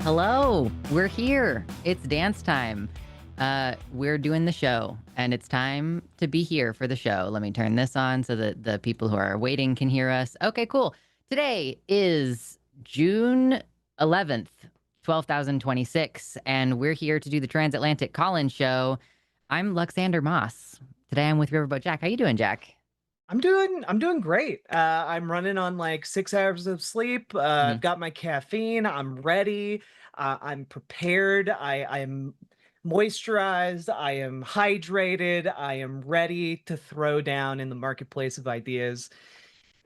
Hello, we're here. It's dance time. We're doing the show, and it's time to be here for the show. Let me turn this on so that the people who are waiting can hear us. Okay, cool. Today is June 11th, 12,026, and we're here to do the Transatlantic Call-In Show. I'm Luxander Moss. Today I'm with Riverboat Jack. How you doing, Jack? I'm doing great. I'm running on like 6 hours of sleep. Mhm. I've got my caffeine. I'm ready. I'm prepared. I'm moisturized. I am hydrated. I am ready to throw down in the marketplace of ideas.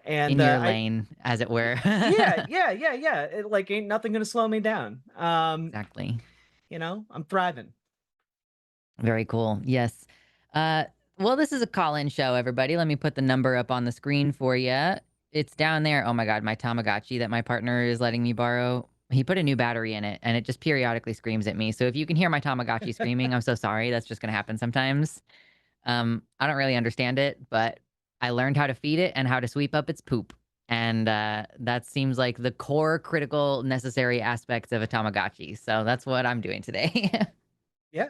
And In your I lane, as it were. yeah. It, like ain't nothing gonna slow me down. Exactly. I'm thriving. Very cool. Yes. Uh, well, this is a call-in show, everybody. Let me put the number up on the screen for you. It's down there. Oh my God, my Tamagotchi that my partner is letting me borrow. He put a new battery in it, and it just periodically screams at me. So if you can hear my Tamagotchi screaming, I'm so sorry. That's just going to happen sometimes. I don't really understand it, but I learned how to feed it and how to sweep up its poop. And that seems like the core, critical, necessary aspects of a Tamagotchi. So that's what I'm doing today. Yeah,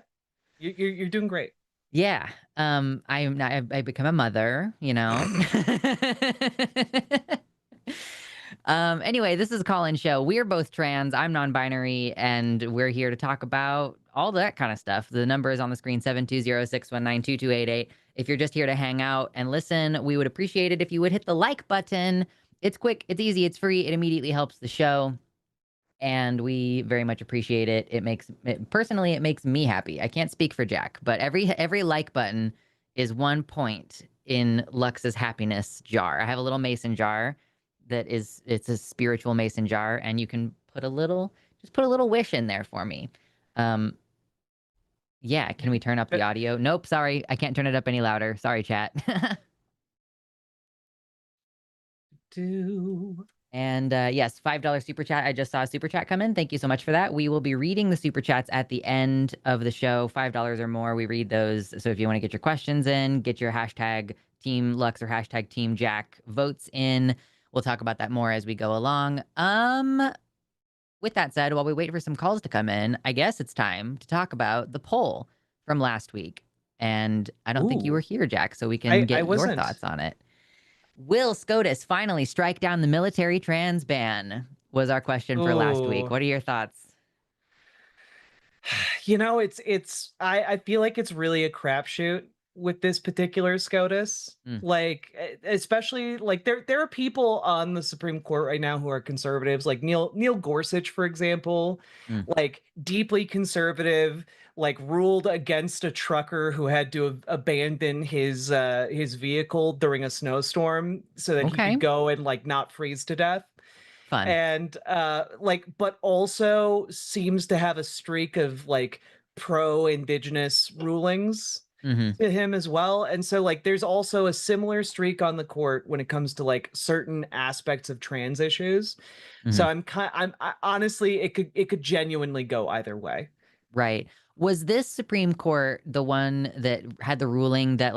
you're doing great. Yeah. I become a mother, you know. Anyway, this is a call-in show. We're both trans. I'm non-binary, and we're here to talk about all that kind of stuff. The number is on the screen, 720-619-2288. If you're just here to hang out and listen, we would appreciate it if you would hit the like button. It's quick, it's easy, it's free. It immediately helps the show, and we very much appreciate it. Personally, it makes me happy. I can't speak for Jack, but every like button is 1 point in Lux's happiness jar. I have a little mason jar it's a spiritual mason jar, and you can put just put a little wish in there for me. Um, yeah, can we turn up the audio? Nope, sorry, I can't turn it up any louder. Sorry, chat. Do And yes, $5 super chat. I just saw a super chat come in. Thank you so much for that. We will be reading the super chats at the end of the show. $5 or more, we read those. So if you want to get your questions in, get your hashtag Team Lux or hashtag Team Jack votes in. We'll talk about that more as we go along. With that said, while we wait for some calls to come in, I guess it's time to talk about the poll from last week. And I don't think you were Ooh, here, Jack, so we can I get your wasn't. thoughts on it. Will SCOTUS finally strike down the military trans ban? Was our question for last week. Ooh. What are your thoughts? I feel like it's really a crapshoot with this particular SCOTUS. Mm, Like, especially like there are people on the Supreme Court right now who are conservatives, like Neil Gorsuch, for example, mm. like deeply conservative, like ruled against a trucker who had to abandon his vehicle during a snowstorm so that he Okay, could go and like not freeze to death. fun. And like but also seems to have a streak of like pro indigenous rulings Hmm. to him as well. And so like there's also a similar streak on the court when it comes to like certain aspects of trans issues. So Hmm. honestly, it could genuinely go either way. Right. Was this Supreme Court the one that had the ruling that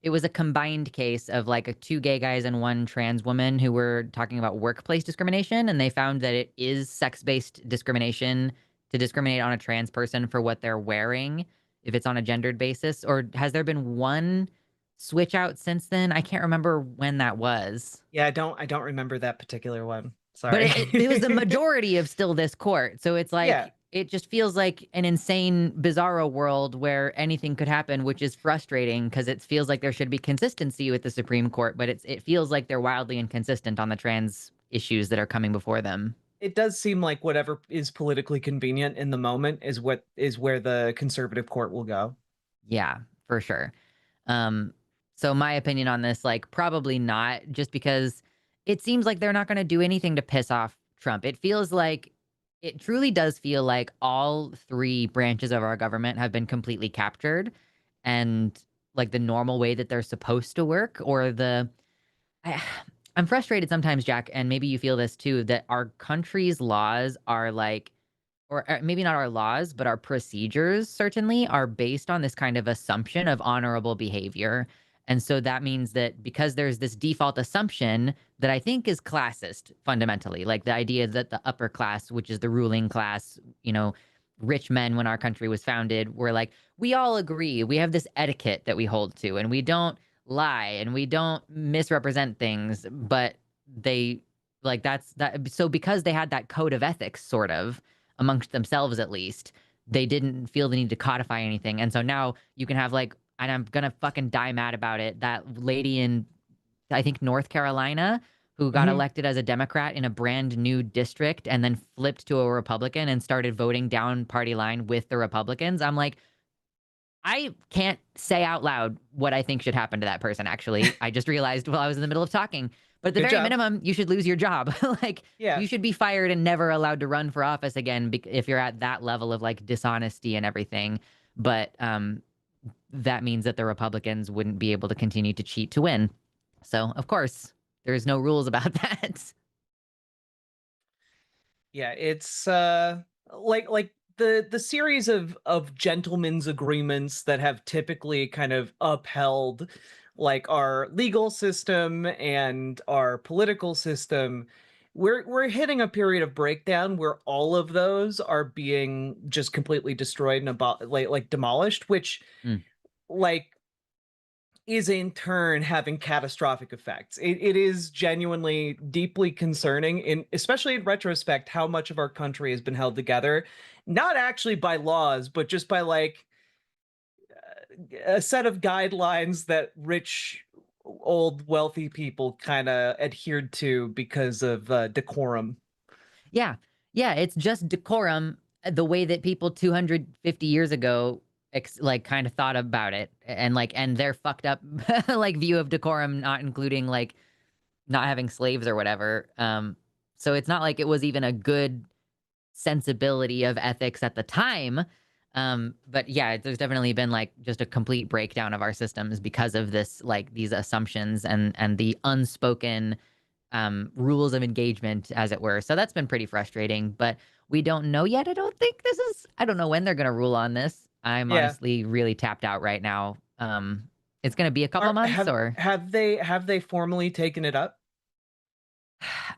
it was a combined case of like two gay guys and one trans woman who were talking about workplace discrimination, and they found that it is sex-based discrimination to discriminate on a trans person for what they're wearing if it's on a gendered basis? Or has there been one switch out since then? I can't remember when that was. Yeah, I don't remember that particular one. But Sorry. it was the majority of still this court. So it's Yeah. like, it just feels like an insane, bizarro world where anything could happen, which is frustrating because it feels like there should be consistency with the Supreme Court, but it feels like they're wildly inconsistent on the trans issues that are coming before them. It does seem like whatever is politically convenient in the moment is where the conservative court will go. Yeah, for sure. Um, so my opinion on this, like, probably not, just because it seems like they're not going to do anything to piss off Trump. It truly does feel like all three branches of our government have been completely captured, and like the normal way that they're supposed to work, I, I'm frustrated sometimes, Jack, and maybe you feel this too, that our country's laws are like, or maybe not our laws, but our procedures certainly are based on this kind of assumption of honorable behavior. And so that means that because there's this default assumption that I think is classist fundamentally, like the idea that the upper class, which is the ruling class, rich men when our country was founded, were like, we all agree. We have this etiquette that we hold to, and we don't lie and we don't misrepresent things, but they like that's that. So because they had that code of ethics sort of amongst themselves, at least, they didn't feel the need to codify anything. And so now you can have like, and I'm gonna fucking die mad about it, that lady in, I think, North Carolina, who got Mhm. elected as a Democrat in a brand new district and then flipped to a Republican and started voting down party line with the Republicans. I'm like, I can't say out loud what I think should happen to that person, actually. I just realized while I was in the middle of talking. But at the Good very job. minimum, you should lose your job. Like, Yeah. you should be fired and never allowed to run for office again if you're at that level of like dishonesty and everything. But that means that the Republicans wouldn't be able to continue to cheat to win. So, of course, there's no rules about that. Yeah, it's like the series of gentlemen's agreements that have typically kind of upheld like our legal system and our political system. We're hitting a period of breakdown where all of those are being just completely destroyed and about like demolished, which Mm. like is in turn having catastrophic effects. It is genuinely deeply concerning, in especially in retrospect, how much of our country has been held together, not actually by laws, but just by like a set of guidelines that rich, old, wealthy people kind of adhered to because of decorum. Yeah. Yeah. It's just decorum, the way that people 250 years ago, like, kind of thought about it. And like, and their fucked up, like, view of decorum, not including like not having slaves or whatever. So it's not like it was even a good sensibility of ethics at the time. But yeah, there's definitely been like just a complete breakdown of our systems because of this, like these assumptions and the unspoken rules of engagement, as it were. So that's been pretty frustrating, but we don't know yet. I don't know when they're going to rule on this. I'm Yeah. honestly really tapped out right now. It's going to be a couple Are months, have or have they formally taken it up?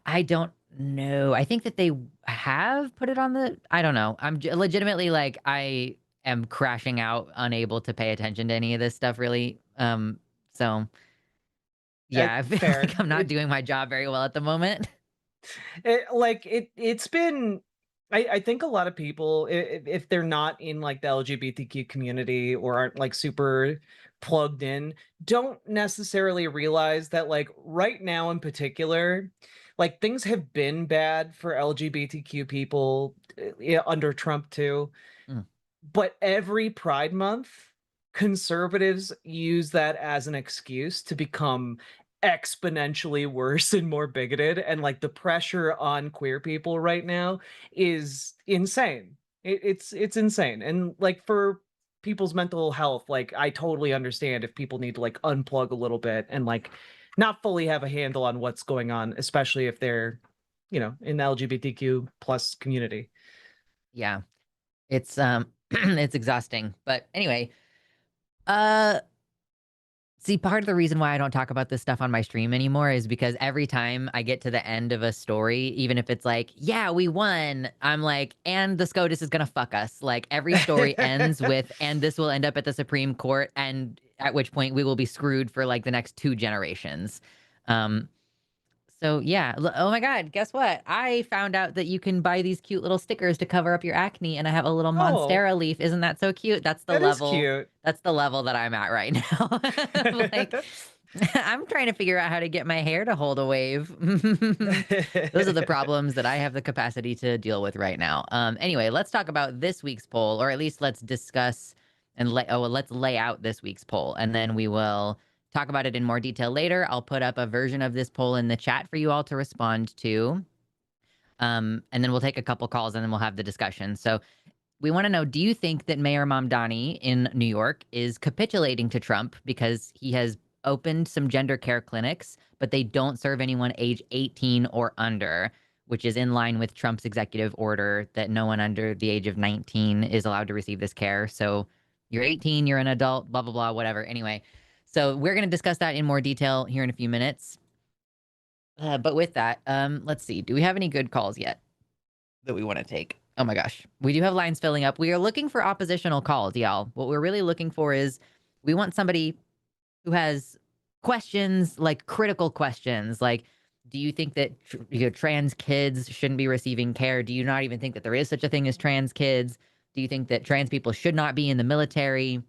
I don't know. I think that they have put it on the, I don't know. Legitimately, like, I am crashing out, unable to pay attention to any of this stuff really. So yeah, I feel Fair. like I'm not doing my job very well at the moment. It's been I think a lot of people if they're not in like the LGBTQ community or aren't like super plugged in, don't necessarily realize that like right now in particular, like things have been bad for LGBTQ people yeah, under Trump too. Mm. But every Pride Month, conservatives use that as an excuse to become exponentially worse and more bigoted, and, like, the pressure on queer people right now is insane. It's insane, and, like, for people's mental health, like, I totally understand if people need to, like, unplug a little bit and, like, not fully have a handle on what's going on, especially if they're, in the LGBTQ plus community. Yeah. It's it's exhausting. But anyway, uh see, part of the reason why I don't talk about this stuff on my stream anymore is because every time I get to the end of a story, even if it's like, yeah, we won, I'm like, and the SCOTUS is gonna fuck us. Like, every story ends with, and this will end up at the Supreme Court, and at which point we will be screwed for like the next 2 generations. Um, so yeah. Oh my God, guess what? I found out that you can buy these cute little stickers to cover up your acne, and I have a little Oh, Monstera leaf. Isn't that so cute? that is cute. That's the level that I'm at right now. Like, I'm trying to figure out how to get my hair to hold a wave. Those are the problems that I have the capacity to deal with right now. Anyway, let's talk about this week's poll, or at least let's discuss and let's lay out this week's poll, and then we will talk about it in more detail later. I'll put up a version of this poll in the chat for you all to respond to. And then we'll take a couple calls and then we'll have the discussion. So we want to know, do you think that Mayor Mamdani in New York is capitulating to Trump because he has opened some gender care clinics, but they don't serve anyone age 18 or under, which is in line with Trump's executive order that no one under the age of 19 is allowed to receive this care. So you're 18, you're an adult, blah, blah, blah, whatever. Anyway, So we're going to discuss that in more detail here in a few minutes. But with that, let's see. Do we have any good calls yet that we want to take? Oh my gosh. We do have lines filling up. We are looking for oppositional calls, y'all. What we're really looking for is we want somebody who has questions, like critical questions, like, do you think that trans kids shouldn't be receiving care? Do you not even think that there is such a thing as trans kids? Do you think that trans people should not be in the military?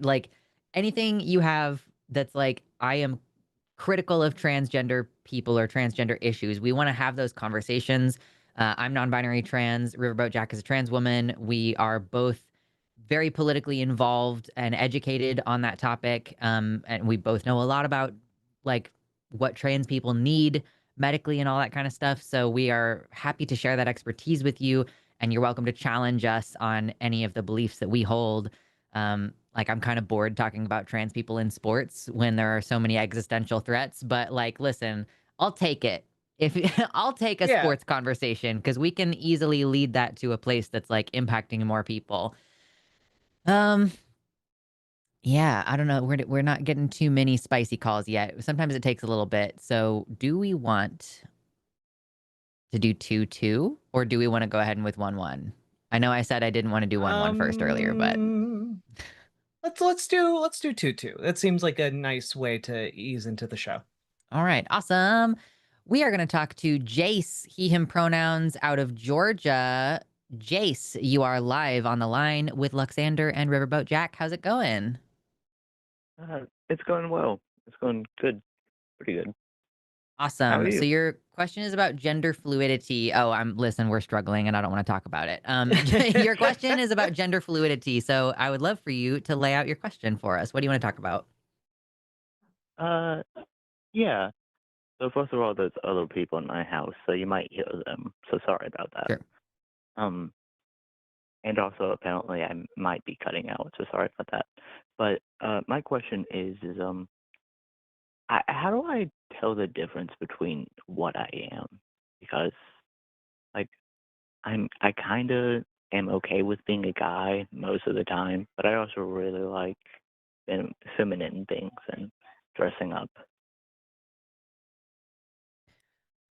Like anything you have that's like, I am critical of transgender people or transgender issues. We want to have those conversations. I'm non-binary trans. Riverboat Jack is a trans woman. We are both very politically involved and educated on that topic. And we both know a lot about like what trans people need medically and all that kind of stuff. So we are happy to share that expertise with you. And you're welcome to challenge us on any of the beliefs that we hold. Like I'm kind of bored talking about trans people in sports when there are so many existential threats, but like, listen, I'll take it. If I'll take a Yeah. sports conversation because we can easily lead that to a place that's like impacting more people. Um, yeah, I don't know. We're not getting too many spicy calls yet. Sometimes it takes a little bit. So, do we want to do 2-2 or do we want to go ahead and with 1-1? I know I said I didn't want to do 1-1 first earlier, but Let's do 2-2. That seems like a nice way to ease into the show. all right, awesome. We are going to talk to Jace, he, him pronouns out of Georgia. Jace, you are live on the line with Luxander and Riverboat Jack. How's it going? It's going well. It's going good. Pretty good. How are Awesome. So you? your question is about gender fluidity. Oh, listen, we're struggling and I don't want to talk about it. Your question is about gender fluidity. So I would love for you to lay out your question for us. What do you want to talk about? Uh, yeah. So first of all, there's other people in my house, so you might hear them. So sorry about that. Sure. Um, and also apparently I might be cutting out, so sorry about that. But my question is how do I tell the difference between what I am? Because like I kind of am okay with being a guy most of the time, but I also really like feminine things and dressing up.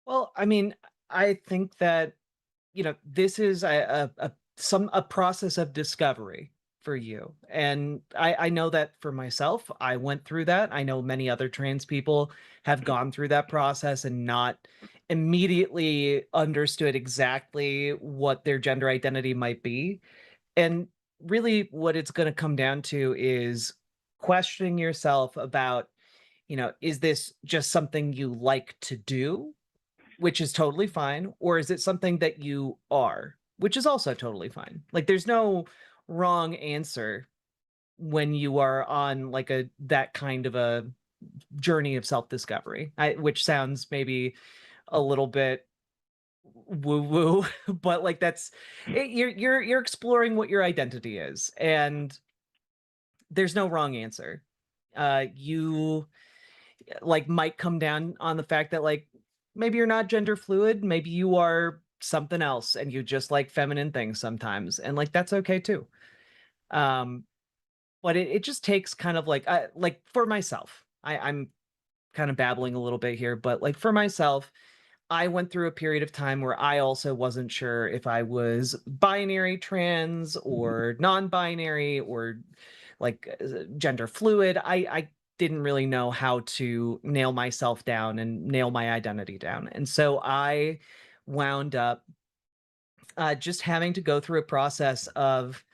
Well, I mean, I think that, this is a process of discovery for you. And I know that for myself, I went through that. I know many other trans people have gone through that process and not immediately understood exactly what their gender identity might be. And really what it's going to come down to is questioning yourself about, is this just something you like to do, which is totally fine, or is it something that you are, which is also totally fine. Like there's no wrong answer when you are on like that kind of a journey of self-discovery. Which sounds maybe a little bit woo woo, but like that's it, you're exploring what your identity is, and there's no wrong answer. You like might come down on the fact that like maybe you're not gender fluid, maybe you are something else and you just like feminine things sometimes, and like that's okay too. Um, but it just takes kind of like for myself, I'm kind of babbling a little bit here, but like for myself, I went through a period of time where I also wasn't sure if I was binary trans or non-binary or like gender fluid. I didn't really know how to nail myself down and nail my identity down. And so I wound up just having to go through a process of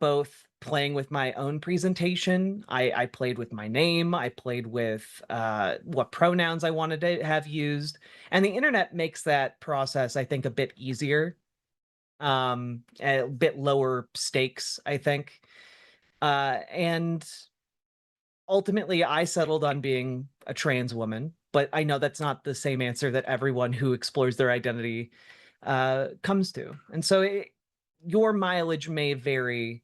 both playing with my own presentation. I played with my name. I played with what pronouns I wanted to have used. And the internet makes that process, I think, a bit easier, a bit lower stakes, I think. And ultimately, I settled on being a trans woman. But I know that's not the same answer that everyone who explores their identity comes to. And so your mileage may vary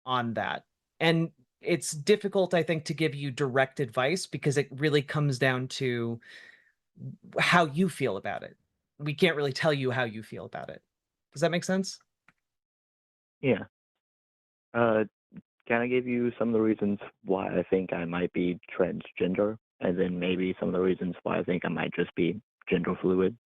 on that. And it's difficult, I think, to give you direct advice because it really comes down to how you feel about it. We can't really tell you how you feel about it. Does that make sense? Yeah. Uh, can I give you some of the reasons why I think I might be transgender, and then maybe some of the reasons why I think I might just be gender fluid?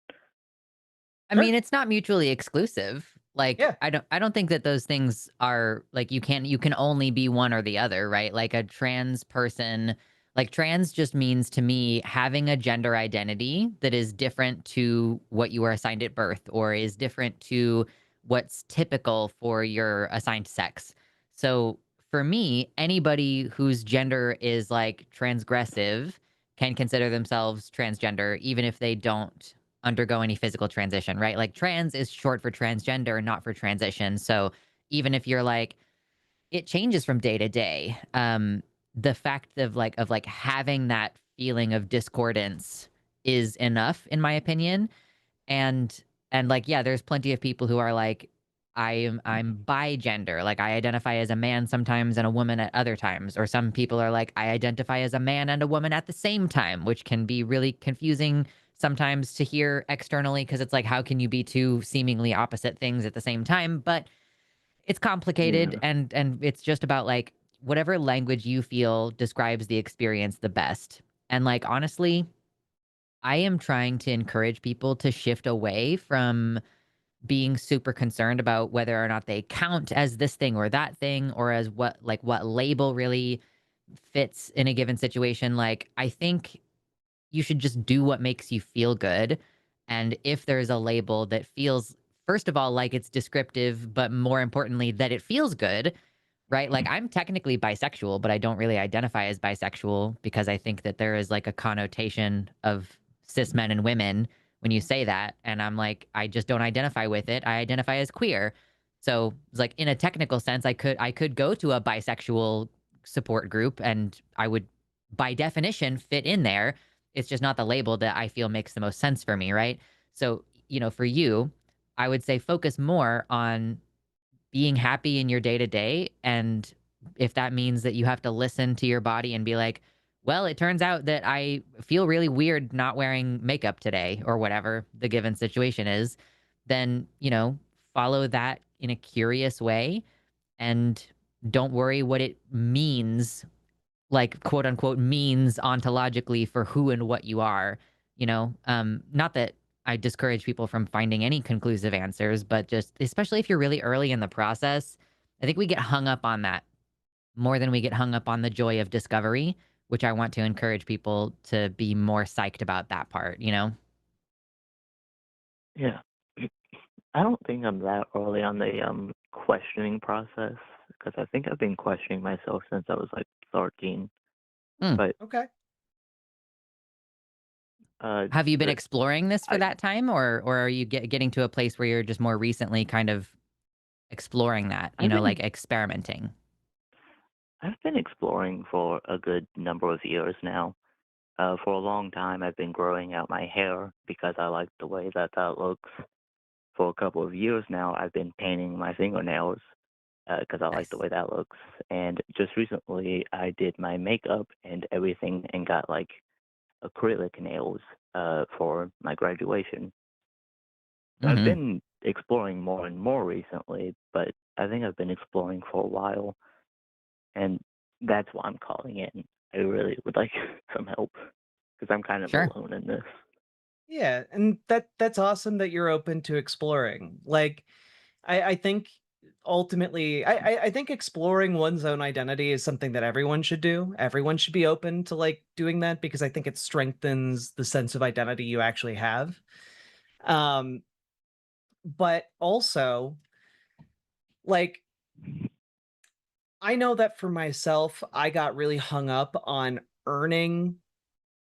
I Sure. mean, it's not mutually exclusive. Like, Yeah. I don't think that those things are like you can only be one or the other, right? Like a trans person, like trans just means to me having a gender identity that is different to what you were assigned at birth or is different to what's typical for your assigned sex. So for me, anybody whose gender is like transgressive can consider themselves transgender, even if they don't undergo any physical transition, right? Like trans is short for transgender, not for transition. So even if you're like, it changes from day to day. The fact of like having that feeling of discordance is enough, in my opinion. And like, yeah, there's plenty of people who are like, I'm bi-gender. Like I identify as a man sometimes and a woman at other times. Or some people are like, I identify as a man and a woman at the same time, which can be really confusing sometimes to hear externally because it's like, how can you be two seemingly opposite things at the same time? But it's complicated Yeah. and it's just about like whatever language you feel describes the experience the best. And like honestly, I am trying to encourage people to shift away from being super concerned about whether or not they count as this thing or that thing or as what label really fits in a given situation. Like, I think you should just do what makes you feel good. And if there's a label that feels, first of all, like it's descriptive, but more importantly, that it feels good, right? Like I'm technically bisexual, but I don't really identify as bisexual because I think that there is like a connotation of cis men and women when you say that. And I'm like, I just don't identify with it. I identify as queer. So it's like in a technical sense, I could go to a bisexual support group and I would by definition fit in there. It's just not the label that I feel makes the most sense for me, right? So, for you, I would say focus more on being happy in your day to day. And if that means that you have to listen to your body and be like, well, it turns out that I feel really weird not wearing makeup today or whatever the given situation is, then, follow that in a curious way and don't worry what it means, like quote unquote means ontologically for who and what you are, not that I discourage people from finding any conclusive answers, but just especially if you're really early in the process, I think we get hung up on that more than we get hung up on the joy of discovery, which I want to encourage people to be more psyched about that part. Yeah. I don't think I'm that early on the questioning process because I think I've been questioning myself since I was like 13. Mm. But Okay. Have you been the, exploring this for I that time, or are you getting to a place where you're just more recently kind of exploring that, I've like been experimenting? I've been exploring for a good number of years now. For a long time, I've been growing out my hair because I like the way that that looks. For a couple of years now, I've been painting my fingernails because I like the Nice. way that looks. And just recently, I did my makeup and everything and got like acrylic nails for my graduation. So I've Mhm. been exploring more and more recently, but I think I've been exploring for a while, and that's why I'm calling in. I really would like some help because I'm kind of Sure. alone in this. Yeah, and that's awesome that you're open to exploring. Like, I think ultimately, I think exploring one's own identity is something that everyone should do. Everyone should be open to like doing that because I think it strengthens the sense of identity you actually have. Um, but also, like, I know that for myself, I got really hung up on earning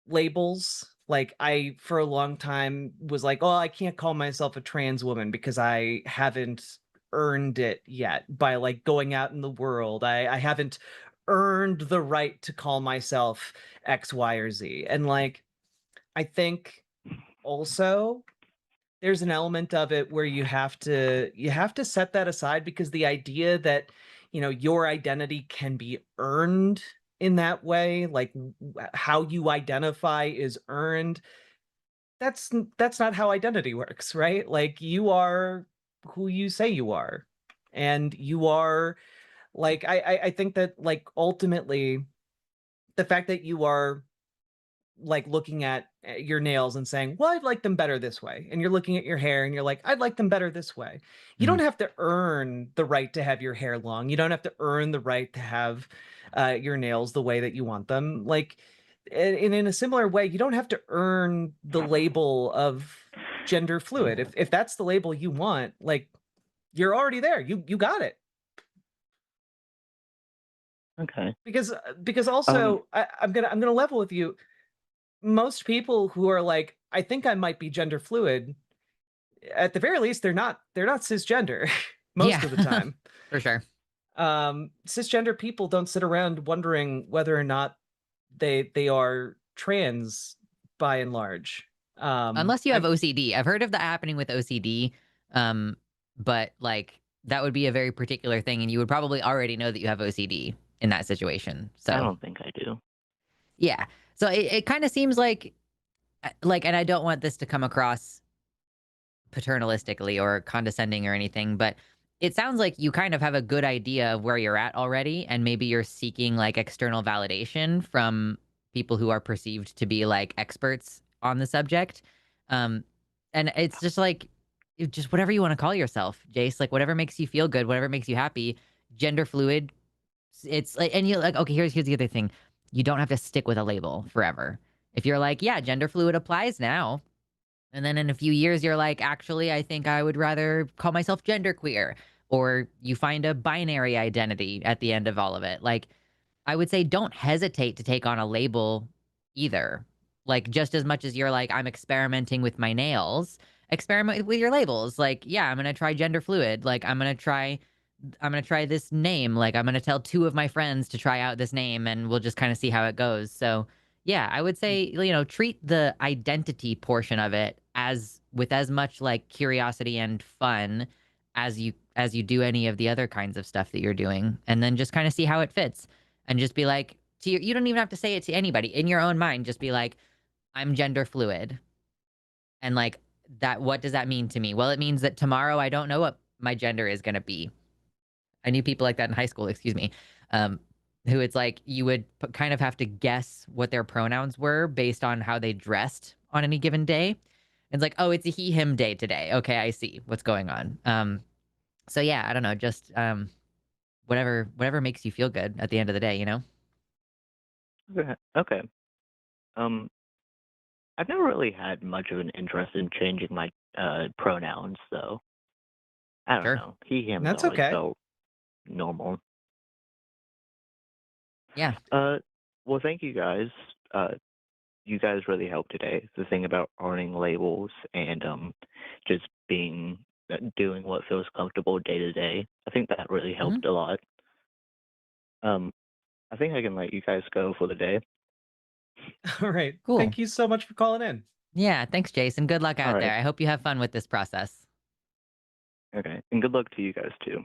labels. Like I for a long time was like, "Oh, I can't call myself a trans woman because I haven't earned it yet by like going out in the world. I haven't earned the right to call myself X, Y, or Z." And like I think also there's an element of it where you have to set that aside because the idea that, your identity can be earned in that way, like how you identify is earned, that's not how identity works, right? Like you are who you say you are. And you are Like, I think that, like, ultimately, the fact that you are, like, looking at your nails and saying, "Well, I'd like them better this way," and you're looking at your hair and you're like, "I'd like them better this way." You don't Mhm. have to earn the right to have your hair long. You don't have to earn the right to have your nails the way that you want them. Like, and in a similar way, you don't have to earn the label of gender fluid. If that's the label you want, like, you're already there. You got it. Okay. Because Um, also I'm gonna level with you. Most people who are like, I think I might be gender fluid, at the very least, they're not cisgender Yeah, most of the time. for sure. Cisgender people don't sit around wondering whether or not they are trans by and large. Unless you have I'm OCD. I've heard of that happening with OCD, um, but, like, that would be a very particular thing, and you would probably already know that you have OCD in that situation. I So, don't think I do. yeah. So it kinda seems like, and I don't want this to come across paternalistically or condescending or anything, but it sounds like you kind of have a good idea of where you're at already, and maybe you're seeking like external validation from people who are perceived to be like experts on the subject. Um, and it's just like, just whatever you want to call yourself, Jace, like whatever makes you feel good, whatever makes you happy, gender fluid. It's like, and you're like, okay, here's the other thing. You don't have to stick with a label forever. If you're like, yeah, gender fluid applies now, and then in a few years, you're like, actually, I think I would rather call myself genderqueer. Or you find a binary identity at the end of all of it. Like, I would say don't hesitate to take on a label either. Like, just as much as you're like, I'm experimenting with my nails, experiment with your labels. Like, yeah, I'm going to try gender fluid. Like, I'm gonna try this name. Like, I'm gonna tell two of my friends to try out this name, and we'll just kind of see how it goes. So, yeah, I would say, treat the identity portion of it as with as much like curiosity and fun as you do any of the other kinds of stuff that you're doing, and then just kind of see how it fits, and just be like, you don't even have to say it to anybody in your own mind. Just be like, I'm gender fluid, and like that. What does that mean to me? Well, it means that tomorrow I don't know what my gender is gonna be. I knew people like that in high school, excuse me, um, who it's like you would kind of have to guess what their pronouns were based on how they dressed on any given day. It's like, oh, it's a he, him day today. Okay, I see what's going on. So yeah, I don't know, just whatever makes you feel good at the end of the day, you know? Okay. Okay. Um, I've never really had much of an interest in changing my pronouns, though. I don't Sure. know. He, him has That's always okay. felt normal. Yeah. Uh, well, thank you guys. You guys really helped today. The thing about owning labels and just being doing what feels comfortable day to day. I think that really Hmm. helped a lot. Um, I think I can let you guys go for the day. All right. Cool. Thank you so much for calling in. Yeah. Thanks, Jason. Good luck All out right. there. I hope you have fun with this process. Okay. And good luck to you guys too.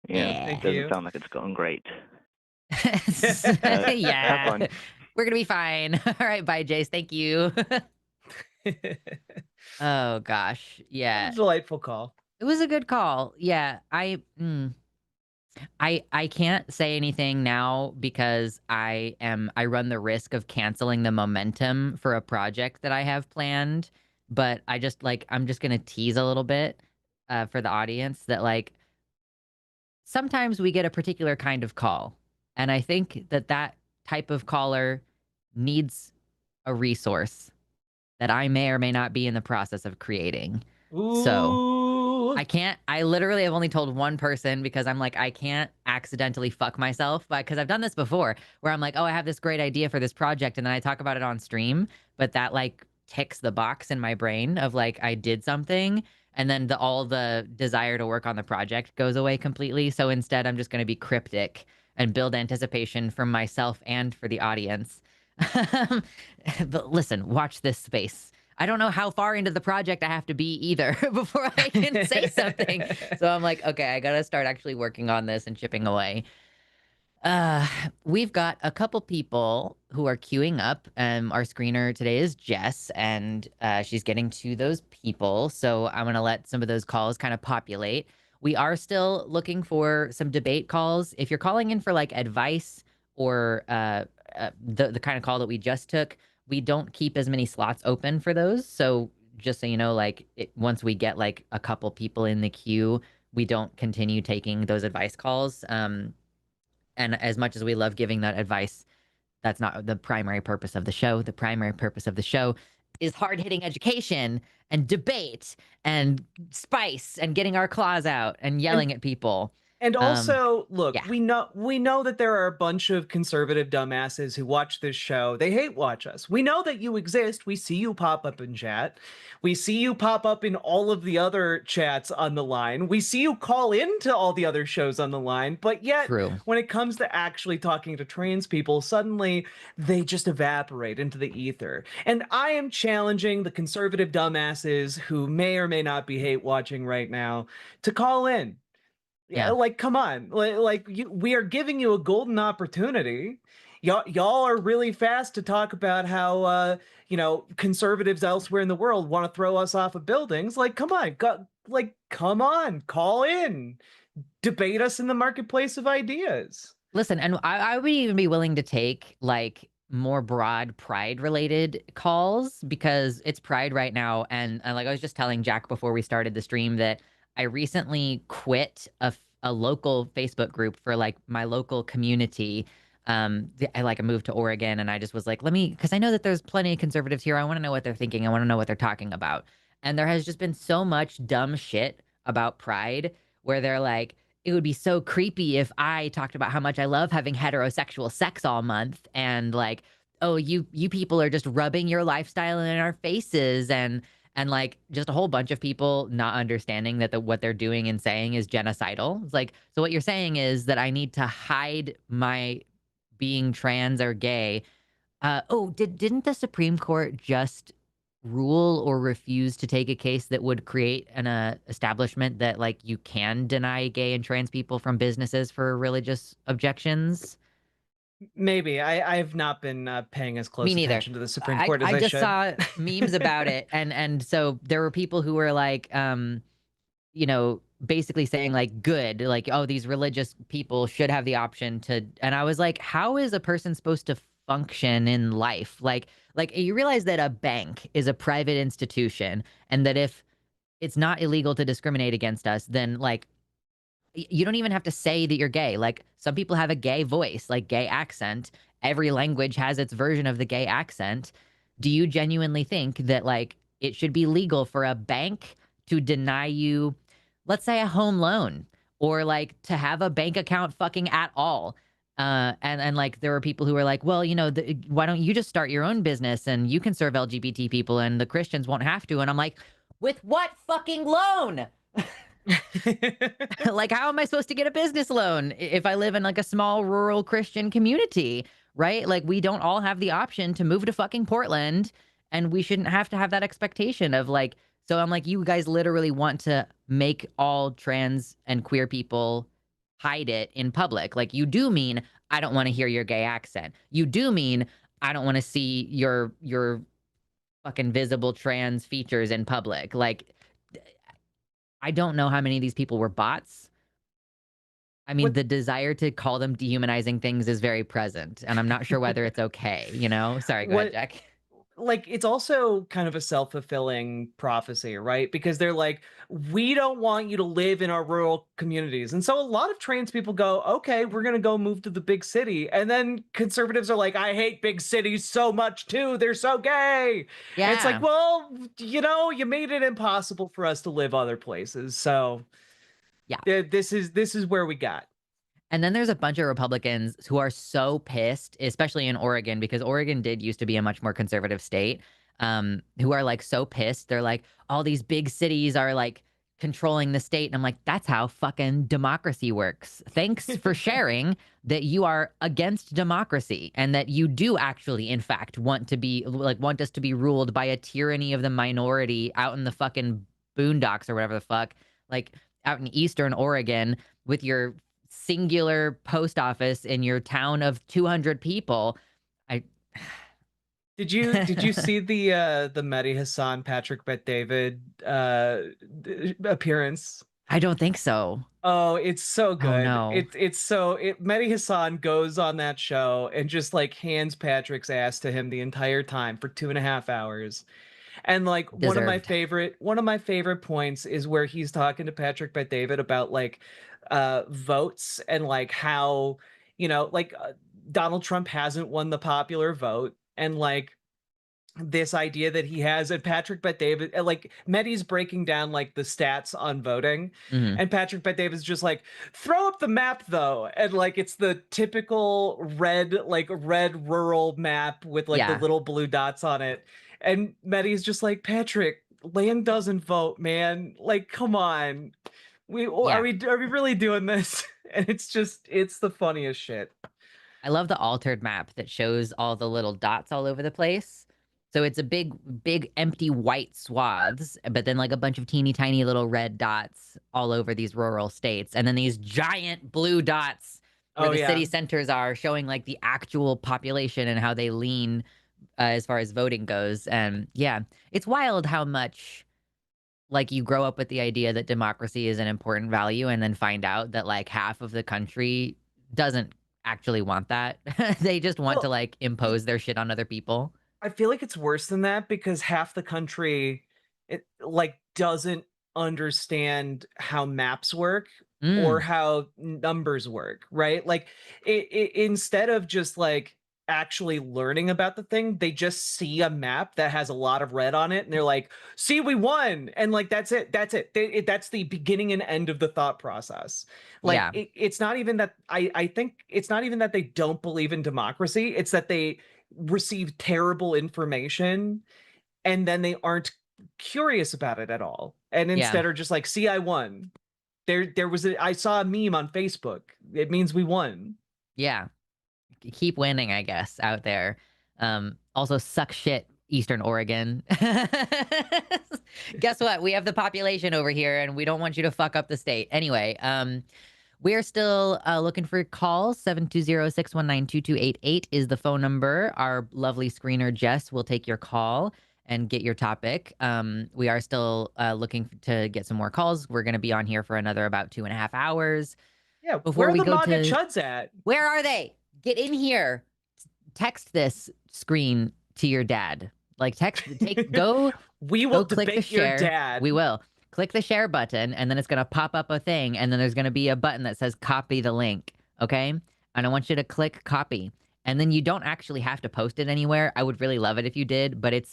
Yeah, Thank Yeah. doesn't you. sound like it's going great. Have Yeah. fun. We're gonna be fine. All right. Bye, Jace. Thank you. Oh gosh. What a Yeah. delightful call. It was a good call. Yeah. I can't say anything now because I run the risk of canceling the momentum for a project that I have planned, but I'm just going to tease a little bit for the audience that like sometimes we get a particular kind of call, and I think that that type of caller needs a resource that I may or may not be in the process of creating. So, Ooh. I literally have only told one person because I'm like, I can't accidentally fuck myself. But because I've done this before where I'm like, oh, I have this great idea for this project. And then I talk about it on stream, but that like ticks the box in my brain of like, I did something. And then all the desire to work on the project goes away completely. So instead, I'm just going to be cryptic and build anticipation for myself and for the audience. But listen, watch this space. I don't know how far into the project I have to be either before I can say something. So I'm like, okay, I gotta start actually working on this and chipping away. Uh, we've got a couple people who are queuing up. Our screener today is Jess, and she's getting to those people. So I'm gonna let some of those calls kind of populate. We are still looking for some debate calls. If you're calling in for like advice or the kind of call that we just took, we don't keep as many slots open for those. So just so you know, like once we get like a couple people in the queue, we don't continue taking those advice calls. And as much as we love giving that advice, that's not the primary purpose of the show. The primary purpose of the show is hard-hitting education and debate and spice and getting our claws out and yelling at people. And also, look, yeah. we know that there are a bunch of conservative dumbasses who watch this show. They hate watch us. We know that you exist. We see you pop up in chat. We see you pop up in all of the other chats on the line. We see you call into all the other shows on the line. But yet, True. when it comes to actually talking to trans people, suddenly they just evaporate into the ether. And I am challenging the conservative dumbasses who may or may not be hate watching right now to call in. Yeah, Yeah. like, come on. We are giving you a golden opportunity. Y'all are really fast to talk about how conservatives elsewhere in the world want to throw us off of buildings. Like, come on, come on, call in, debate us in the marketplace of ideas. Listen, and I would even be willing to take like more broad pride related calls because it's pride right now. And like I was just telling Jack before we started the stream that I recently quit a local Facebook group for like my local community. I moved to Oregon and I just was like, because I know that there's plenty of conservatives here. I want to know what they're thinking. I want to know what they're talking about. And there has just been so much dumb shit about pride where they're like, it would be so creepy if I talked about how much I love having heterosexual sex all month and like, oh, you people are just rubbing your lifestyle in our faces and like just a whole bunch of people not understanding that what they're doing and saying is genocidal. It's like, so what you're saying is that I need to hide my being trans or gay. Didn't the Supreme Court just rule or refuse to take a case that would create an establishment that like you can deny gay and trans people from businesses for religious objections? Maybe I've not been paying as Me close neither. attention to the Supreme Court as I I just should. saw memes about it, and so there were people who were like, basically saying like, good, like, oh, these religious people should have the option to, and I was like, how is a person supposed to function in life? Like you realize that a bank is a private institution, and that if it's not illegal to discriminate against us, then like you don't even have to say that you're gay. Like some people have a gay voice, like gay accent. Every language has its version of the gay accent. Do you genuinely think that like it should be legal for a bank to deny you, let's say, a home loan or like to have a bank account fucking at all? And like there were people who were like, well, why don't you just start your own business and you can serve LGBT people and the Christians won't have to? And I'm like, with what fucking loan? Like, how am I supposed to get a business loan if I live in like a small rural Christian community, right? Like, we don't all have the option to move to fucking Portland, and we shouldn't have to have that expectation of like, so I'm like, you guys literally want to make all trans and queer people hide it in public. Like, you do mean I don't want to hear your gay accent. You do mean I don't want to see your fucking visible trans features in public. Like, I don't know how many of these people were bots. I mean, What the desire to call them dehumanizing things is very present, and I'm not sure whether it's okay, you know? Sorry, go ahead, what Jack. like it's also kind of a self-fulfilling prophecy, right? Because they're like, we don't want you to live in our rural communities. And so a lot of trans people go, okay, we're going to go move to the big city. And then conservatives are like, I hate big cities so much too. They're so gay. And it's like, Yeah. well, you made it impossible for us to live other places. So Yeah. this is where we got. And then there's a bunch of Republicans who are so pissed, especially in Oregon, because Oregon did used to be a much more conservative state, who are like so pissed. They're like, all these big cities are like controlling the state. And I'm like, that's how fucking democracy works. Thanks for sharing that you are against democracy and that you do actually, in fact, want us to be ruled by a tyranny of the minority out in the fucking boondocks or whatever the fuck, like out in Eastern Oregon with your singular post office in your town of 200 people. I Did you see the Mehdi Hassan Patrick Bet David appearance? I don't think so. Oh, it's so Oh, good. no. Mehdi Hassan goes on that show and just like hands Patrick's ass to him the entire time for 2.5 hours. And like Deserved. one of my favorite points is where he's talking to Patrick Bet David about like votes and like how, like Donald Trump hasn't won the popular vote, and like this idea that he has, and Patrick Bet David, like Mehdi's breaking down like the stats on voting, Mhm. and Patrick Bet David's just like, throw up the map though, and like it's the typical red rural map with like the Yeah. little blue dots on it, and Mehdi's just like, Patrick, land doesn't vote, man. Like, come on, Yeah. are we really doing this? And it's the funniest shit. I love the altered map that shows all the little dots all over the place. So it's a big empty white swaths, but then like a bunch of teeny tiny little red dots all over these rural states. And then these giant blue dots where Oh the yeah. city centers are, showing like the actual population and how they lean as far as voting goes. And yeah, it's wild how much like you grow up with the idea that democracy is an important value and then find out that like half of the country doesn't actually want that. They just want to Well, like impose their shit on other people. I feel like it's worse than that because half the country, it like doesn't understand how maps work or Mm, how numbers work, right? Like instead of just like actually learning about the thing, they just see a map that has a lot of red on it and they're like, "See, we won." And like that's it. That's it. That's the beginning and end of the thought process. Like yeah, it's not even that I think it's not even that they don't believe in democracy, it's that they receive terrible information and then they aren't curious about it at all, and yeah, instead are just like, see, I won. I saw a meme on Facebook, it means we won. yeah. Keep winning, I guess, out there. Also suck shit, Eastern Oregon. Guess what? We have the population over here and we don't want you to fuck up the state. Anyway, we're still looking for calls. 720-619-2288 is the phone number. Our lovely screener, Jess, will take your call and get your topic. We are still looking to get some more calls. We're going to be on here for another about 2.5 hours Yeah, before where are we the go MAGA to... chuds at? Where are they? Get in here. Text this screen to your dad. Like go We will go click the debate your share. dad. We will. Click the share button, and then it's gonna pop up a thing, and then there's gonna be a button that says copy the link. Okay? And I want you to click copy. And then you don't actually have to post it anywhere. I would really love it if you did, but it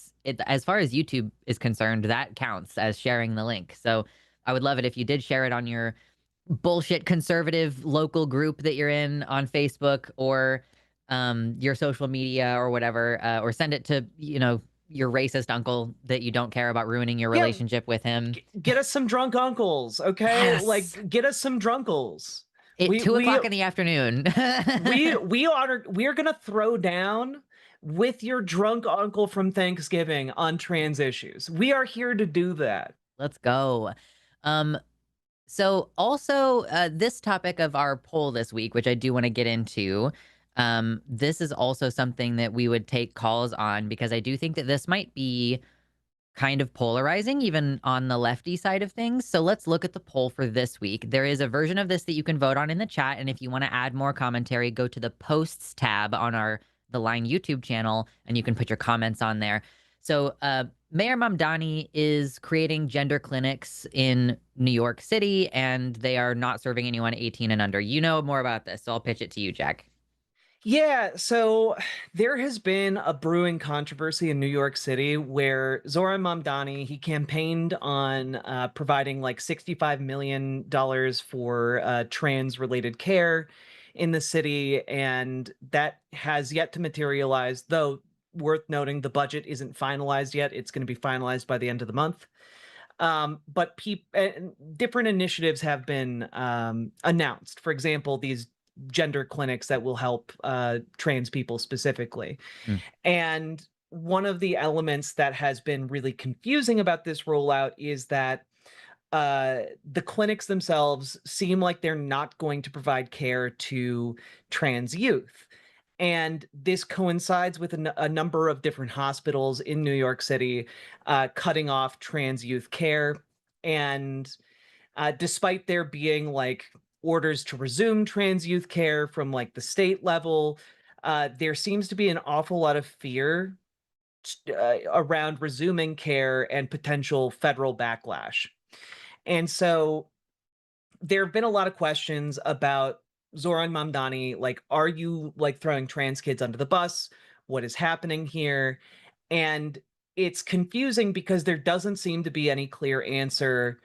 as far as YouTube is concerned, that counts as sharing the link. So I would love it if you did share it on your bullshit conservative local group that you're in on Facebook or your social media or whatever, or send it to, your racist uncle that you don't care about ruining your Yeah, relationship with him. get us some drunk uncles, okay? Yes. Like, get us some drunkles. At we 2 o'clock we in the afternoon. we're gonna throw down with your drunk uncle from Thanksgiving on trans issues. We are here to do that. Let's go. Um, So also this topic of our poll this week, which I do want to get into, this is also something that we would take calls on because I do think that this might be kind of polarizing even on the lefty side of things. So let's look at the poll for this week. There is a version of this that you can vote on in the chat, and if you want to add more commentary, go to the posts tab on the Line YouTube channel and you can put your comments on there. So Mayor Mamdani is creating gender clinics in New York City, and they are not serving anyone 18 and under. You know more about this, so I'll pitch it to you, Jack. Yeah, so there has been a brewing controversy in New York City where Zohran Mamdani, he campaigned on providing like $65 million for trans-related care in the city, and that has yet to materialize, though worth noting the budget isn't finalized yet. It's going to be finalized by the end of the month. But different initiatives have been announced. For example, these gender clinics that will help trans people specifically. Mm. And one of the elements that has been really confusing about this rollout is that the clinics themselves seem like they're not going to provide care to trans youth. And this coincides with a number of different hospitals in New York City cutting off trans youth care. And despite there being like orders to resume trans youth care from like the state level, there seems to be an awful lot of fear around resuming care and potential federal backlash. And so there have been a lot of questions about Zoran Mamdani, like, are you like throwing trans kids under the bus? What is happening here? And it's confusing because there doesn't seem to be any clear answer.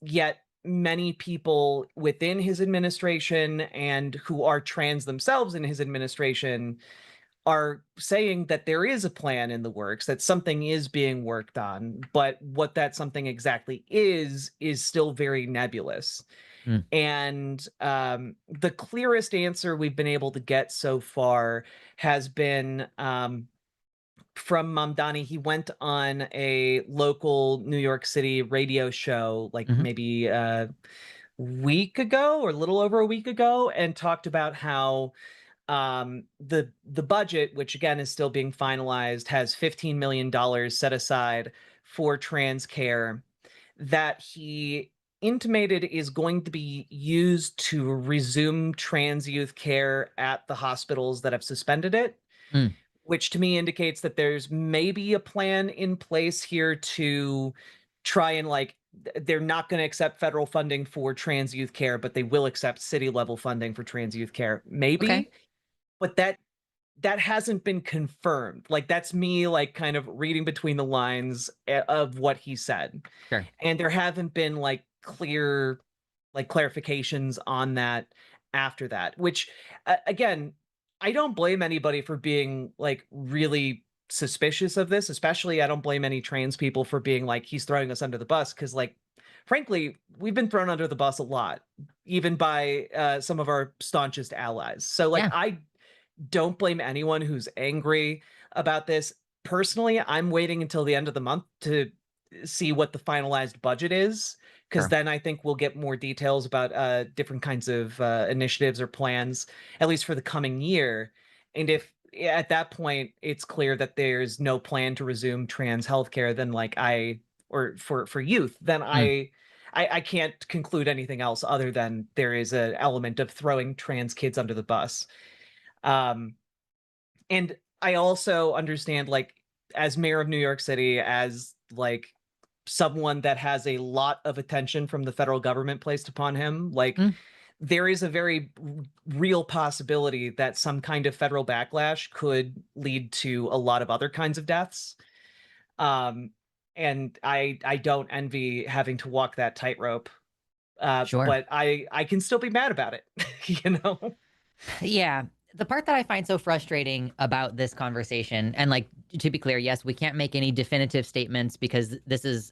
Yet many people within his administration and who are trans themselves in his administration are saying that there is a plan in the works, that something is being worked on, but what that something exactly is still very nebulous. Mm. And the clearest answer we've been able to get so far has been from Mamdani. He went on a local New York City radio show, like Mhm. maybe a week ago or a little over a week ago, and talked about how the budget, which again is still being finalized, has $15 million set aside for trans care that he intimated is going to be used to resume trans youth care at the hospitals that have suspended it, Mm. which to me indicates that there's maybe a plan in place here to try and like they're not going to accept federal funding for trans youth care, but they will accept city level funding for trans youth care. Okay. Maybe, but that hasn't been confirmed. Like that's me like kind of reading between the lines of what he said. Sure. And there haven't been like clear like clarifications on that after that, which again, I don't blame anybody for being like really suspicious of this, especially I don't blame any trans people for being like he's throwing us under the bus, because like frankly, we've been thrown under the bus a lot, even by some of our staunchest allies. So like Yeah. I don't blame anyone who's angry about this. Personally, I'm waiting until the end of the month to see what the finalized budget is, because Sure. then I think we'll get more details about different kinds of initiatives or plans, at least for the coming year. And if at that point it's clear that there's no plan to resume trans healthcare, then like or for youth, then Mm. I can't conclude anything else other than there is an element of throwing trans kids under the bus. Um, and I also understand, like, as mayor of New York City, as like someone that has a lot of attention from the federal government placed upon him, like, Mm. there is a very real possibility that some kind of federal backlash could lead to a lot of other kinds of deaths. Um, and I don't envy having to walk that tightrope. Sure. But I can still be mad about it, you know? Yeah. The part that I find so frustrating about this conversation, and like to be clear, yes, we can't make any definitive statements because this is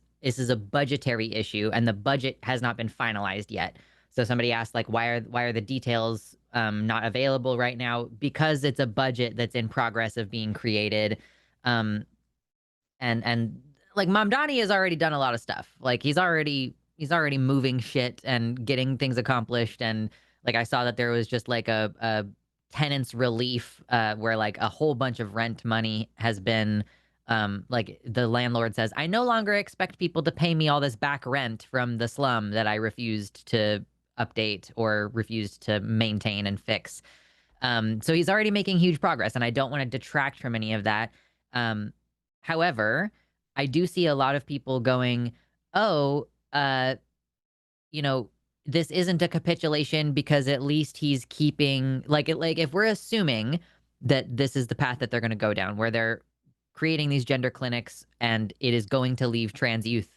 a budgetary issue and the budget has not been finalized yet. So somebody asked like why are the details not available right now? Because it's a budget that's in progress of being created. Um and like Mamdani has already done a lot of stuff. Like he's already moving shit and getting things accomplished. And like I saw that there was just like a tenants relief where like a whole bunch of rent money has been like the landlord says, I no longer expect people to pay me all this back rent from the slum that I refused to update or refused to maintain and fix. So he's already making huge progress, and I don't want to detract from any of that. Um, However, I do see a lot of people going, "Oh, you know, this isn't a capitulation because at least he's keeping like if we're assuming that this is the path that they're going to go down, where they're creating these gender clinics and it is going to leave trans youth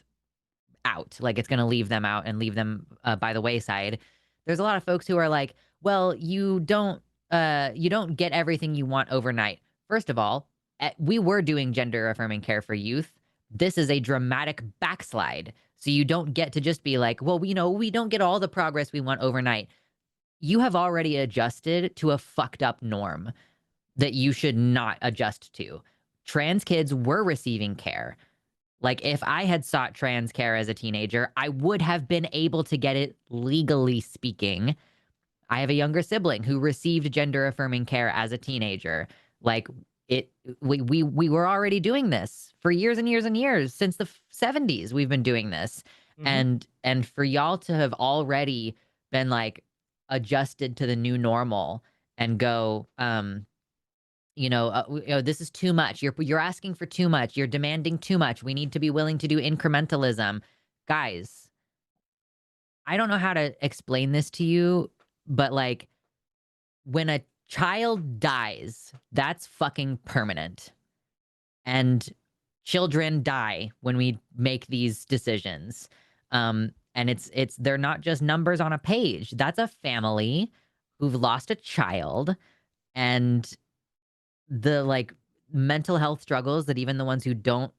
out. Like it's going to leave them out and leave them by the wayside. There's a lot of folks who are like, well, you don't get everything you want overnight. First of all, we were doing gender affirming care for youth. This is a dramatic backslide. So you don't get to just be like, well, we don't get all the progress we want overnight. You have already adjusted to a fucked up norm that you should not adjust to. Trans kids were receiving care. Like, if I had sought trans care as a teenager, I would have been able to get it legally speaking. I have a younger sibling who received gender affirming care as a teenager. Like, we were already doing this for years and years and years. Since the 70s, we've been doing this. Mhm. And for y'all to have already been, like, adjusted to the new normal and go, "This is too much. You're asking for too much. You're demanding too much. We need to be willing to do incrementalism." Guys, I don't know how to explain this to you, but, like, when a child dies, that's fucking permanent. And children die when we make these decisions. And they're not just numbers on a page. That's a family who've lost a child, and the, like, mental health struggles that even the ones who don't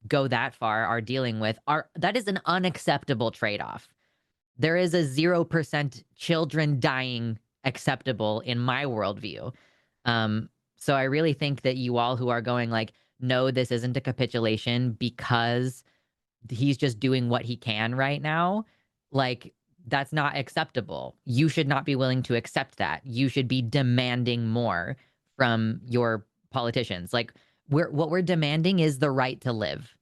go that far are dealing with are that is an unacceptable trade-off. There is a 0% children dying acceptable in my worldview. So I really think that you all who are going like, no, this isn't a capitulation because he's just doing what he can right now, like, that's not acceptable. You should not be willing to accept that. You should be demanding more from your politicians. Like, what we're demanding is the right to live.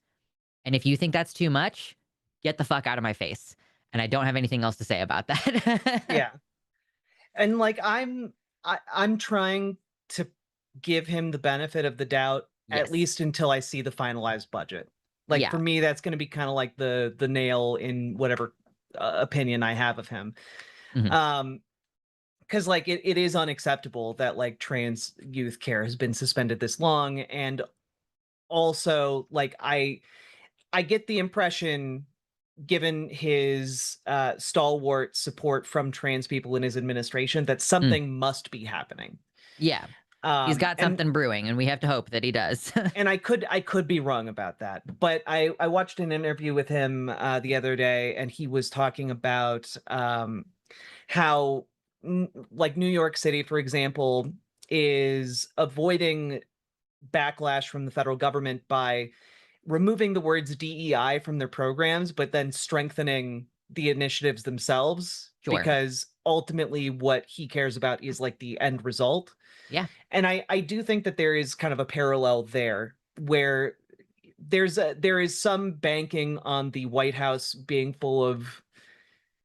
And if you think that's too much, get the fuck out of my face. And I don't have anything else to say about that. Yeah. And like I'm trying to give him the benefit of the doubt at Yes. least until I see the finalized budget. Like Yeah. for me, that's going to be kind of like the nail in whatever opinion I have of him. Mhm. Um, because like it is unacceptable that like trans youth care has been suspended this long, and also like I get the impression, given his stalwart support from trans people in his administration, that Mm. something must be happening. Yeah. He's got And something brewing, and we have to hope that he does. I could be wrong about that, but I watched an interview with him the other day, and he was talking about how like New York City, for example, is avoiding backlash from the federal government by removing the words DEI from their programs, but then strengthening the initiatives themselves, Sure. because ultimately what he cares about is like the end result. Yeah. And I do think that there is kind of a parallel there where there is some banking on the White House being full of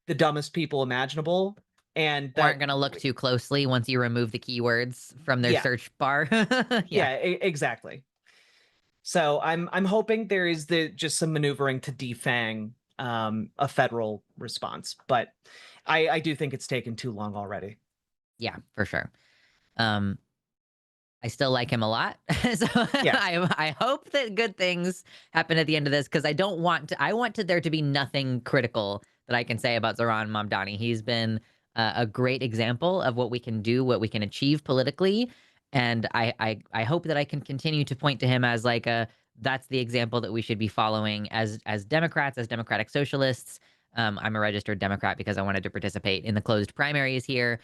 the dumbest people imaginable, and Who that aren't gonna look too closely once you remove the keywords from their yeah, search bar. Yeah. yeah, exactly. So I'm hoping there is the just some maneuvering to defang a federal response, but I do think it's taken too long already. Yeah, for sure. Um, I still like him a lot. So Yeah. I hope that good things happen at the end of this, because I want there to be nothing critical that I can say about Zoran Mamdani. He's been a great example of what we can do, what we can achieve politically. And I hope that I can continue to point to him as like that's the example that we should be following as Democrats, as democratic socialists. I'm a registered Democrat because I wanted to participate in the closed primaries here.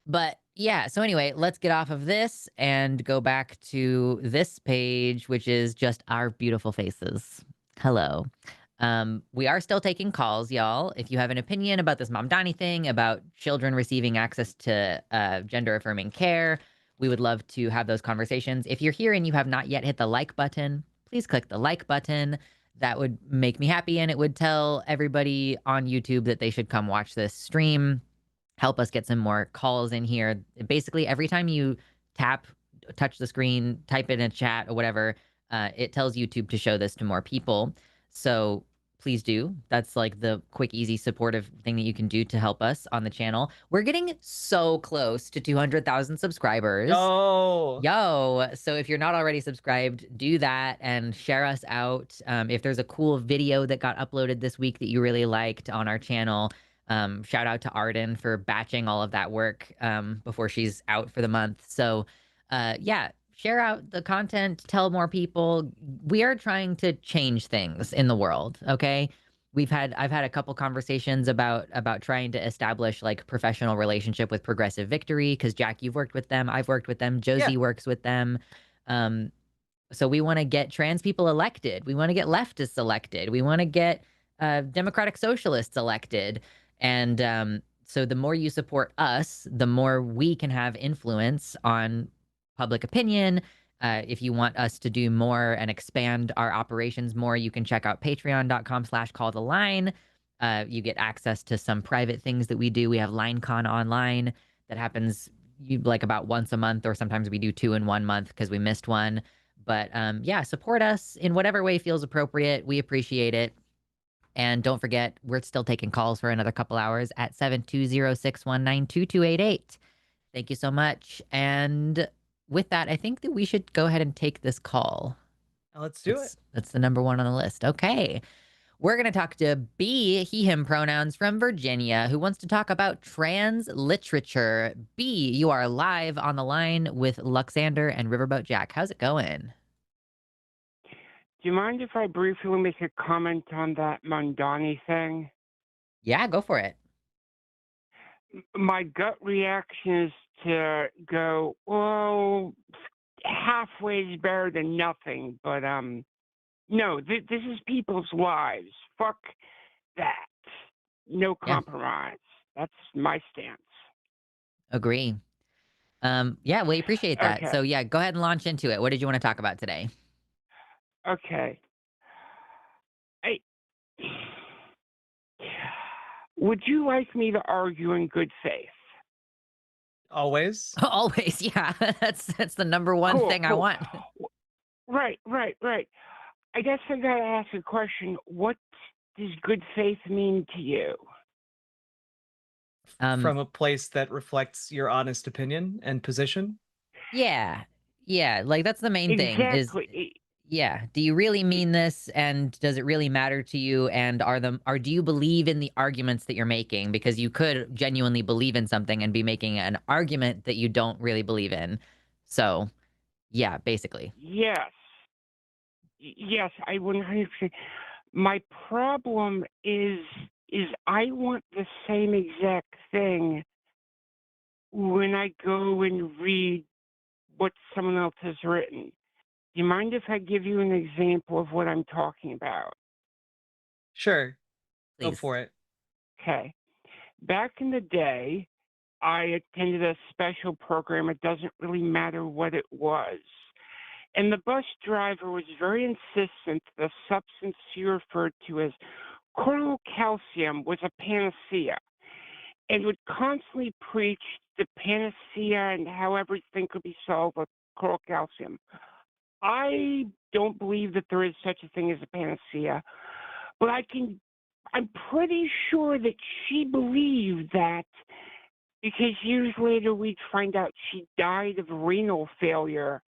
But yeah, so anyway, let's get off of this and go back to this page, which is just our beautiful faces. Hello. We are still taking calls, y'all. If you have an opinion about this Mamdani thing, about children receiving access to gender affirming care, we would love to have those conversations. If you're here and you have not yet hit the like button, please click the like button. That would make me happy, and it would tell everybody on YouTube that they should come watch this stream, help us get some more calls in here. Basically, every time you touch the screen, type in a chat or whatever, it tells YouTube to show this to more people. So please do. That's like the quick, easy, supportive thing that you can do to help us on the channel. We're getting so close to 200,000 subscribers. Oh, Yo, so if you're not already subscribed, do that and share us out. If there's a cool video that got uploaded this week that you really liked on our channel, shout out to Arden for batching all of that work before she's out for the month. So yeah, share out the content, tell more people. We are trying to change things in the world, okay? I've had a couple conversations about trying to establish like professional relationship with Progressive Victory, because Jack, you've worked with them, I've worked with them, yeah. Josie works with them. Um, so we want to get trans people elected. We want to get leftists elected. We want to get democratic socialists elected. And so the more you support us, the more we can have influence on public opinion If you want us to do more and expand our operations more, you can check out patreon.com/calltheline. You get access to some private things that we do. We have LineCon online that happens like about once a month, or sometimes we do 2 in 1 month because we missed one. But yeah, support us in whatever way feels appropriate. We appreciate it. And don't forget, we're still taking calls for another couple hours at 720-619-2288. Thank you so much. And with that, I think that we should go ahead and take this call. Let's do it. That's the number one on the list. Okay. We're going to talk to B, he, him pronouns from Virginia, who wants to talk about trans literature. B, you are live on the line with Luxander and Riverboat Jack. How's it going? Do you mind if I briefly make a comment on that Mondani thing? Yeah, go for it. My gut reaction is to go, well, halfway is better than nothing. But no, this is people's lives. Fuck that. No compromise. That's my stance. Agree. Yeah, we appreciate that. Okay. So yeah, go ahead and launch into it. What did you want to talk about today? Okay. Would you like me to argue in good faith? Always. Always, yeah. That's the number one thing I want. Right. I guess I gotta ask a question. What does good faith mean to you? From a place that reflects your honest opinion and position? Yeah. Like that's the main thing is, yeah. Do you really mean this? And does it really matter to you? And do you believe in the arguments that you're making? Because you could genuinely believe in something and be making an argument that you don't really believe in. So yeah, basically. Yes, I 100%. My problem is I want the same exact thing when I go and read what someone else has written. Do you mind if I give you an example of what I'm talking about? Sure. Please. Go for it. Okay. Back in the day, I attended a special program. It doesn't really matter what it was. And the bus driver was very insistent the substance he referred to as coral calcium was a panacea, and would constantly preach the panacea and how everything could be solved with coral calcium. I don't believe that there is such a thing as a panacea, but I'm pretty sure that she believed that, because years later we'd find out she died of renal failure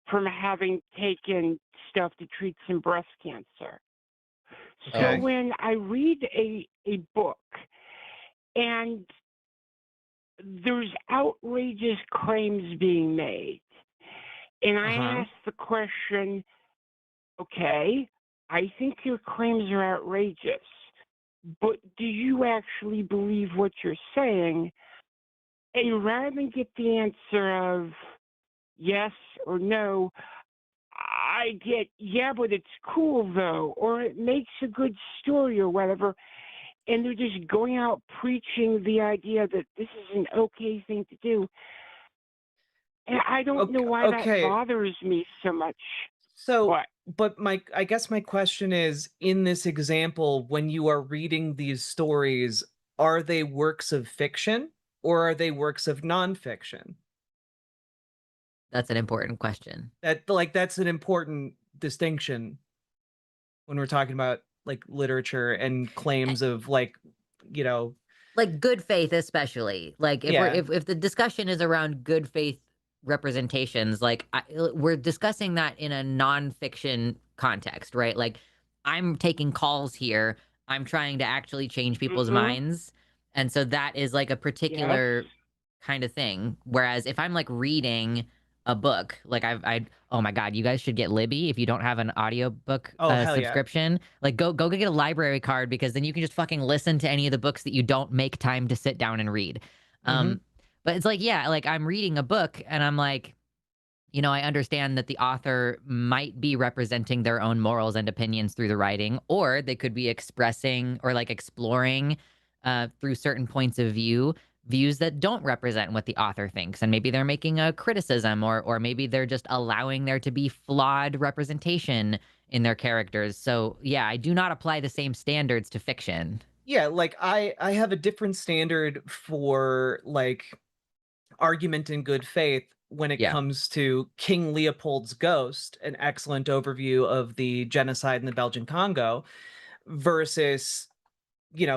from having taken stuff to treat some breast cancer. Okay. So when I read a book and there's outrageous claims being made, and I ask the question, okay, I think your claims are outrageous, but do you actually believe what you're saying? And rather than get the answer of yes or no, I get, yeah, but it's cool though, or it makes a good story or whatever. And they're just going out preaching the idea that this is an okay thing to do. And I don't know why that bothers me so much. So, but I guess my question is, in this example, when you are reading these stories, are they works of fiction or are they works of nonfiction? That's an important question. That's an important distinction when we're talking about like literature and claims of like good faith, especially like if the discussion is around good faith representations, like we're discussing that in a nonfiction context, right? Like I'm taking calls here. I'm trying to actually change people's minds. And so that is like a particular kind of thing. Whereas if I'm like reading a book, like oh my God, you guys should get Libby if you don't have an audiobook subscription. Like go get a library card, because then you can just fucking listen to any of the books that you don't make time to sit down and read. But it's like, yeah, like I'm reading a book and I'm like, I understand that the author might be representing their own morals and opinions through the writing, or they could be expressing or like exploring through certain points of view views that don't represent what the author thinks, and maybe they're making a criticism, or maybe they're just allowing there to be flawed representation in their characters. So yeah, I do not apply the same standards to fiction. Yeah, like I have a different standard for like argument in good faith when it Yeah. comes to King Leopold's Ghost, an excellent overview of the genocide in the Belgian Congo, versus,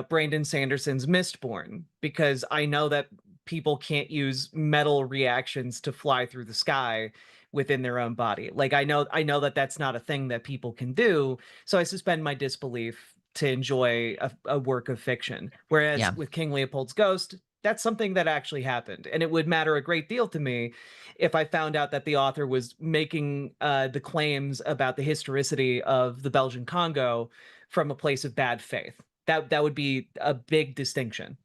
Brandon Sanderson's Mistborn, because I know that people can't use metal reactions to fly through the sky within their own body. Like I know that that's not a thing that people can do, so I suspend my disbelief to enjoy a work of fiction. Whereas Yeah. with King Leopold's Ghost, that's something that actually happened, and it would matter a great deal to me if I found out that the author was making the claims about the historicity of the Belgian Congo from a place of bad faith. That would be a big distinction.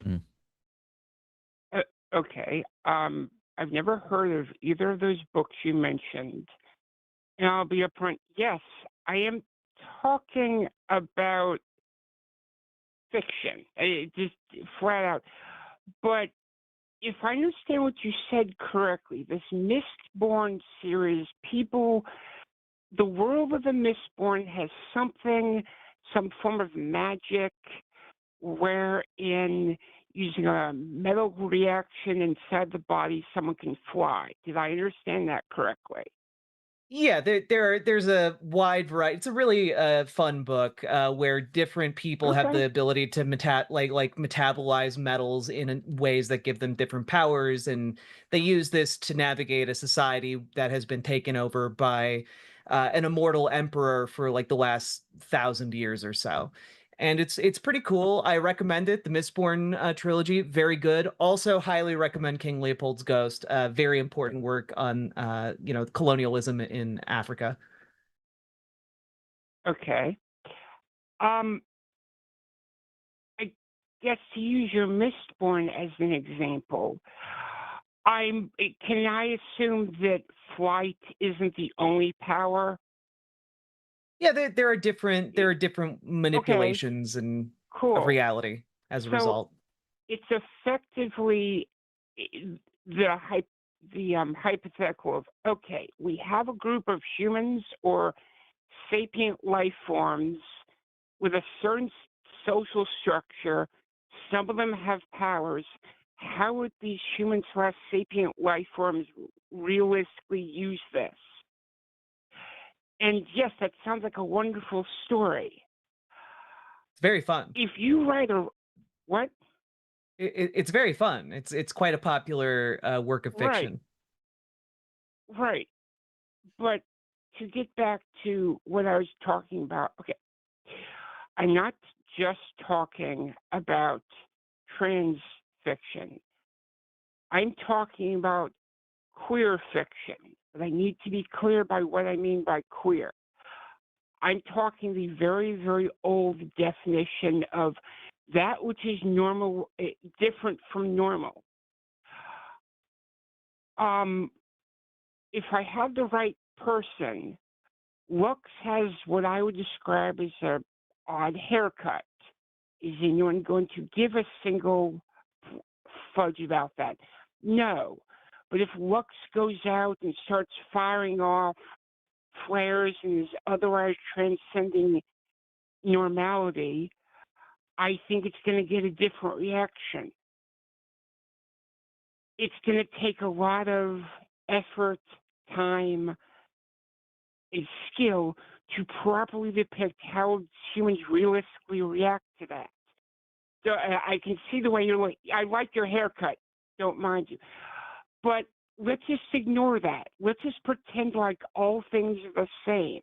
Mm. Okay. I've never heard of either of those books you mentioned. And I'll be upfront. Yes, I am talking about fiction, just flat out. But if I understand what you said correctly, this Mistborn series, the world of the Mistborn has some form of magic, wherein using a metal reaction inside the body, someone can fly. Did I understand that correctly? Yeah, there's a wide variety. It's a really fun book where different people have Okay. the ability to metabolize metals in ways that give them different powers, and they use this to navigate a society that has been taken over by an immortal emperor for like the last 1,000 years or so. And it's pretty cool. I recommend it. The Mistborn trilogy, very good. Also, highly recommend King Leopold's Ghost. Very important work on colonialism in Africa. Okay. Um, I guess to use your Mistborn as an example, can I assume that flight isn't the only power? Yeah, there are different Okay, manipulations and of cool. reality as a So result. it's effectively the hypothetical of, okay, we have a group of humans or sapient life forms with a certain social structure. Some of them have powers. How would these human slash sapient life forms realistically use this? And yes, that sounds like a wonderful story. It's very fun. If you write a what? It's very fun. It's quite a popular work of Right, fiction. right. But to get back to what I was talking about, okay, I'm not just talking about trans fiction. I'm talking about queer fiction. But I need to be clear by what I mean by queer. I'm talking the very, very old definition of that which is normal, different from normal. If I have the right person, Lux has what I would describe as a odd haircut. Is anyone going to give a single fudge about that? No. But if Lux goes out and starts firing off flares and is otherwise transcending normality, I think it's going to get a different reaction. It's going to take a lot of effort, time, and skill to properly depict how humans realistically react to that. So I can see the way you're like, I like your haircut, don't mind you. But let's just ignore that. Let's just pretend like all things are the same.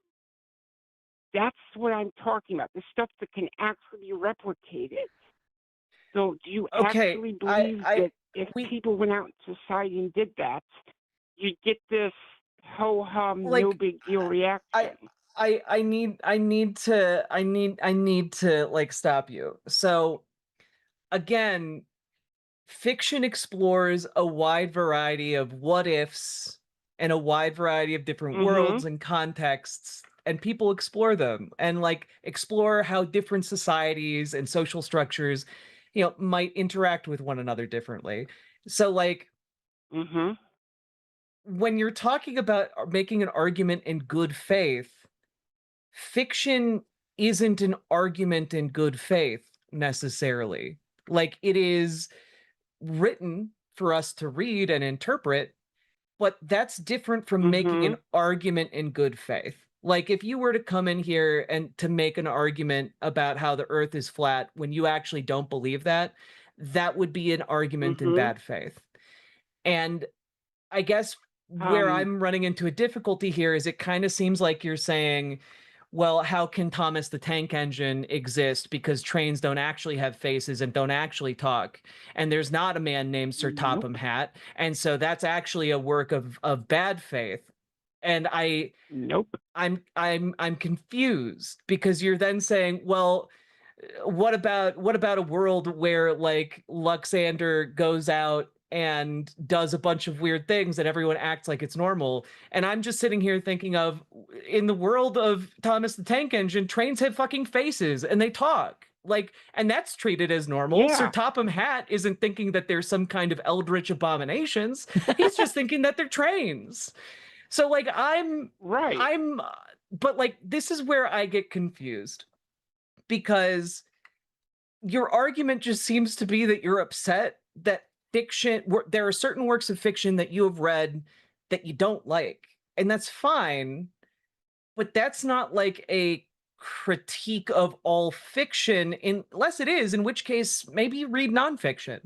That's what I'm talking about, the stuff that can actually be replicated. So do you Okay, actually I believe I that if we people went out in society and did that, you'd get this ho-hum, no like big deal I reaction? I need to like stop you. So again, fiction explores a wide variety of what ifs and a wide variety of different Mm-hmm. worlds and contexts, and people explore them and like explore how different societies and social structures might interact with one another differently. So like Mm-hmm. when you're talking about making an argument in good faith, fiction isn't an argument in good faith necessarily. Like it is written for us to read and interpret, but that's different from making Mm-hmm. an argument in good faith. Like if you were to come in here and to make an argument about how the earth is flat when you actually don't believe that, that would be an argument in Mm-hmm. bad faith. And I guess where Um, I'm running into a difficulty here is it kind of seems like you're saying, well, how can Thomas the Tank Engine exist because trains don't actually have faces and don't actually talk, and there's not a man named Sir nope. Topham Hatt, and so that's actually a work of bad faith. And Nope. I'm confused because you're then saying, well, what about a world where like Luxander goes out and does a bunch of weird things and everyone acts like it's normal? And I'm just sitting here thinking of, in the world of Thomas the Tank Engine, trains have fucking faces and they talk. Like, and that's treated as normal. Sir Yeah. Topham Hatt isn't thinking that there's some kind of eldritch abominations. He's just thinking that they're trains. So like Right. but like this is where I get confused, because your argument just seems to be that you're upset that there are certain works of fiction that you have read that you don't like, and that's fine, but that's not like a critique of all fiction, unless it is, in which case maybe you read nonfiction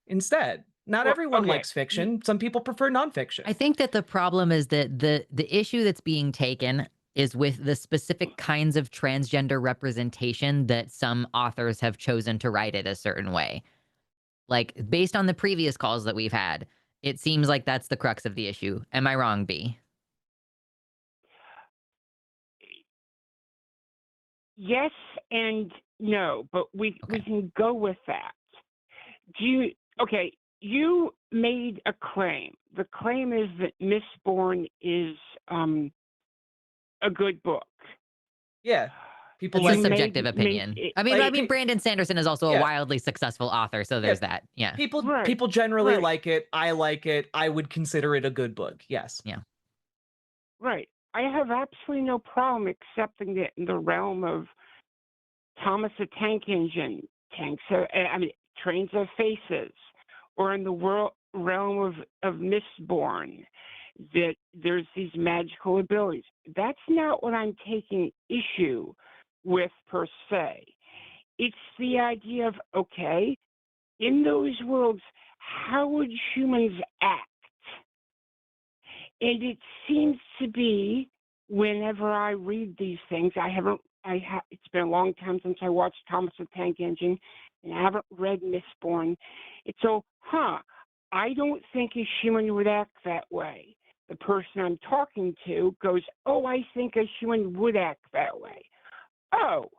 instead. Not Well, everyone okay. likes fiction. Some people prefer nonfiction. I think that the problem is that the issue that's being taken is with the specific kinds of transgender representation that some authors have chosen to write it a certain way. Like, based on the previous calls that we've had, it seems like that's the crux of the issue. Am I wrong, B? Yes and no, but we can go with that. You made a claim. The claim is that Mistborn is a good book. Yeah. People It's a like it. subjective opinion. it- I mean, like- Brandon Sanderson is also a Yeah. wildly successful author, so there's that. Yeah. Right, People generally right. like it. I like it. I would consider it a good book. Yes. Right. I have absolutely no problem accepting it in the realm of Thomas the Tank Engine, trains of faces, or in the realm of Mistborn, that there's these magical abilities. That's not what I'm taking issue with per se. It's the idea of, okay, in those worlds, how would humans act? And it seems to be, whenever I read these things, it's been a long time since I watched Thomas the Tank Engine, and I haven't read Mistborn. It's I don't think a human would act that way. The person I'm talking to goes, oh, I think a human would act that way. Oh,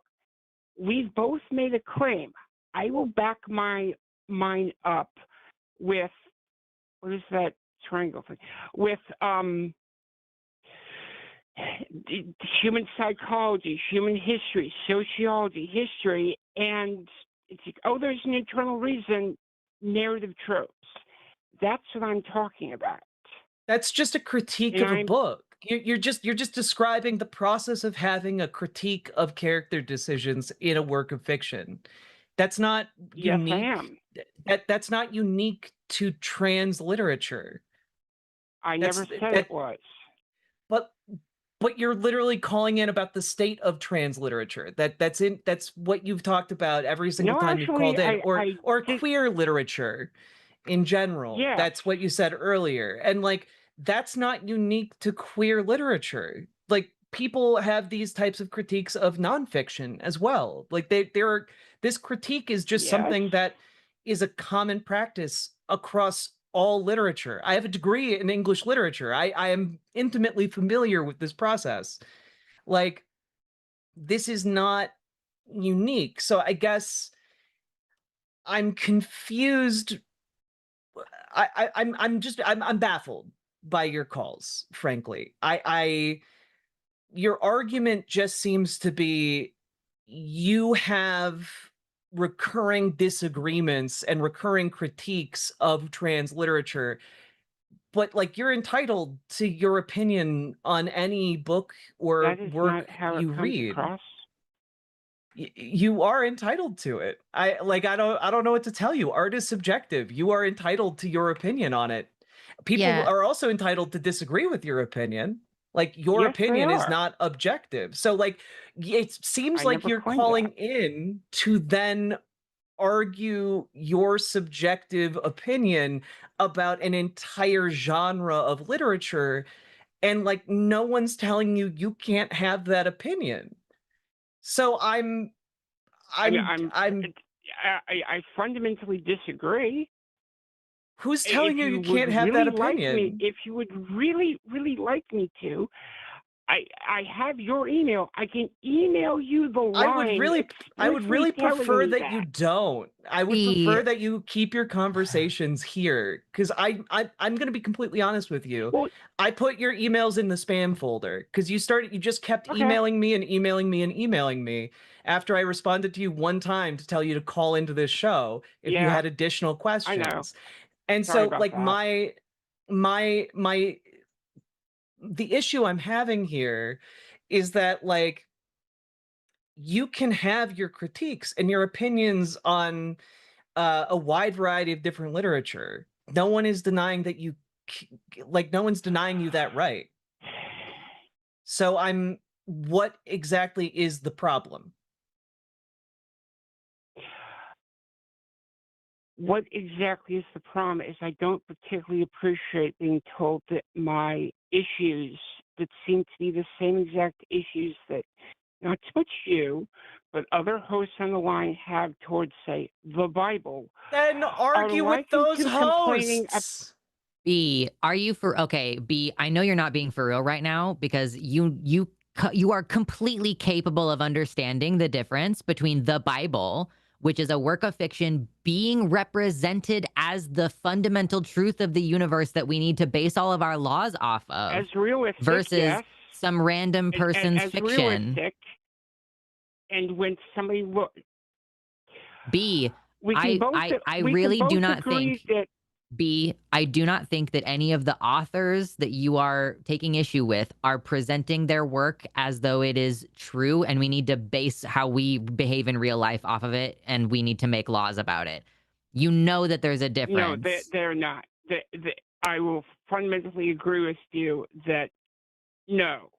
we've both made a claim. I will back mine up with, what is that triangle thing? With human psychology, human history, sociology, history, and it's like, oh, there's an internal reason, narrative tropes. That's what I'm talking about. That's just a critique of a book. You're just describing the process of having a critique of character decisions in a work of fiction. That's not unique. Yes, I am. That's not unique to trans literature. I never said it was. But you're literally calling in about the state of trans literature. That's what you've talked about every single time you've called in, or queer literature in general. Yeah. That's what you said earlier. And like, that's not unique to queer literature. Like, people have these types of critiques of nonfiction as well. Like this critique is just something that is a common practice across all literature. I have a degree in English literature. I am intimately familiar with this process. Like, this is not unique. So I guess I'm confused. I'm baffled by your calls, frankly. Your argument just seems to be, you have recurring disagreements and recurring critiques of trans literature, but like you're entitled to your opinion on any book or That is work not how it you comes read. across. You are entitled to it. I don't know what to tell you. Art is subjective. You are entitled to your opinion on it. People Yeah. are also entitled to disagree with your opinion. Like your Yes, they opinion is are. not objective. So like it seems I like never you're claimed calling that. in to then argue your subjective opinion about an entire genre of literature, and like no one's telling you you can't have that opinion. So I mean, I'm I fundamentally disagree. who's If telling you you you would can't have that really like me, opinion? if you would really, really like me to, I have your email. I can email you the I would line really explicitly telling prefer me that you don't. I would The prefer that you keep your conversations here, because I'm gonna be completely honest with you. Well, I put your emails in the spam folder because you just kept okay. emailing me and emailing me and emailing me after I responded to you one time to tell you to call into this show if you Yeah, had additional I know. questions. And Sorry so about like that. my the issue I'm having here is that like you can have your critiques and your opinions on a wide variety of different literature. No one is denying that no one's denying you that right. So what exactly is the problem? What exactly is the problem is I don't particularly appreciate being told that my issues that seem to be the same exact issues that not so much you, but other hosts on the line have towards, say, the Bible, Then are argue with likened those to complaining hosts. B, are you for okay, B, I know you're not being for real right now because you are completely capable of understanding the difference between the Bible, which is a work of fiction being represented as the fundamental truth of the universe that we need to base all of our laws off as of, realistic, versus yes, some random person's as fiction. realistic. And when somebody B, we can both I we can really do both not agree think that B, I do not think that any of the authors that you are taking issue with are presenting their work as though it is true, and we need to base how we behave in real life off of it, and we need to make laws about it. You know that there's a no, difference. they're not. I will fundamentally agree with you that no.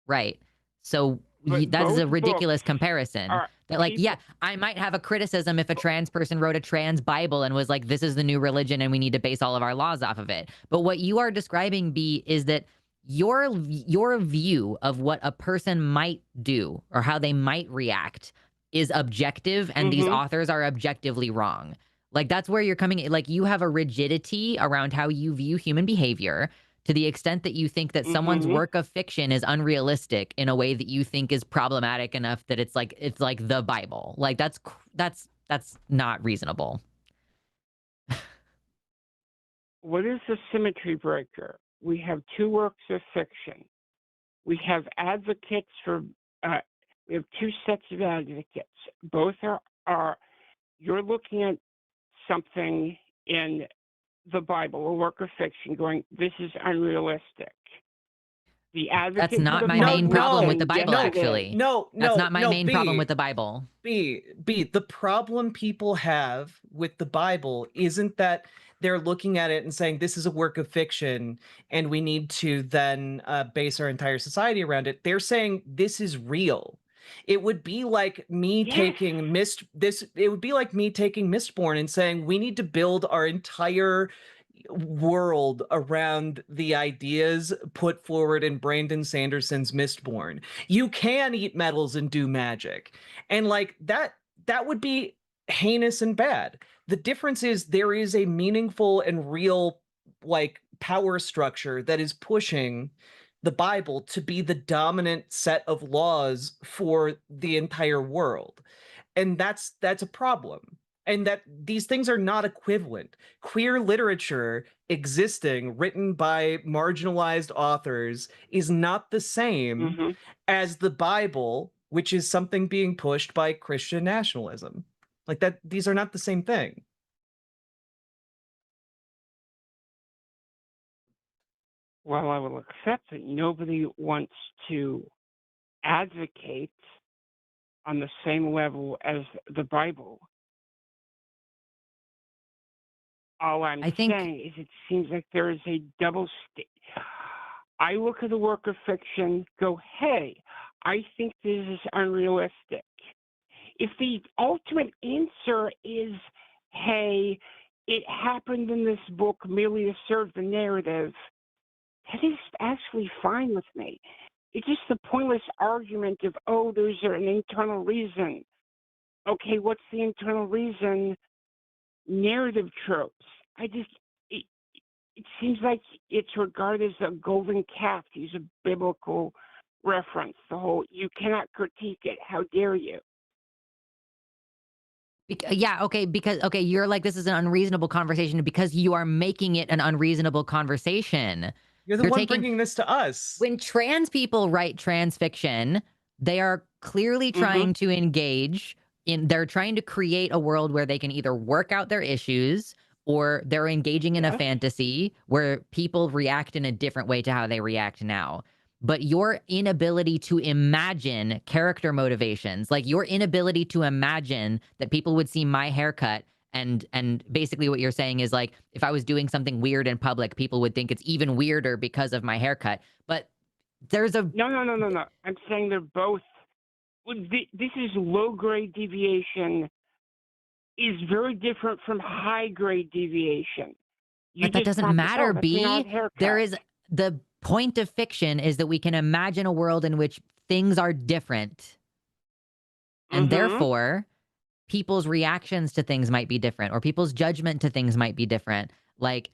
Right. So But that is both a ridiculous books comparison. are That like, yeah, people. I might have a criticism if a trans person wrote a trans Bible and was like, this is the new religion and we need to base all of our laws off of it. But what you are describing, B, is that your view of what a person might do or how they might react is objective, and these Mm-hmm. authors are objectively wrong. Like that's where you're coming. Like you have a rigidity around how you view human behavior, to the extent that you think that someone's Mm-hmm. work of fiction is unrealistic in a way that you think is problematic enough that it's like the Bible. Like that's not reasonable. What is the symmetry breaker? We have two works of fiction. We have advocates for. We have two sets of advocates. Both are. You're looking at something in the Bible, a work of fiction, going, this is unrealistic. The advocate That's not for the my main Bible problem with saying, the Bible, yes, it actually. is. That's not my main problem B. with the Bible. B, the problem people have with the Bible isn't that they're looking at it and saying this is a work of fiction and we need to then base our entire society around it. They're saying this is real. It would be like me Yes. taking it would be like me taking Mistborn and saying we need to build our entire world around the ideas put forward in Brandon Sanderson's Mistborn. You can eat metals and do magic. And like that would be heinous and bad. The difference is there is a meaningful and real like power structure that is pushing the Bible to be the dominant set of laws for the entire world. And that's a problem. And that these things are not equivalent. Queer literature existing, written by marginalized authors, is not the same Mm-hmm. as the Bible which is something being pushed by Christian nationalism. Like that, these are not the same thing. Well, I will accept that nobody wants to advocate on the same level as the Bible. All I'm I think saying is it seems like there is a double I look at a work of fiction, go, hey, I think this is unrealistic. If the ultimate answer is, hey, it happened in this book merely to serve the narrative, that is actually fine with me. It's just the pointless argument of, oh, there's an internal reason. Okay, what's the internal reason? Narrative tropes. It seems like it's regarded as a golden calf, to use a biblical reference. The whole, you cannot critique it. How dare you? Yeah, okay, because okay, you're like, this is an unreasonable conversation because you are making it an unreasonable conversation. You're the You're one taking bringing this to us. when trans people write trans fiction, they are clearly trying to engage in, they're trying to create a world where they can either work out their issues or they're engaging in a Yes. fantasy where people react in a different way to how they react now. But your inability to imagine character motivations, like your inability to imagine that people would see my haircut and basically what you're saying is like, if I was doing something weird in public, people would think it's even weirder because of my haircut. But there's a No. I'm saying they're both. This is low grade deviation is very different from high grade deviation. but that doesn't matter, that's an odd B. haircut. There is the point of fiction is that we can imagine a world in which things are different. And therefore, people's reactions to things might be different or people's judgment to things might be different. Like,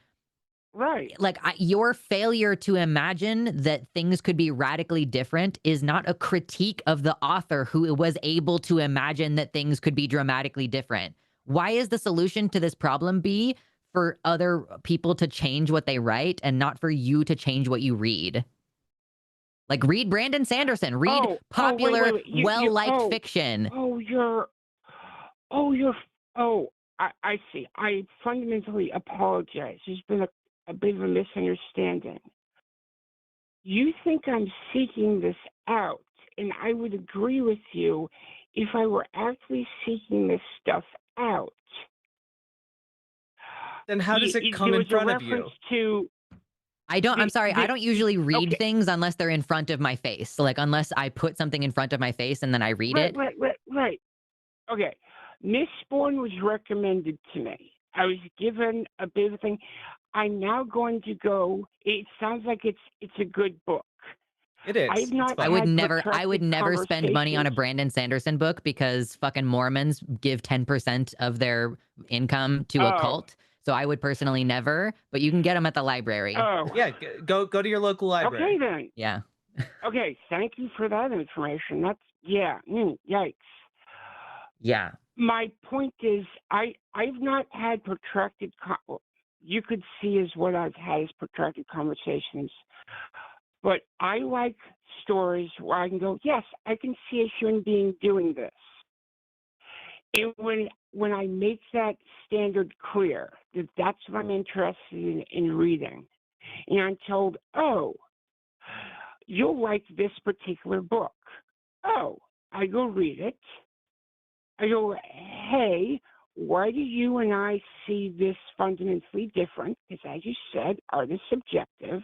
right. Your failure to imagine that things could be radically different is not a critique of the author who was able to imagine that things could be dramatically different. Why is the solution to this problem be for other people to change what they write and not for you to change what you read? Like, read Brandon Sanderson, read popular, wait. well-liked fiction. I see. I fundamentally apologize. There's been a bit of a misunderstanding. You think I'm seeking this out, and I would agree with you if I were actually seeking this stuff out. Then how does it come in front of you? I'm sorry, I don't usually read things unless they're in front of my face. So, like, unless I put something in front of my face and then I read it. Right. Okay. Mistborn was recommended to me. I was given a bit of a thing. I'm now going to go. It sounds like it's a good book. It is. I would never spend money on a Brandon Sanderson book because fucking Mormons give 10% of their income to a cult. So I would personally never, but you can get them at the library. Oh. Yeah, go to your local library. Okay, then. Yeah. Okay, thank you for that information. That's, yikes. Yeah. My point is, I've not had protracted, you could see as what I've had is protracted conversations, but I like stories where I can go, yes, I can see a human being doing this. And when I make that standard clear, that that's what I'm interested in reading, and I'm told, oh, you'll like this particular book. Oh, I go read it. I go, hey, why do you and I see this fundamentally different? Because as you said, art is subjective.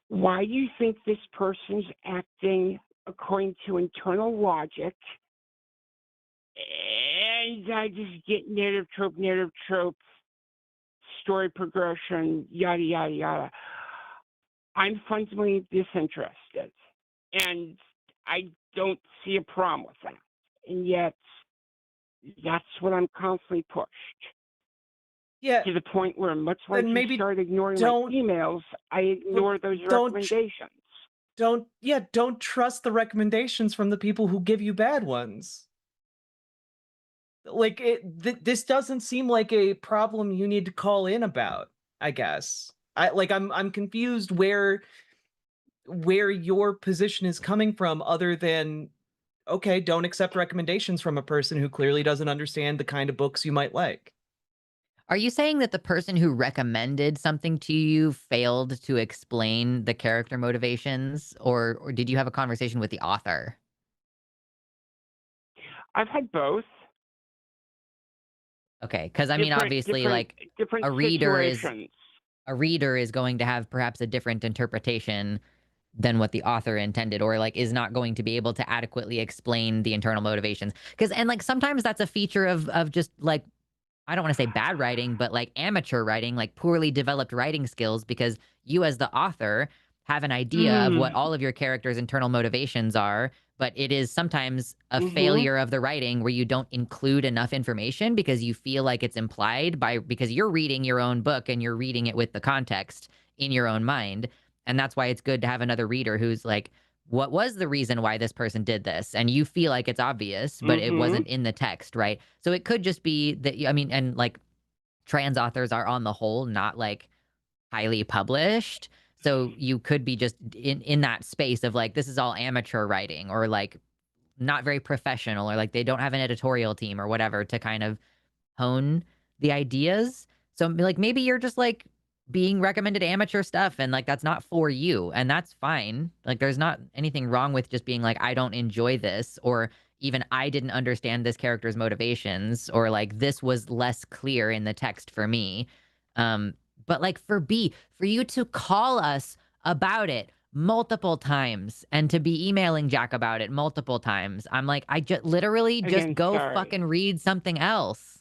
Why do you think this person's acting according to internal logic? And I just get narrative trope, story progression, yada, yada, yada. I'm fundamentally disinterested. And I don't see a problem with that. And yet, that's what I'm constantly pushed. Yeah. To the point where, much like you start ignoring my emails, I ignore those recommendations. Don't trust the recommendations from the people who give you bad ones. Like, this doesn't seem like a problem you need to call in about, I guess. I'm confused where your position is coming from, other than okay, don't accept recommendations from a person who clearly doesn't understand the kind of books you might like. Are you saying that the person who recommended something to you failed to explain the character motivations, or did you have a conversation with the author? I've had both. Okay, because I mean, Different, obviously, different, like different a reader is situations. a reader is going to have perhaps a different interpretation than what the author intended, or like is not going to be able to adequately explain the internal motivations. Because and like sometimes that's a feature of just like I don't want to say bad writing, but like amateur writing, like poorly developed writing skills, because you as the author have an idea of what Mm, all of your characters' internal motivations are, but it is sometimes a mm-hmm. failure of the writing where you don't include enough information because you feel like it's implied by because you're reading your own book and you're reading it with the context in your own mind. And that's why it's good to have another reader who's like, what was the reason why this person did this? And you feel like it's obvious, but it Mm-hmm. wasn't in the text, right? So it could just be that, I mean, and like trans authors are on the whole not like highly published. So you could be just in that space of like, this is all amateur writing or like not very professional or like they don't have an editorial team or whatever to kind of hone the ideas. So like maybe you're just like being recommended amateur stuff and like that's not for you and that's fine. Like there's not anything wrong with just being like I don't enjoy this or even I didn't understand this character's motivations or like this was less clear in the text for me. Um but like for you to call us about it multiple times and to be emailing Jack about it multiple times. I'm like I just literally just Again, go sorry. fucking read something else.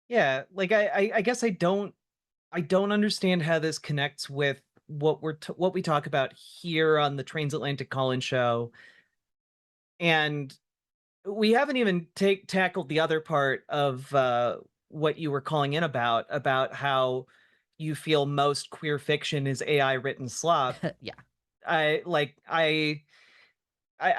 Yeah, like I guess I don't understand how this connects with what we talk about here on the Transatlantic Call-In Show, and we haven't even tackled the other part of what you were calling in about how you feel most queer fiction is AI written slop. Yeah. I like I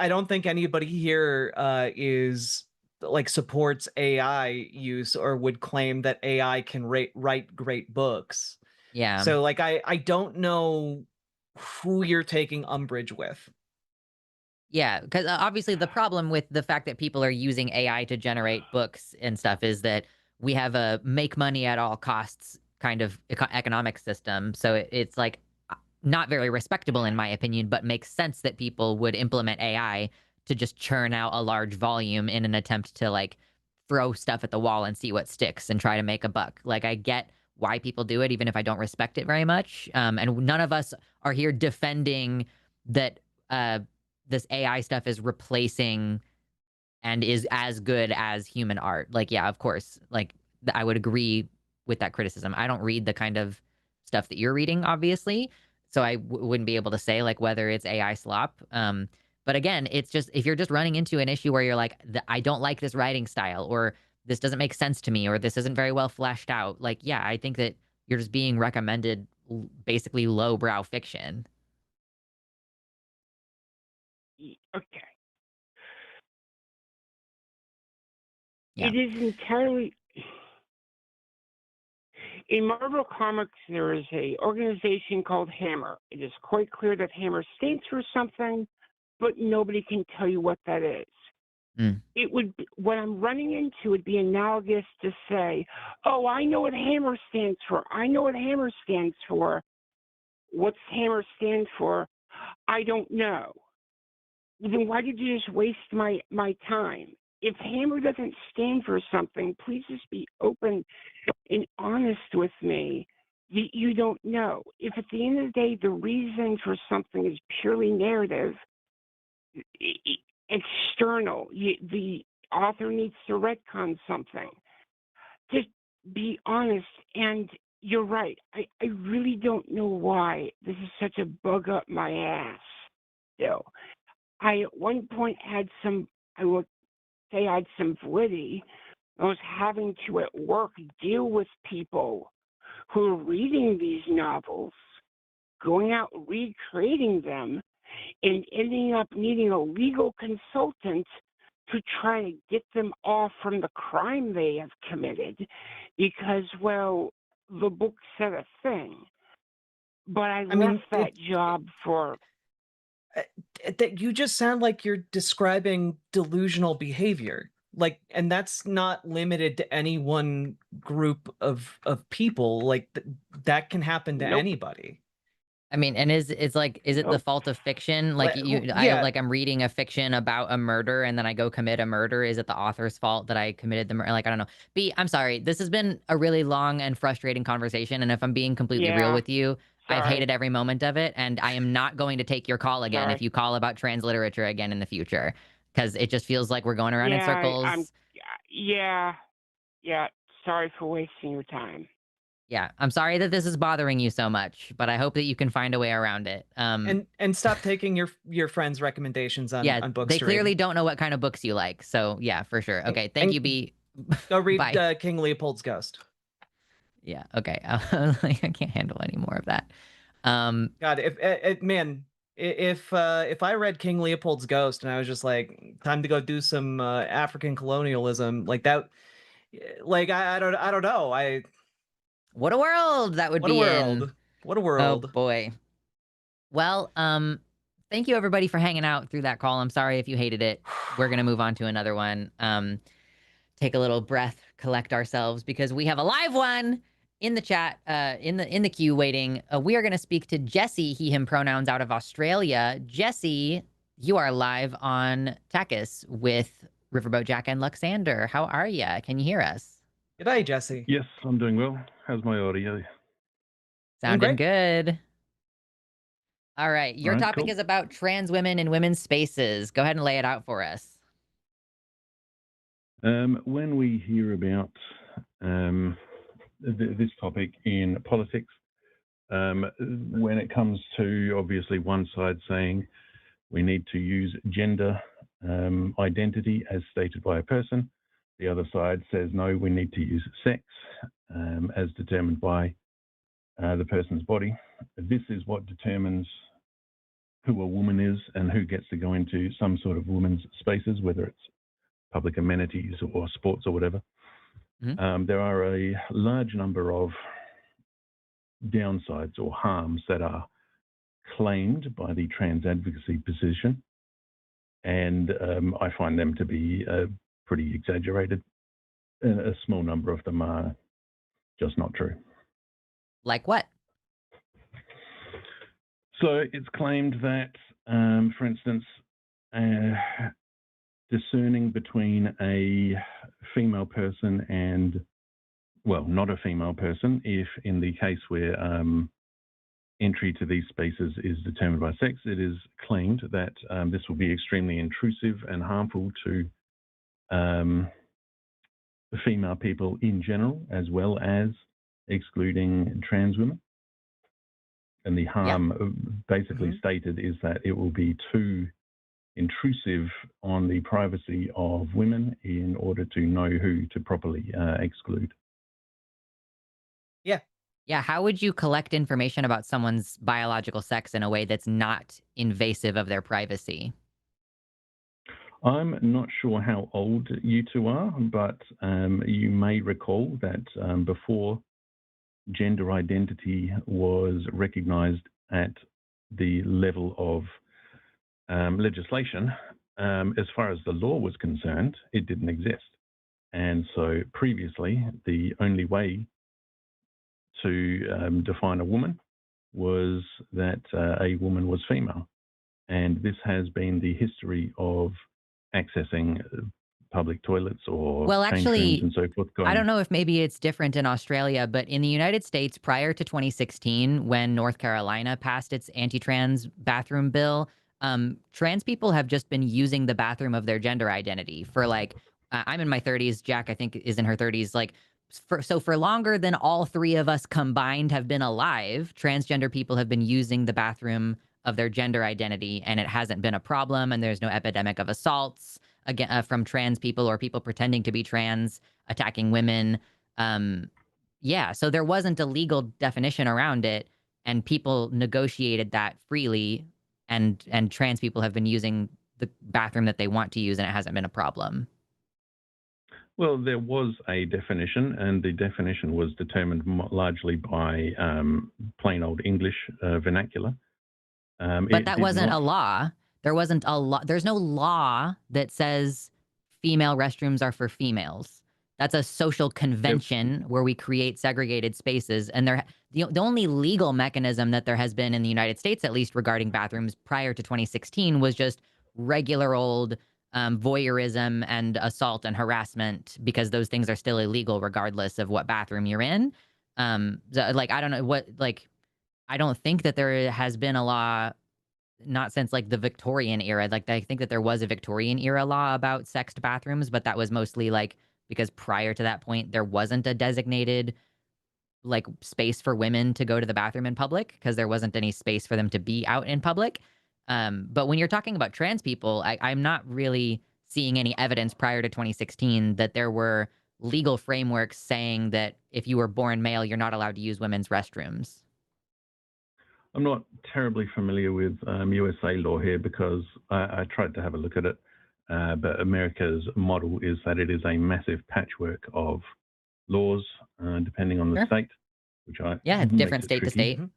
don't think anybody here is like supports AI use or would claim that AI can write great books. Yeah. So like I don't know who you're taking umbrage with. Yeah, because obviously the problem with the fact that people are using AI to generate books and stuff is that we have a make money at all costs kind of economic system. So it's like not very respectable in my opinion, but makes sense that people would implement AI to just churn out a large volume in an attempt to like throw stuff at the wall and see what sticks and try to make a buck. Like I get why people do it, even if I don't respect it very much. And none of us are here defending that uh, this AI stuff is replacing and is as good as human art. Like, yeah, of course. Like, I would agree with that criticism. I don't read the kind of stuff that you're reading, obviously. So I wouldn't be able to say like whether it's AI slop. But again, it's just if you're just running into an issue where you're like, I don't like this writing style, or this doesn't make sense to me, or this isn't very well fleshed out. Like, yeah, I think that you're just being recommended basically lowbrow fiction. Okay. Yeah. It is entirely in Marvel Comics. There is a organization called Hammer. It is quite clear that Hammer stands for something, but nobody can tell you what that is. Mm. It would be, what I'm running into would be analogous to say, "Oh, I know what Hammer stands for. I know what Hammer stands for. What's Hammer stand for? I don't know." Then why did you just waste my time? If Hammer doesn't stand for something, please just be open and honest with me. You don't know. If at the end of the day the reason for something is purely narrative, external, the author needs to retcon something. Just be honest. And you're right. I really don't know why this is such a bug up my ass. Still, I at one point had some. I would say I had some validity. I was having to at work deal with people who are reading these novels, going out recreating them, and ending up needing a legal consultant to try to get them off from the crime they have committed because, well, the book said a thing. But I I left mean, that job for that you just sound like you're describing delusional behavior. Like, and that's not limited to any one group of people. Like that can happen to Nope. anybody. I mean, and is it the Nope. fault of fiction? Like Yeah, I'm reading a fiction about a murder and then I go commit a murder. Is it the author's fault that I committed the murder? Like, I don't know. B, I'm sorry. This has been a really long and frustrating conversation. And if I'm being completely real Yeah. with you, I've hated Sorry. every moment of it. And I am not going to take your call again if Sorry. you call about trans literature again in the future. Because it just feels like we're going around in Yeah. I'm. circles. Yeah. Yeah. Sorry for wasting your time. Yeah, I'm sorry that this is bothering you so much, but I hope that you can find a way around it. and stop taking your friends' recommendations Yeah, on books they to read. clearly don't know what kind of books you like. So yeah, for sure. Okay, thank you, And B. go read Bye. King Leopold's Ghost. Yeah, okay. I can't handle any more of that. God, if I read King Leopold's Ghost and I was just like, time to go do some African colonialism, like that, like I don't know. What a world that would What a be in. world. What a Oh world. boy. Well, thank you everybody for hanging out through that call. I'm sorry if you hated it. We're gonna move on to another one. Take a little breath, collect ourselves, because we have a live one in the chat, in the queue waiting. We are going to speak to Jesse, he, him pronouns out of Australia. Jesse, you are live on TACIS with Riverboat Jack and Luxander. How are you? Can you hear us? G'day, Jesse. Yes, I'm doing well. How's my audio? Sounding great. good. All right. Your All right, topic cool. is about trans women in women's spaces. Go ahead and lay it out for us. When we hear about this topic in politics, when it comes to obviously one side saying we need to use gender identity as stated by a person, the other side says no, we need to use sex as determined by the person's body. This is what determines who a woman is and who gets to go into some sort of women's spaces, whether it's public amenities or sports or whatever. Mhm. There are a large number of downsides or harms that are claimed by the trans advocacy position, and I find them to be pretty exaggerated. A small number of them are just not true. Like what? So it's claimed that, for instance, discerning between a female person and, well, not a female person, if in the case where entry to these spaces is determined by sex, it is claimed that this will be extremely intrusive and harmful to female people in general, as well as excluding trans women. And the harm basically stated is that it will be too intrusive on the privacy of women in order to know who to properly exclude. Yeah, how would you collect information about someone's biological sex in a way that's not invasive of their privacy? I'm not sure how old you two are, but you may recall that before gender identity was recognized at the level of legislation, as far as the law was concerned, it didn't exist. And so previously, the only way to define a woman was that a woman was female. And this has been the history of accessing public toilets or Well, change rooms actually, and so forth. I don't know if maybe it's different in Australia, but in the United States, prior to 2016, when North Carolina passed its anti-trans bathroom bill, trans people have just been using the bathroom of their gender identity for like, I'm in my 30s. Jack, I think, is in her 30s. Like, for longer than all three of us combined have been alive, transgender people have been using the bathroom of their gender identity, and it hasn't been a problem. And there's no epidemic of assaults again from trans people or people pretending to be trans attacking women. Yeah, so there wasn't a legal definition around it, and people negotiated that freely, and trans people have been using the bathroom that they want to use, and it hasn't been a problem. Well, there was a definition, and the definition was determined largely by plain old English vernacular. But that did wasn't a not. law. There wasn't a law. There's no law that says female restrooms are for females. That's a social convention where we create segregated spaces. And the only legal mechanism that there has been in the United States, at least regarding bathrooms prior to 2016, was just regular old voyeurism and assault and harassment, because those things are still illegal regardless of what bathroom you're in. Like, I don't know what, like, I don't think that there has been a law, not since like the Victorian era. Like, I think that there was a Victorian era law about sexed bathrooms, but that was mostly like because prior to that point, there wasn't a designated like space for women to go to the bathroom in public because there wasn't any space for them to be out in public. But when you're talking about trans people, I'm not really seeing any evidence prior to 2016 that there were legal frameworks saying that if you were born male, you're not allowed to use women's restrooms. I'm not terribly familiar with USA law here because I tried to have a look at it, but America's model is that it is a massive patchwork of laws depending on the Sure. state, which Yeah, it's makes different it state to tricky. state.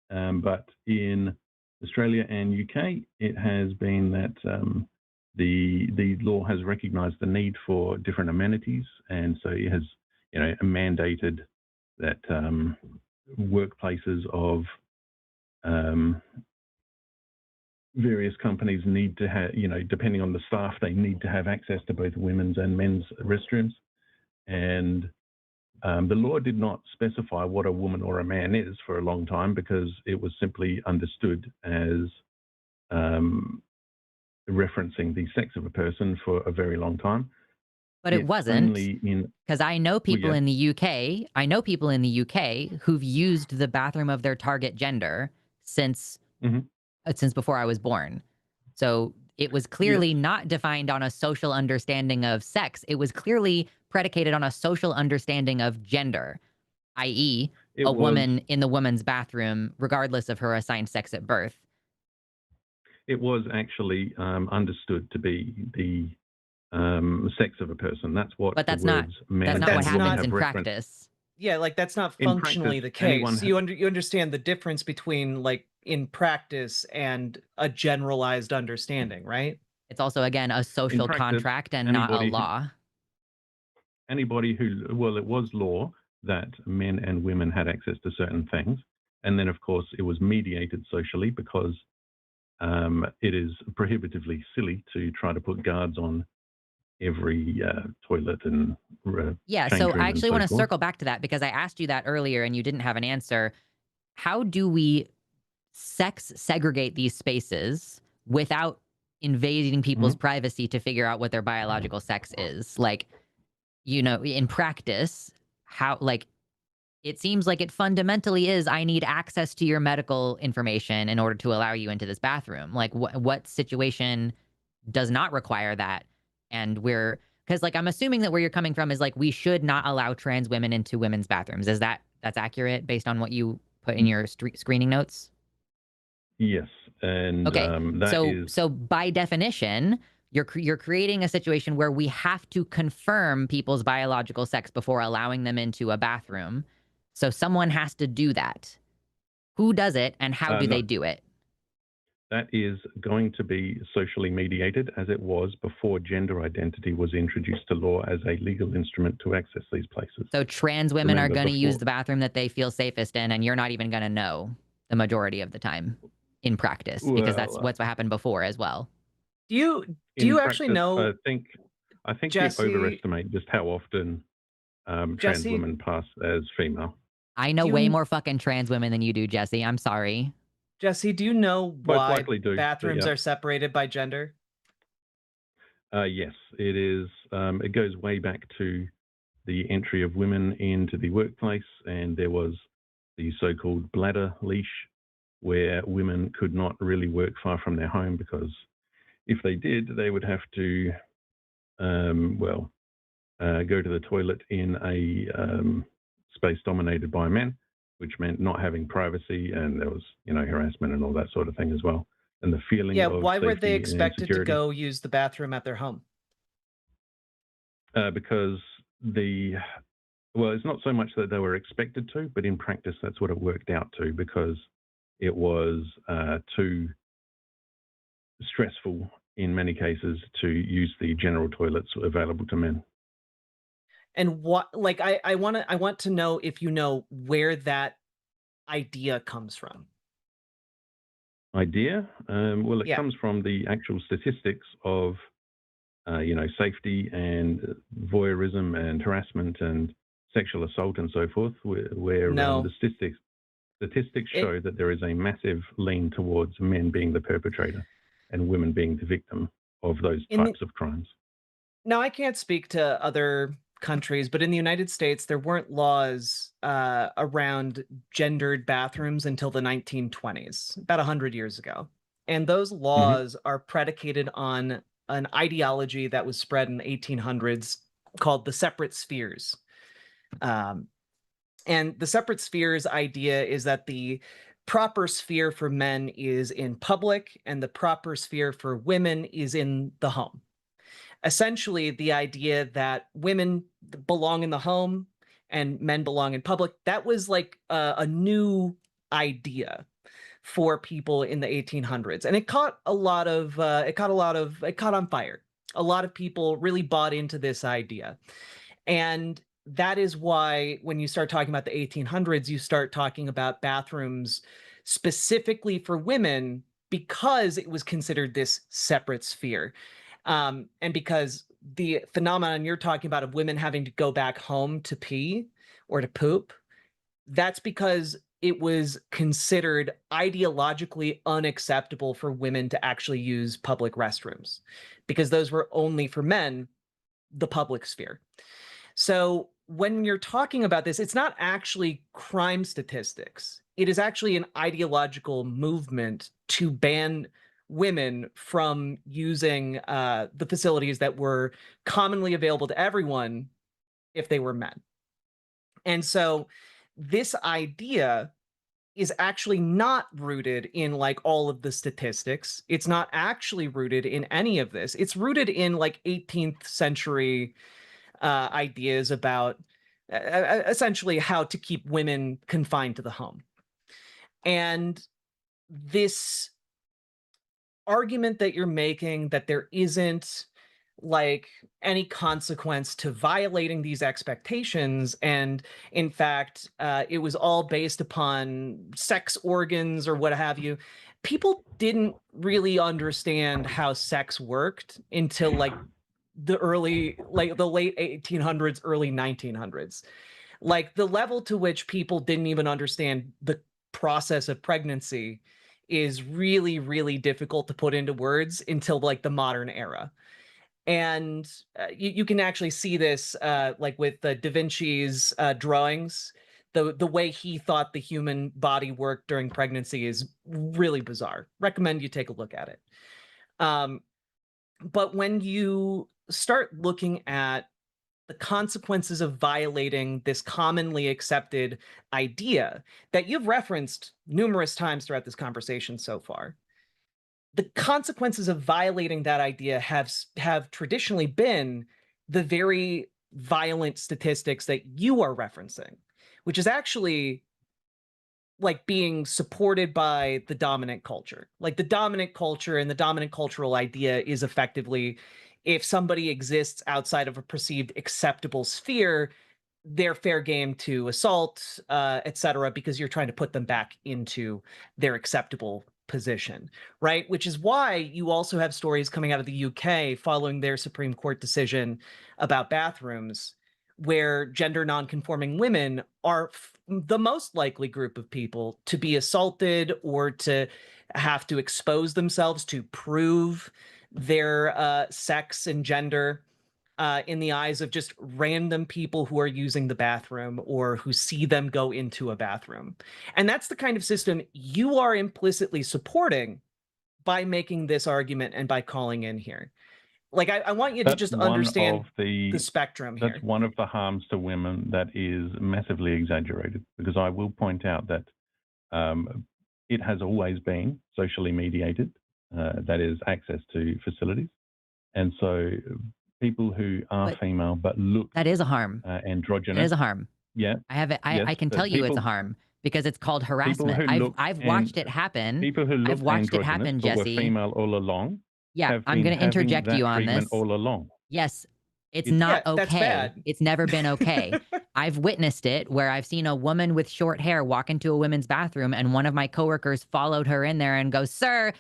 But in Australia and UK, it has been that the law has recognised the need for different amenities, and so it has, mandated that workplaces of various companies need to have, depending on the staff, they need to have access to both women's and men's restrooms. And the law did not specify what a woman or a man is for a long time because it was simply understood as referencing the sex of a person for a very long time. But it wasn't, because I know people yeah. in the UK. I know people in the UK who've used the bathroom of their target gender since before I was born. So it was clearly not defined on a social understanding of sex. It was clearly predicated on a social understanding of gender, i.e., woman in the woman's bathroom, regardless of her assigned sex at birth. It was actually understood to be the sex of a person. That's what. But that's the not. words man That's not what and woman happens in have referenced. practice. Yeah, like that's not In functionally the practice, case. You understand the difference between like in practice and a generalized understanding, right? It's also, again, a social practice, contract and not a law. It was law that men and women had access to certain things. And then, of course, it was mediated socially because it is prohibitively silly to try to put guards on every toilet and yeah. So I actually want to circle back to that because I asked you that earlier and you didn't have an answer. How do we sex segregate these spaces without invading people's privacy to figure out what their biological sex is? Like, in practice, how, like, it seems like it fundamentally is, I need access to your medical information in order to allow you into this bathroom. Like, what situation does not require that? And because, like, I'm assuming that where you're coming from is like, we should not allow trans women into women's bathrooms. That's accurate based on what you put in your screening notes? Yes. And okay. So by definition, you're creating a situation where we have to confirm people's biological sex before allowing them into a bathroom. So someone has to do that. Who does it and how do they do it? That is going to be socially mediated, as it was before gender identity was introduced to law as a legal instrument to access these places. So trans women are going to use the bathroom that they feel safest in, and you're not even going to know the majority of the time in practice, because that's what's happened before as well. Do you actually know? I think Jesse, you overestimate just how often trans women pass as female. I know way more fucking trans women than you do, Jesse. I'm sorry. Jesse, do you know why bathrooms yeah. are separated by gender? Yes, it is. It goes way back to the entry of women into the workplace, and there was the so-called bladder leash, where women could not really work far from their home because if they did, they would have to, go to the toilet in a space dominated by men, which meant not having privacy, and there was, harassment and all that sort of thing as well. And the feeling of why were they safety expected and to go use the bathroom at their home? Because it's not so much that they were expected to, but in practice, that's what it worked out to, because it was too stressful in many cases to use the general toilets available to men. And what, like, I want to know if you know where that idea comes from. Idea? Well, it Yeah. comes from the actual statistics of, safety and voyeurism and harassment and sexual assault and so forth, where No. the statistics It- show that there is a massive lean towards men being the perpetrator and women being the victim of those types of crimes. Now, I can't speak to other countries, but in the United States, there weren't laws around gendered bathrooms until the 1920s, about 100 years ago. And those laws are predicated on an ideology that was spread in the 1800s called the separate spheres. And the separate spheres idea is that the proper sphere for men is in public and the proper sphere for women is in the home. Essentially, the idea that women belong in the home and men belong in public, that was like a new idea for people in the 1800s, and it caught on fire. A lot of people really bought into this idea, and that is why when you start talking about the 1800s, you start talking about bathrooms specifically for women because it was considered this separate sphere. And because the phenomenon you're talking about of women having to go back home to pee or to poop, that's because it was considered ideologically unacceptable for women to actually use public restrooms because those were only for men, the public sphere. So when you're talking about this, it's not actually crime statistics. It is actually an ideological movement to ban women from using the facilities that were commonly available to everyone if they were men. And so this idea is actually not rooted in like all of the statistics. It's not actually rooted in any of this. It's rooted in like 18th century ideas about essentially how to keep women confined to the home. And this argument that you're making that there isn't like any consequence to violating these expectations, and in fact it was all based upon sex organs or what have you, people didn't really understand how sex worked until like the late 1800s, early 1900s. Like the level to which people didn't even understand the process of pregnancy is really, really difficult to put into words until like the modern era. And you can actually see this like with Da Vinci's drawings. The way he thought the human body worked during pregnancy is really bizarre. Recommend you take a look at it. But when you start looking at the consequences of violating this commonly accepted idea that you've referenced numerous times throughout this conversation so far, the consequences of violating that idea have traditionally been the very violent statistics that you are referencing, which is actually like being supported by the dominant culture. Like the dominant culture and the dominant cultural idea is effectively, if somebody exists outside of a perceived acceptable sphere, they're fair game to assault, etc., because you're trying to put them back into their acceptable position, right? Which is why you also have stories coming out of the UK following their Supreme Court decision about bathrooms, where gender nonconforming women are the most likely group of people to be assaulted or to have to expose themselves to prove their sex and gender in the eyes of just random people who are using the bathroom or who see them go into a bathroom. And that's the kind of system you are implicitly supporting by making this argument and by calling in here. Like, I want you to just understand the spectrum here. That's one of the harms to women that is massively exaggerated, because I will point out that it has always been socially mediated, that is access to facilities. And so people who are female but look that is a harm. androgynous. It is a harm. Yeah. I can tell you it's a harm, because it's called People harassment. who look I've watched it and happen. people who I've look watched it androgynous happen, but were Jesse. female all along Yeah, have I'm been going to having interject that you on treatment this. all along. Yes, it's It's not Yeah, that's okay. bad. It's never been okay. I've witnessed it where I've seen a woman with short hair walk into a women's bathroom, and one of my coworkers followed her in there and goes, "Sir,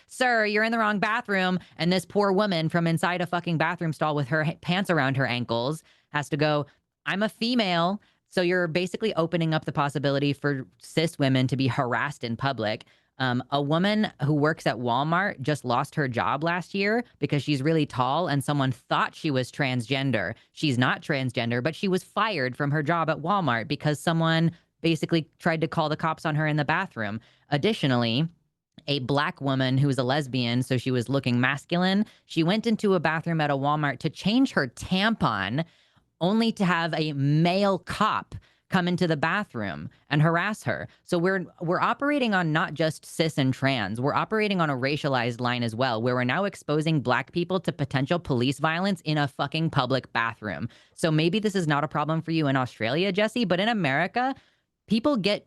you're in the wrong bathroom." And this poor woman from inside a fucking bathroom stall with her pants around her ankles has to go, "I'm a female." So you're basically opening up the possibility for cis women to be harassed in public. A woman who works at Walmart just lost her job last year because she's really tall and someone thought she was transgender. She's not transgender, but she was fired from her job at Walmart because someone basically tried to call the cops on her in the bathroom. Additionally, a black woman who was a lesbian, so she was looking masculine, she went into a bathroom at a Walmart to change her tampon, only to have a male cop come into the bathroom and harass her. So we're operating on not just cis and trans. We're operating on a racialized line as well, where we're now exposing black people to potential police violence in a fucking public bathroom. So maybe this is not a problem for you in Australia, Jesse, but in America, people get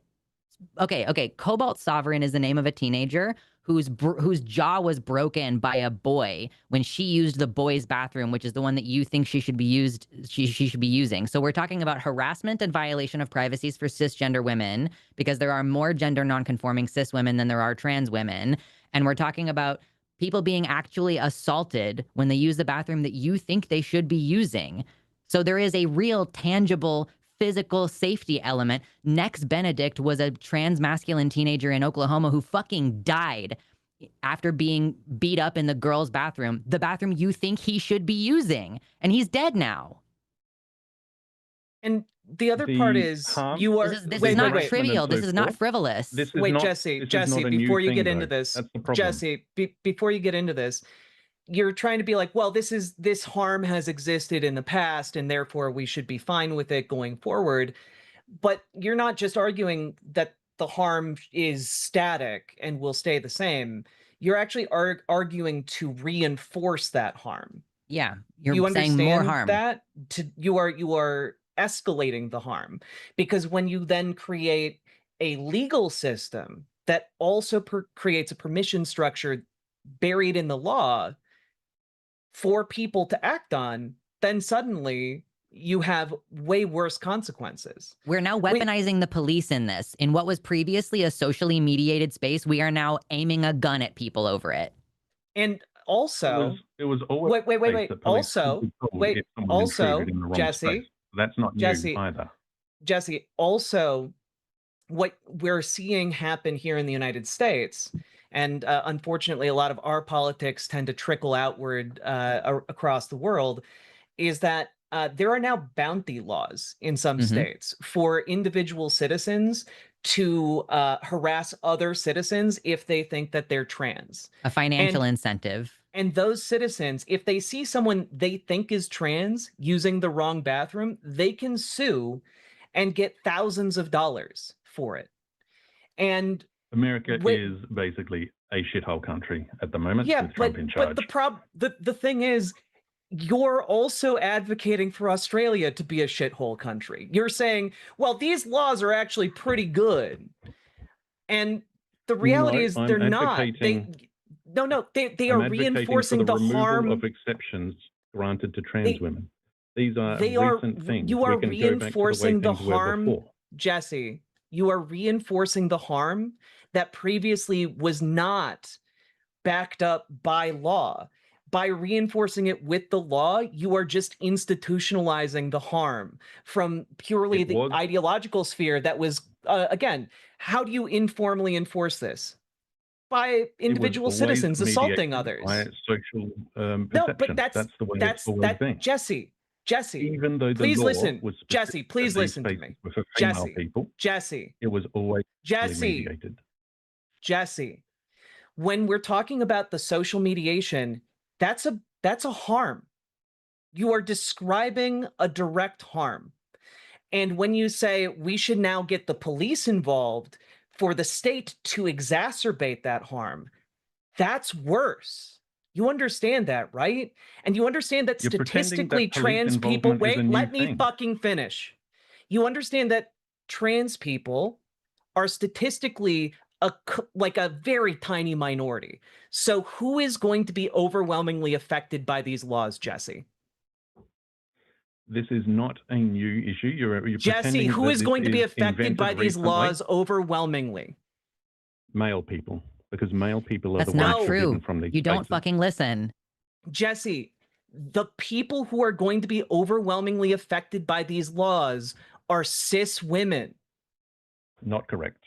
okay. Cobalt Sovereign is the name of a teenager whose jaw was broken by a boy when she used the boys' bathroom, which is the one that you think she should be using. So we're talking about harassment and violation of privacies for cisgender women, because there are more gender nonconforming cis women than there are trans women. And we're talking about people being actually assaulted when they use the bathroom that you think they should be using. So there is a real tangible physical safety element. Nex Benedict was a trans masculine teenager in Oklahoma who fucking died after being beat up in the girls' bathroom, the bathroom you think he should be using. And he's dead now. And the other part The is harm, you are This is wait, not wait, wait. harassment and trivial. so This is not forth, frivolous. this is Wait, not Jesse, this is not a new before you thing, get into though. this, That's the problem. Jesse, before you get into this, you're trying to be like, well, this harm has existed in the past, and therefore we should be fine with it going forward. But you're not just arguing that the harm is static and will stay the same. You're actually arguing to reinforce that harm. Yeah, You you're saying more understand harm. that? You are escalating the harm, because when you then create a legal system that also creates a permission structure buried in the law for people to act on, then suddenly you have way worse consequences. We're now Wait. weaponizing the police in this. In what was previously a socially mediated space, we are now aiming a gun at people over it. And also, it was always wait. the case that police Also, could be called wait. if someone intruded in the wrong Jesse, space. That's not new either. Jesse, also, what we're seeing happen here in the United States, and unfortunately, a lot of our politics tend to trickle outward across the world, is that there are now bounty laws in some states for individual citizens to harass other citizens if they think that they're trans. A financial incentive. And those citizens, if they see someone they think is trans using the wrong bathroom, they can sue and get thousands of dollars for it. And America is basically a shithole country at the moment with Trump in charge. But the thing is, you're also advocating for Australia to be a shithole country. You're saying, well, these laws are actually pretty good. And the reality is they're not. They are reinforcing the harm of exceptions granted to trans women. These are recent things. You are we can reinforcing go back to the harm, before. Jesse. You are reinforcing the harm that previously was not backed up by law. By reinforcing it with the law, you are just institutionalizing the harm from purely the ideological sphere that was, again, how do you informally enforce this? By individual citizens assaulting others. By social perception. No, but that's the way it's always been. Jesse, even though the please law listen. was Jesse, please listen to me. For female people, Jesse, it was always mediated. Jesse, when we're talking about the social mediation, that's a harm. You are describing a direct harm. And when you say we should now get the police involved for the state to exacerbate that harm, that's worse. You understand that, right? And you understand that statistically trans people, wait, let me fucking finish. You understand that trans people are statistically like a very tiny minority. So who is going to be overwhelmingly affected by these laws, Jesse? This is not a new issue. You're Jesse, pretending who that is this going to be is affected by invented these recently. laws overwhelmingly? Male people, because male people are That's the ones not forbidden true. from these You don't spaces. fucking listen. Jesse, the people who are going to be overwhelmingly affected by these laws are cis women. Not correct.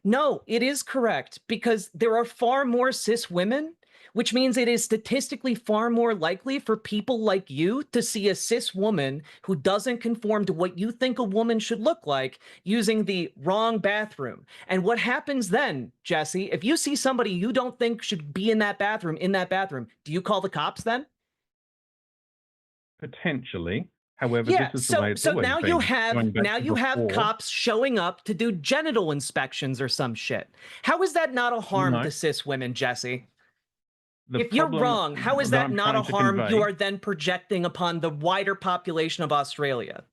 No, it is correct, because there are far more cis women, which means it is statistically far more likely for people like you to see a cis woman who doesn't conform to what you think a woman should look like using the wrong bathroom. And what happens then, Jesse, if you see somebody you don't think should be in that bathroom, do you call the cops then? Potentially. However, Yeah, this is the way it's always now been. you have Going back to before, cops showing up to do genital inspections or some shit. How is that not a harm No. to cis women, Jesse? The If you're problem wrong, how is that that I'm not a trying to harm you convey- are then projecting upon the wider population of Australia?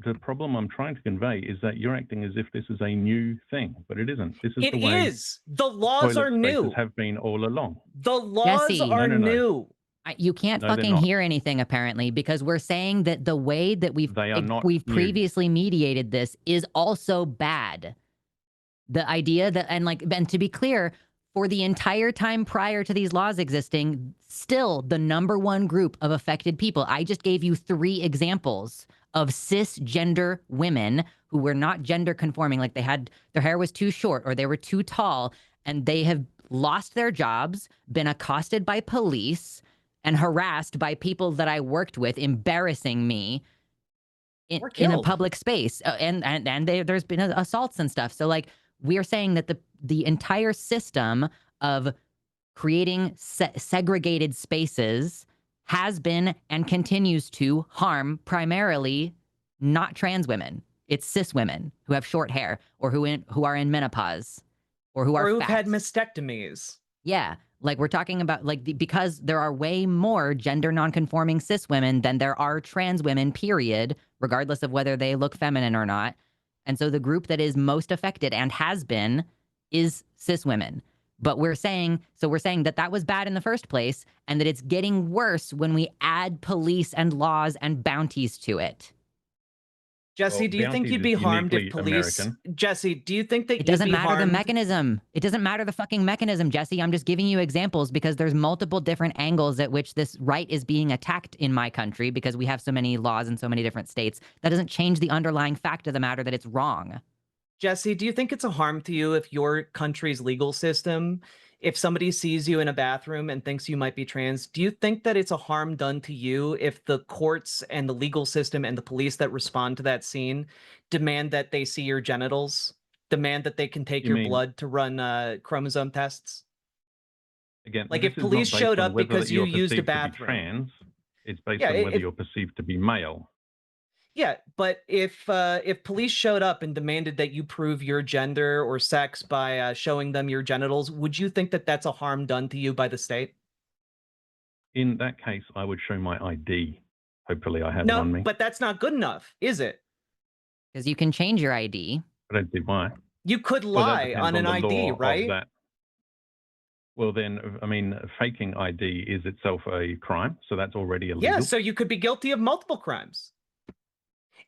The problem I'm trying to convey is that you're acting as if this is a new thing, but it isn't. This is It the way is. The laws toilet are new. spaces have been all along. The laws Jesse. are No, no, no. new. You can't No, they're fucking not. hear anything apparently, because we're saying that the way that They are not we've new. previously mediated this is also bad. The idea that, and to be clear, for the entire time prior to these laws existing, still the number one group of affected people. I just gave you 3 examples of cisgender women who were not gender conforming, like they had, their hair was too short or they were too tall, and they have lost their jobs, been accosted by police, and harassed by people that I worked with, embarrassing me in a public space. There's been assaults and stuff. So like, we're saying that the entire system of creating segregated spaces has been and continues to harm primarily not trans women. It's cis women who have short hair or who are in menopause or who've had mastectomies. Yeah, like we're talking about because there are way more gender nonconforming cis women than there are trans women, period, regardless of whether they look feminine or not. And so the group that is most affected and has been is cis women. But we're saying that was bad in the first place, and that it's getting worse when we add police and laws and bounties to it. Jesse, do you think you'd be harmed if police... Jesse, do you think that it doesn't matter the mechanism? It doesn't matter the fucking mechanism, Jesse. I'm just giving you examples because there's multiple different angles at which this right is being attacked in my country because we have so many laws in so many different states. That doesn't change the underlying fact of the matter that it's wrong. Jesse, do you think it's a harm to you if your country's legal system, if somebody sees you in a bathroom and thinks you might be trans, do you think that it's a harm done to you if the courts and the legal system and the police that respond to that scene demand that they see your genitals, demand that they can take your blood to run chromosome tests? Again, like if police showed up because you used a bathroom. Trans, it's based on whether you're perceived to be male. Yeah, but if police showed up and demanded that you prove your gender or sex by showing them your genitals, would you think that that's a harm done to you by the state? In that case, I would show my ID. Hopefully I have it on me. No, but that's not good enough, is it? Because you can change your ID. I don't see why. You could lie on an ID, right? Well, then, I mean, faking ID is itself a crime, so that's already illegal. Yeah, so you could be guilty of multiple crimes.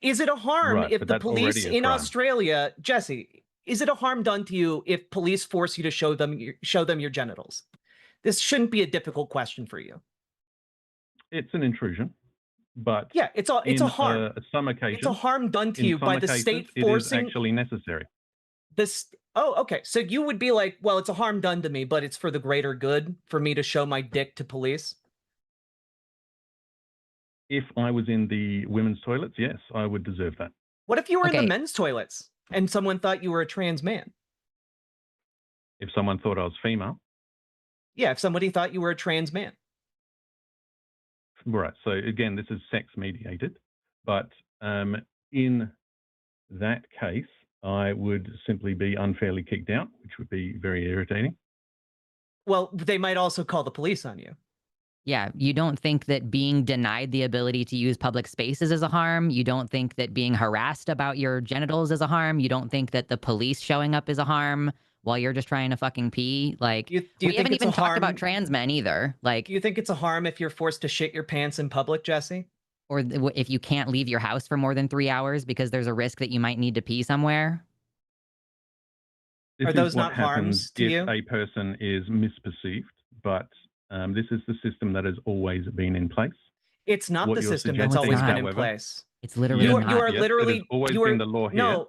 Is it a harm if the police in Australia, Jesse, is it a harm done to you if police force you to show them your genitals? This shouldn't be a difficult question for you. It's an intrusion, but yeah, it's a harm. Some occasions, it's a harm done to you by the state forcing. It is actually necessary. Oh, okay. So you would be like, well, it's a harm done to me, but it's for the greater good for me to show my dick to police. If I was in the women's toilets, yes, I would deserve that. What if you were in the men's toilets and someone thought you were a trans man? If someone thought I was female? Yeah, if somebody thought you were a trans man. Right. So again, this is sex mediated, but in that case, I would simply be unfairly kicked out, which would be very irritating. Well, they might also call the police on you. Yeah, you don't think that being denied the ability to use public spaces is a harm. You don't think that being harassed about your genitals is a harm. You don't think that the police showing up is a harm while you're just trying to fucking pee. Like, Do you we think haven't it's a even talked about harm? trans men either. Like, Do you think it's a harm if you're forced to shit your pants in public, Jesse? or if you can't leave your house for more than 3 hours because there's a risk that you might need to pee somewhere. This Are is those what not happens harms to if you? a person is misperceived, but this is the system that has always been in place. It's not What the you're system that's suggesting, always been in however, place. It's literally yes, You are not. yes, it has literally always been the law here. no, that-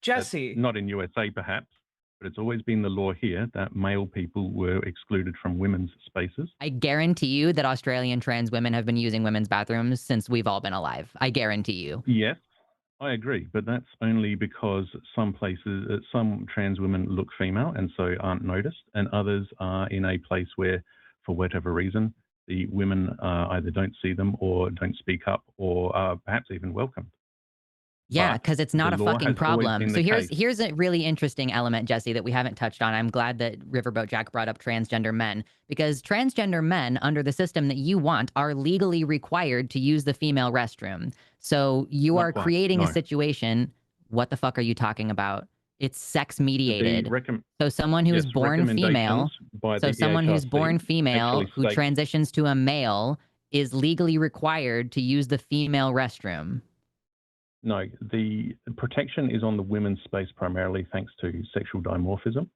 Jesse. not in USA perhaps, but it's always been the law here that male people were excluded from women's spaces. I guarantee you that Australian trans women have been using women's bathrooms since we've all been alive. I guarantee you. Yes, I agree, but that's only because some places, some trans women look female and so aren't noticed, and others are in a place where, for whatever reason, the women either don't see them or don't speak up or are perhaps even welcomed. Yeah, But because it's not the a law fucking has always problem. been So the here's case. here's a really interesting element, Jesse, that we haven't touched on. I'm glad that Riverboat Jack brought up transgender men, because transgender men under the system that you want are legally required to use the female restroom. So you Not are quite, creating a no. situation. What the fuck are you talking about? It's sex The mediated. So someone who's yes, born female, recommendations by so the someone who's born EHRC female actually who state transitions to a male is legally required to use the female restroom. no, the protection is on the women's space primarily thanks to sexual dimorphism.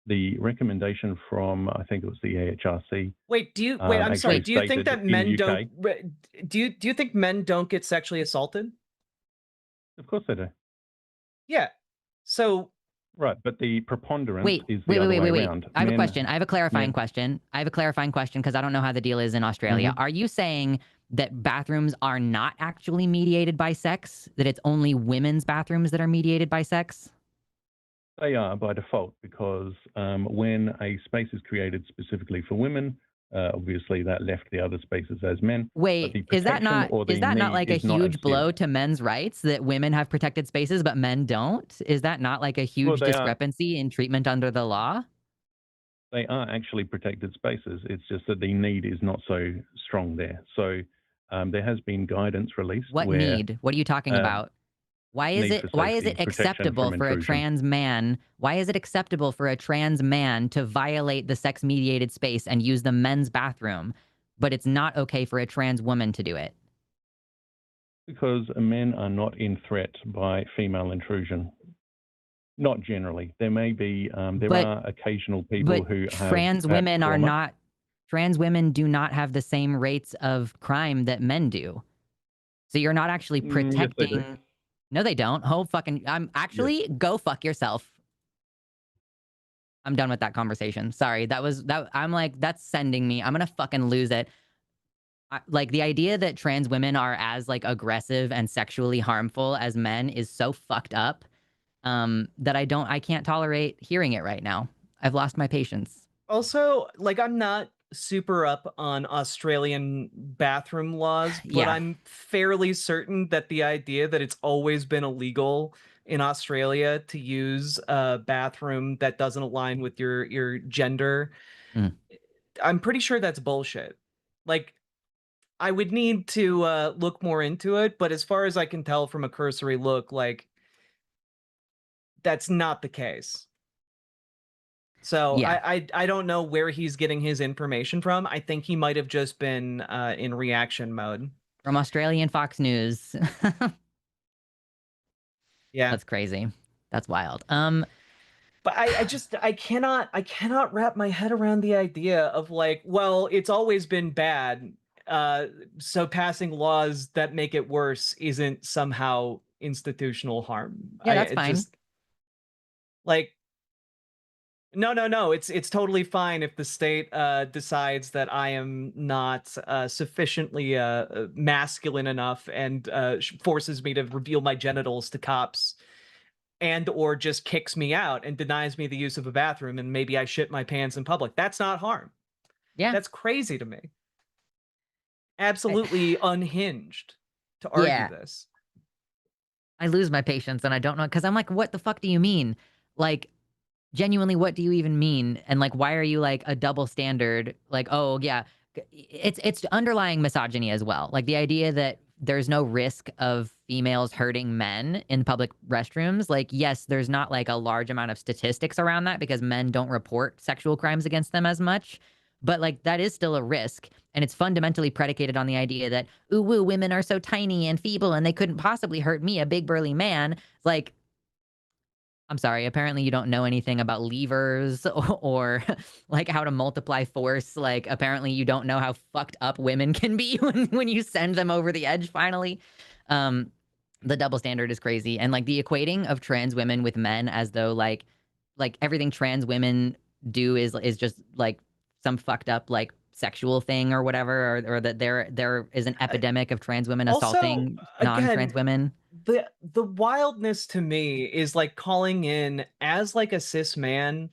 The recommendation from, I think it was the EHRC. Wait, I'm sorry. actually Do you think stated that in men UK don't do you think men don't get sexually assaulted? Of course they do. Yeah. So Right, but the preponderance is the wait, other way wait. around. I have a Men- question. I have a clarifying men- question. I have a clarifying question because I don't know how the deal is in Australia. Are you saying that bathrooms are not actually mediated by sex? That it's only women's bathrooms that are mediated by sex? They are by default because when a space is created specifically for women, obviously that left the other spaces as men. But Wait, the is that protection not or the is that not need like a is not as huge blow serious. to men's rights that women have protected spaces but men don't? Is that not like a Well, huge they are. discrepancy in treatment under the law? They are actually protected spaces. It's just that the need is not so strong there. So there has been guidance released What where need? What are you talking about? Why is need it for why is safety, it protection acceptable from for a intrusion. trans man? Why is it acceptable for a trans man to violate the sex mediated space and use the men's bathroom, but it's not okay for a trans woman to do it? Because men are not in threat by female intrusion. Not generally. There may be, there are occasional people But who have trans perhaps women are trauma. not trans women do not have the same rates of crime that men do. So you're not actually Yes, they do. protecting. No, they don't. Oh, fucking! I'm actually go fuck yourself. I'm done with that conversation. Sorry, that. I'm like, that's sending me. I'm gonna fucking lose it. Like the idea that trans women are as like aggressive and sexually harmful as men is so fucked up that I can't tolerate hearing it right now. I've lost my patience. also, like, I'm not super up on Australian bathroom laws, but Yeah. I'm fairly certain that the idea that it's always been illegal in Australia to use a bathroom that doesn't align with your gender, I'm pretty sure that's bullshit. Like, I would need to look more into it, but as far as I can tell from a cursory look, like, that's not the case. So Yeah. I don't know where he's getting his information from. I think he might have just been in reaction mode. From Australian Fox News. Yeah. That's crazy. That's wild. But I cannot wrap my head around the idea of like, well, it's always been bad. So passing laws that make it worse isn't somehow institutional harm. Yeah, that's fine. Just, like, no. It's totally fine if the state decides that I am not sufficiently masculine enough and forces me to reveal my genitals to cops, and or just kicks me out and denies me the use of a bathroom, and maybe I shit my pants in public. That's not harm. Yeah. That's crazy to me. Absolutely unhinged to argue this. I lose my patience and I don't know, because I'm like, what the fuck do you mean? Like, genuinely, what do you even mean? And like, why are you like a double standard? Like, oh yeah, it's underlying misogyny as well. Like the idea that there's no risk of females hurting men in public restrooms. Like, yes, there's not like a large amount of statistics around that because men don't report sexual crimes against them as much. But like that is still a risk. And it's fundamentally predicated on the idea that, ooh, woo, women are so tiny and feeble and they couldn't possibly hurt me, a big burly man. Like, I'm sorry, apparently you don't know anything about levers or like how to multiply force. Like apparently you don't know how fucked up women can be when you send them over the edge finally. The double standard is crazy. And like the equating of trans women with men as though like everything trans women do is just like some fucked up like sexual thing or whatever, or that there is an epidemic of trans women Also, assaulting non-trans again, women. the wildness to me is like calling in as like a cis man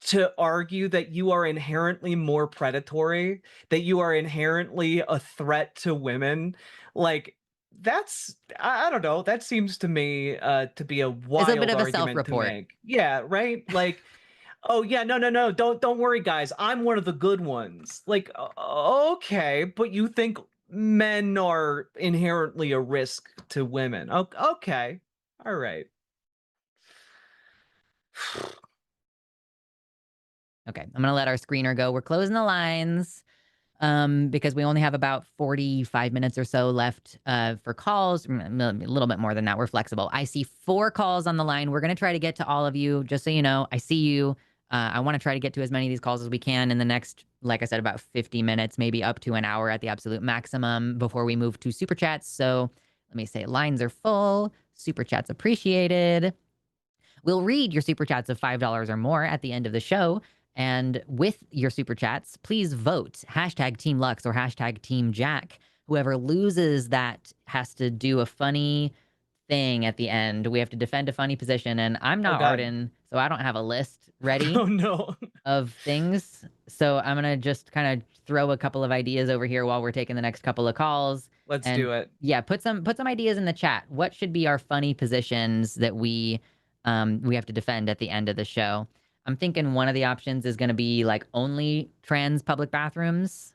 to argue that you are inherently more predatory, that you are inherently a threat to women. Like that's I don't know, that seems to me to be a It's a bit wild of a argument to self-report. make. Yeah, right? Like, oh yeah, no, don't worry, guys. I'm one of the good ones. Like, okay, but you think men are inherently a risk to women? Okay, all right. Okay, I'm gonna let our screener go. We're closing the lines because we only have about 45 minutes or so left for calls. A little bit more than that. We're flexible. I see 4 calls on the line. We're gonna try to get to all of you. Just so you know, I see you. I want to try to get to as many of these calls as we can in the next, like I said, about 50 minutes, maybe up to an hour at the absolute maximum before we move to super chats. So let me say lines are full. Super chats appreciated. We'll read your super chats of $5 or more at the end of the show. And with your super chats, please vote hashtag Team Lux or hashtag Team Jack. Whoever loses that has to do a funny thing at the end. We have to defend a funny position. And I'm not Arden, so I don't have a list ready Oh no. of things. So I'm going to just kind of throw a couple of ideas over here while we're taking the next couple of calls. Let's do it. Yeah, put some ideas in the chat. What should be our funny positions that we have to defend at the end of the show? I'm thinking one of the options is going to be like only trans public bathrooms.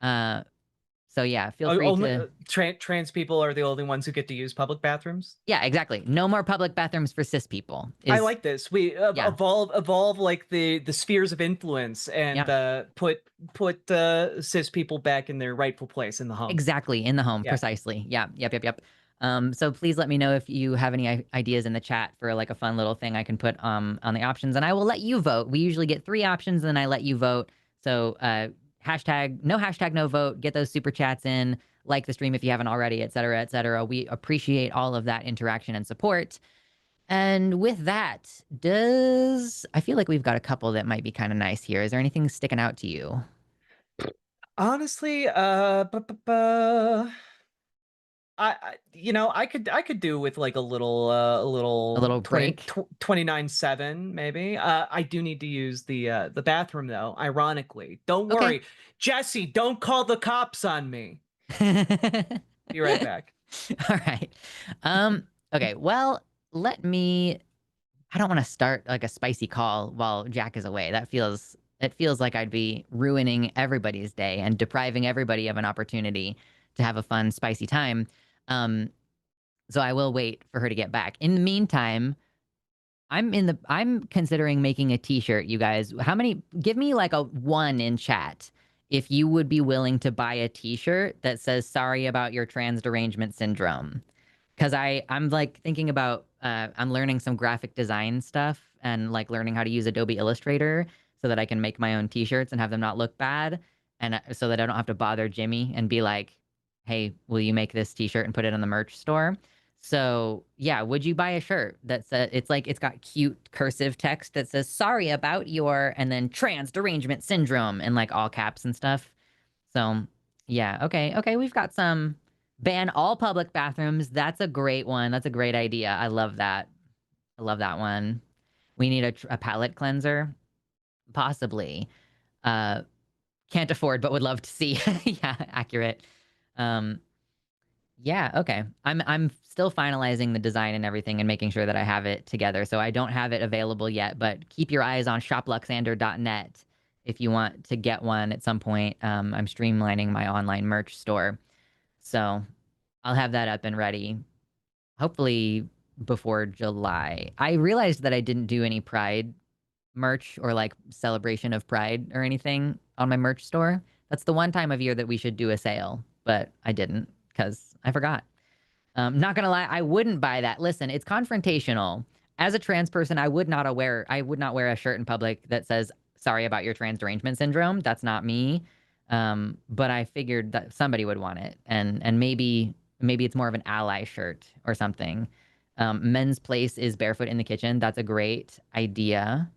So yeah, feel free to. Trans people are the only ones who get to use public bathrooms. Yeah, exactly. No more public bathrooms for cis people. I like this. We evolve like the spheres of influence and put cis people back in their rightful place in the home. Exactly, in the home, precisely. Yeah, yep. So please let me know if you have any ideas in the chat for like a fun little thing I can put on the options, and I will let you vote. We usually get 3 options, and then I let you vote. So hashtag no vote. Get those super chats in. Like the stream if you haven't already, et cetera, et cetera. We appreciate all of that interaction and support. And with that, I feel like we've got a couple that might be kind of nice here. Is there anything sticking out to you? Honestly, I could do with like a little break. 29/7 maybe. I do need to use the bathroom though, ironically. Don't worry. Jesse, don't call the cops on me. Be right back. All right. Okay, well, I don't want to start like a spicy call while Jack is away. It feels like I'd be ruining everybody's day and depriving everybody of an opportunity to have a fun, spicy time. So I will wait for her to get back. In the meantime, I'm considering making a t-shirt, you guys. Give me like a 1 in chat if you would be willing to buy a t-shirt that says sorry about your trans derangement syndrome. Because I'm like thinking about I'm learning some graphic design stuff and like learning how to use Adobe Illustrator so that I can make my own t-shirts and have them not look bad, and so that I don't have to bother Jimmy and be like, hey, will you make this t-shirt and put it on the merch store? So yeah, would you buy a shirt that's it's got cute cursive text that says sorry about your, and then trans derangement syndrome in like all caps and stuff. So yeah, okay, we've got some ban all public bathrooms. That's a great one. That's a great idea. I love that. I love that one. We need a palate cleanser, possibly. Can't afford, but would love to see. Yeah, accurate. Yeah, okay. I'm still finalizing the design and everything and making sure that I have it together. So I don't have it available yet, but keep your eyes on shopluxander.net if you want to get one at some point. I'm streamlining my online merch store. So I'll have that up and ready, hopefully before July. I realized that I didn't do any Pride merch or like celebration of Pride or anything on my merch store. That's the one time of year that we should do a sale, but I didn't because I forgot. Not gonna lie, I wouldn't buy that. Listen, it's confrontational. As a trans person, I would not wear a shirt in public that says "Sorry about your trans derangement syndrome." That's not me. But I figured that somebody would want it, and maybe it's more of an ally shirt or something. Men's place is barefoot in the kitchen. That's a great idea.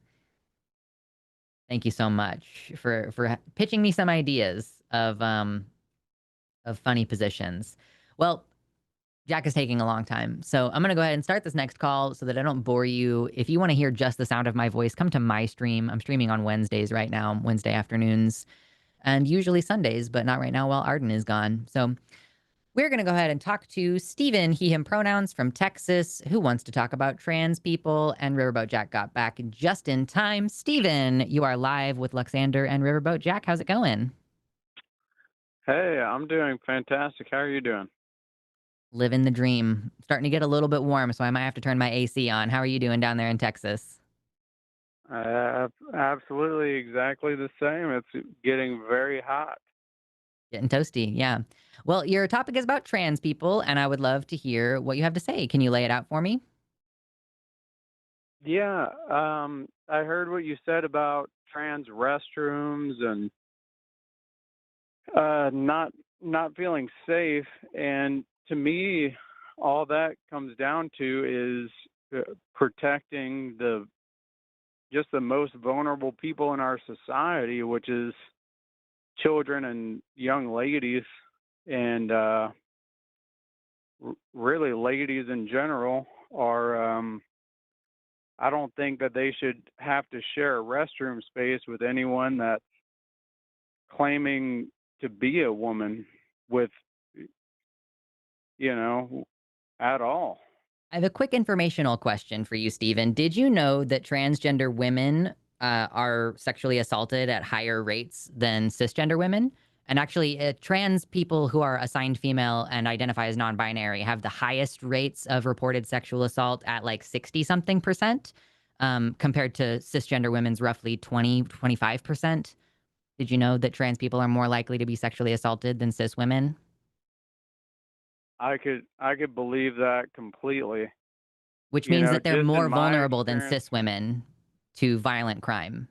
Thank you so much for pitching me some ideas of funny positions. Well, Jack is taking a long time, so I'm going to go ahead and start this next call so that I don't bore you. If you want to hear just the sound of my voice, come to my stream. I'm streaming on Wednesdays right now, Wednesday afternoons, and usually Sundays, but not right now while Arden is gone. So we're going to go ahead and talk to Steven, he, him pronouns from Texas, who wants to talk about trans people, and Riverboat Jack got back just in time. Steven, you are live with Luxander and Riverboat Jack. How's it going? Hey, I'm doing fantastic. How are you doing? Living the dream. Starting to get a little bit warm, so I might have to turn my AC on. How are you doing down there in Texas? Absolutely exactly the same. It's getting very hot. Getting toasty, yeah. Well, your topic is about trans people, and I would love to hear what you have to say. Can you lay it out for me? Yeah, I heard what you said about trans restrooms and not feeling safe. And to me, all that comes down to is protecting just the most vulnerable people in our society, which is children and young ladies, and really ladies in general are. I don't think that they should have to share a restroom space with anyone that's claiming to be a woman with, at all. I have a quick informational question for you, Stephen. Did you know that transgender women are sexually assaulted at higher rates than cisgender women? And actually, trans people who are assigned female and identify as non-binary have the highest rates of reported sexual assault at like 60-something%, compared to cisgender women's roughly 25%. Did you know that trans people are more likely to be sexually assaulted than cis women? I could believe that completely. Which means that they're just more in my vulnerable than experience, cis women to violent crime.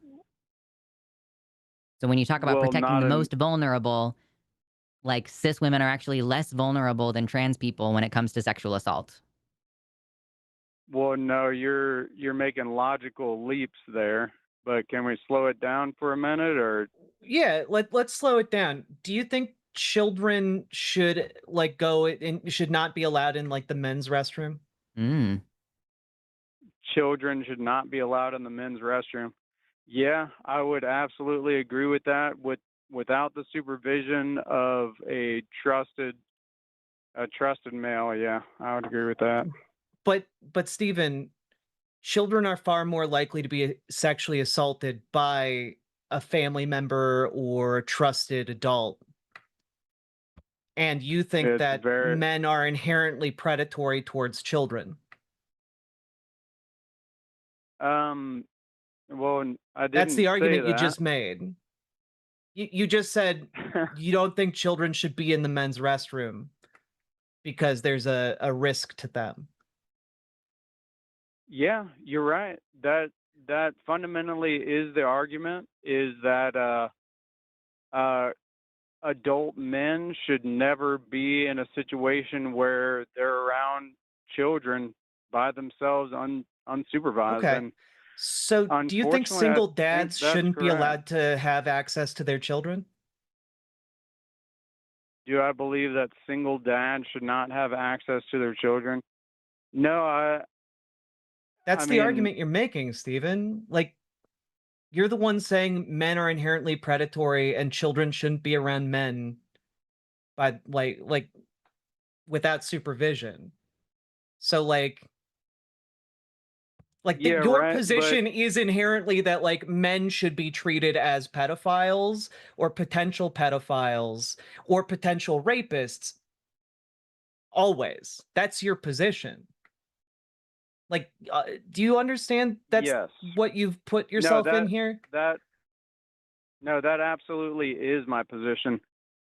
So when you talk about well, protecting not the in, most vulnerable, like cis women are actually less vulnerable than trans people when it comes to sexual assault. well, no, you're making logical leaps there, but can we slow it down for a minute, or Yeah, let's slow it down. Do you think children should like go and should not be allowed in like the men's restroom? Mm. children should not be allowed in the men's restroom? Yeah, I would absolutely agree with that. Without the supervision of a trusted male, yeah, I would agree with that. But Stephen, children are far more likely to be sexually assaulted by a family member or a trusted adult. And you think It's that very men are inherently predatory towards children. well, I That's didn't the say argument you that. just made. You just said you don't think children should be in the men's restroom because there's a risk to them. Yeah, you're right. That fundamentally is the argument, is that adult men should never be in a situation where they're around children by themselves unsupervised. Okay. And So do you think unfortunately, I single think dads that's shouldn't be correct. allowed to have access to their children? Do I believe that single dads should not have access to their children? No, That's the mean, argument you're making, Stephen. Like, you're the one saying men are inherently predatory and children shouldn't be around men by like without supervision. So like Like Yeah, your right. But position is inherently that like men should be treated as pedophiles or potential pedophiles or potential rapists always. That's your position. Like, do you understand that's yes. what you've put No, yourself in here? that no, that absolutely is my position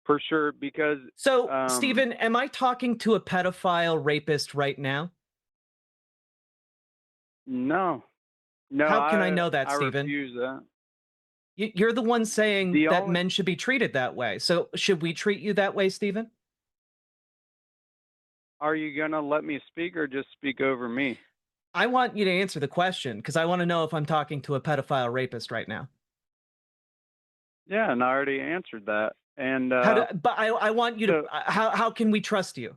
for sure because So, um Stephen, am I talking to a pedophile rapist right now? no. No, How can I know that, I Stephen? refuse that. You're the one saying The that only men should be treated that way. So, should we treat you that way, Stephen? Are you going to let me speak or just speak over me? I want you to answer the question because I want to know if I'm talking to a pedophile rapist right now. Yeah, and I already answered that. And But I want you to. How can we trust you?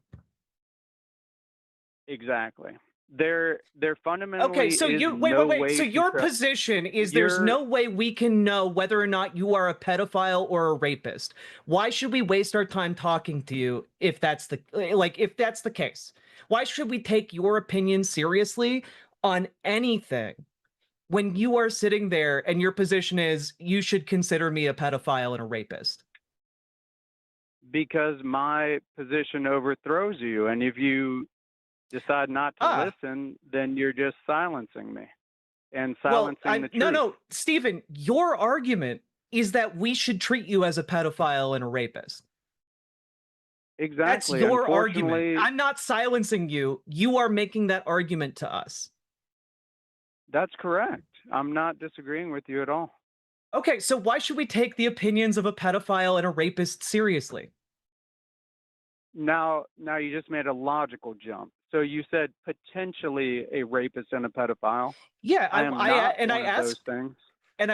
exactly. There fundamentally Okay, so is you wait. no So way to your trust. position is there's no way we can know whether or not you are a pedophile or a rapist. Why should we waste our time talking to you if that's the case? Why should we take your opinion seriously on anything when you are sitting there and your position is you should consider me a pedophile and a rapist? Because my position overthrows you, and if you decide not to listen, then you're just silencing me and silencing the truth. No, Stephen, your argument is that we should treat you as a pedophile and a rapist. That's Exactly. your argument. I'm not silencing you. You are making that argument to us. That's correct. I'm not disagreeing with you at all. Okay, so why should we take the opinions of a pedophile and a rapist seriously? Now you just made a logical jump. So you said potentially a rapist and a pedophile. Yeah, I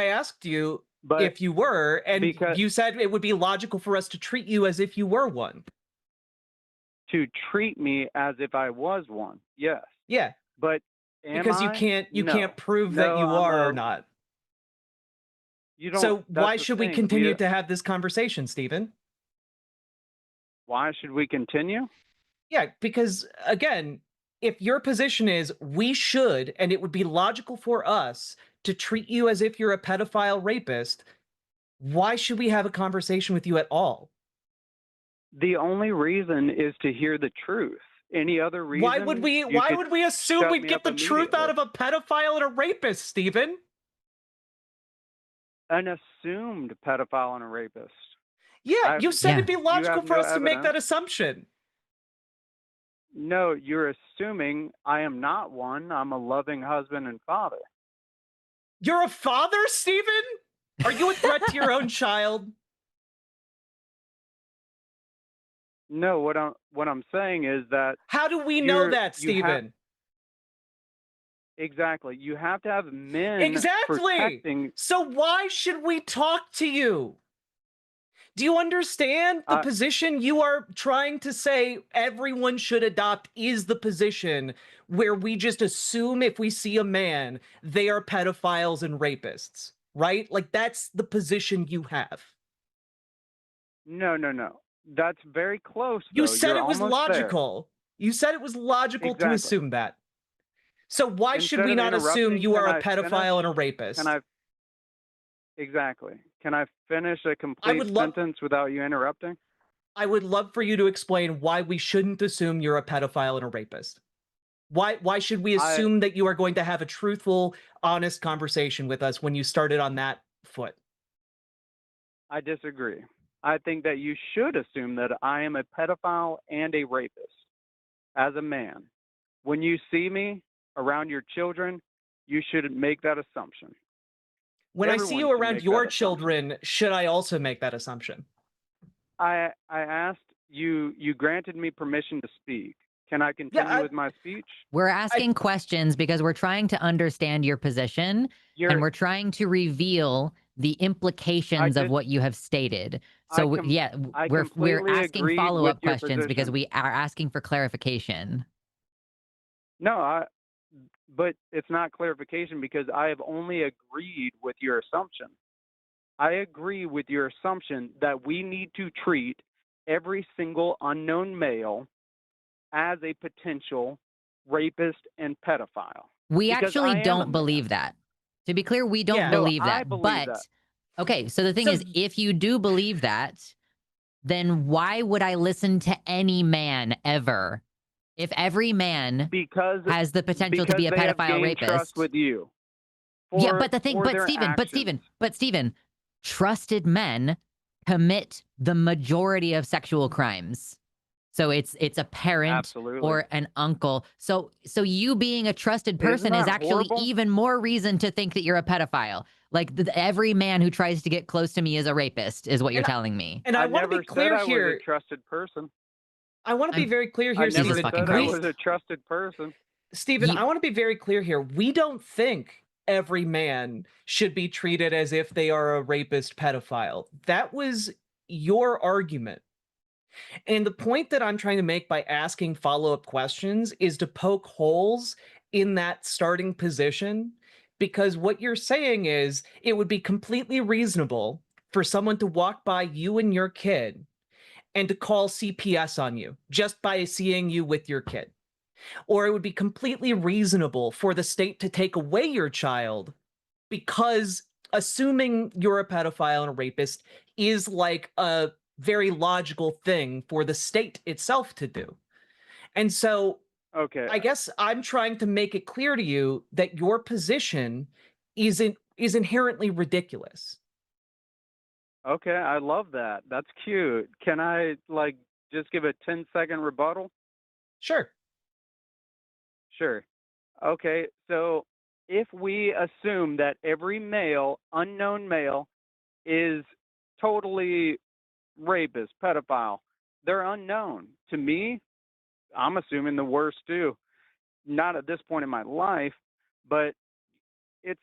asked you but if you were, and you said it would be logical for us to treat you as if you were one. To treat me as if I was one, yes. Yeah. But because you can't prove that you are or not. You don't. So why should we continue to have this conversation, Stephen? Why should we continue? Yeah, because again, if your position is we should, and it would be logical for us to treat you as if you're a pedophile rapist, why should we have a conversation with you at all? The only reason is to hear the truth. Any other reason? Why would we assume we'd get the truth out of a pedophile and a rapist, Stephen? An assumed pedophile and a rapist. Yeah, you said it'd be logical for us to make that assumption. No, you're assuming I am not one. I'm a loving husband and father. You're a father, Stephen? Are you a threat to your own child? No, what I'm saying is that. How do we know that, Stephen? Exactly. You have to have men. Exactly. Protecting. So why should we talk to you? Do you understand the position you are trying to say everyone should adopt is the position where we just assume if we see a man, they are pedophiles and rapists, right? Like that's the position you have. No. That's very close. You said it was logical. You said it was logical to assume that. So why should we not assume you are a pedophile and a rapist? Exactly. Can I finish a complete sentence without you interrupting? I would love for you to explain why we shouldn't assume you're a pedophile and a rapist. Why should we assume that you are going to have a truthful, honest conversation with us when you started on that foot? I disagree. I think that you should assume that I am a pedophile and a rapist as a man. When you see me around your children, you should make that assumption. When I see you around your children, should I also make that assumption? I asked you, you granted me permission to speak. Can I continue with my speech? We're asking questions because we're trying to understand your position and we're trying to reveal the implications of what you have stated. So we're asking follow-up questions because we are asking for clarification. No, but it's not clarification because I have only agreed with your assumption. I agree with your assumption that we need to treat every single unknown male as a potential rapist and pedophile. We Because actually I am a don't man. believe that. To be clear, we don't Yeah. No, believe I that. believe But that. okay, so the thing is, if you do believe that, then why would I listen to any man ever? If every man Because has the potential to because be a they have pedophile gained trust rapist. with you. Yeah, For, but the thing, for but their actions. Steven, trusted men commit the majority of sexual crimes. So it's a parent Absolutely. or an uncle. So you being a trusted Isn't person is that actually horrible? even more reason to think that you're a pedophile. Like every man who tries to get close to me is a rapist, is what you're telling me. And I want to never be clear said I was here. a trusted person. I want to be I'm- very clear here, I never Jesus Stephen. fucking said I was Christ. a trusted person. Stephen, You- I want to be very clear here. We don't think every man should be treated as if they are a rapist pedophile. That was your argument. And the point that I'm trying to make by asking follow-up questions is to poke holes in that starting position, because what you're saying is it would be completely reasonable for someone to walk by you and your kid and to call CPS on you just by seeing you with your kid. Or it would be completely reasonable for the state to take away your child because assuming you're a pedophile and a rapist is like a very logical thing for the state itself to do. And so Okay. I guess I'm trying to make it clear to you that your position is inherently ridiculous. Okay, I love that. That's cute. Can I like just give a 10-second rebuttal? Sure. Sure. Okay, so if we assume that every male, unknown male, is totally rapist, pedophile, they're unknown. To me, I'm assuming the worst too. Not at this point in my life, but it's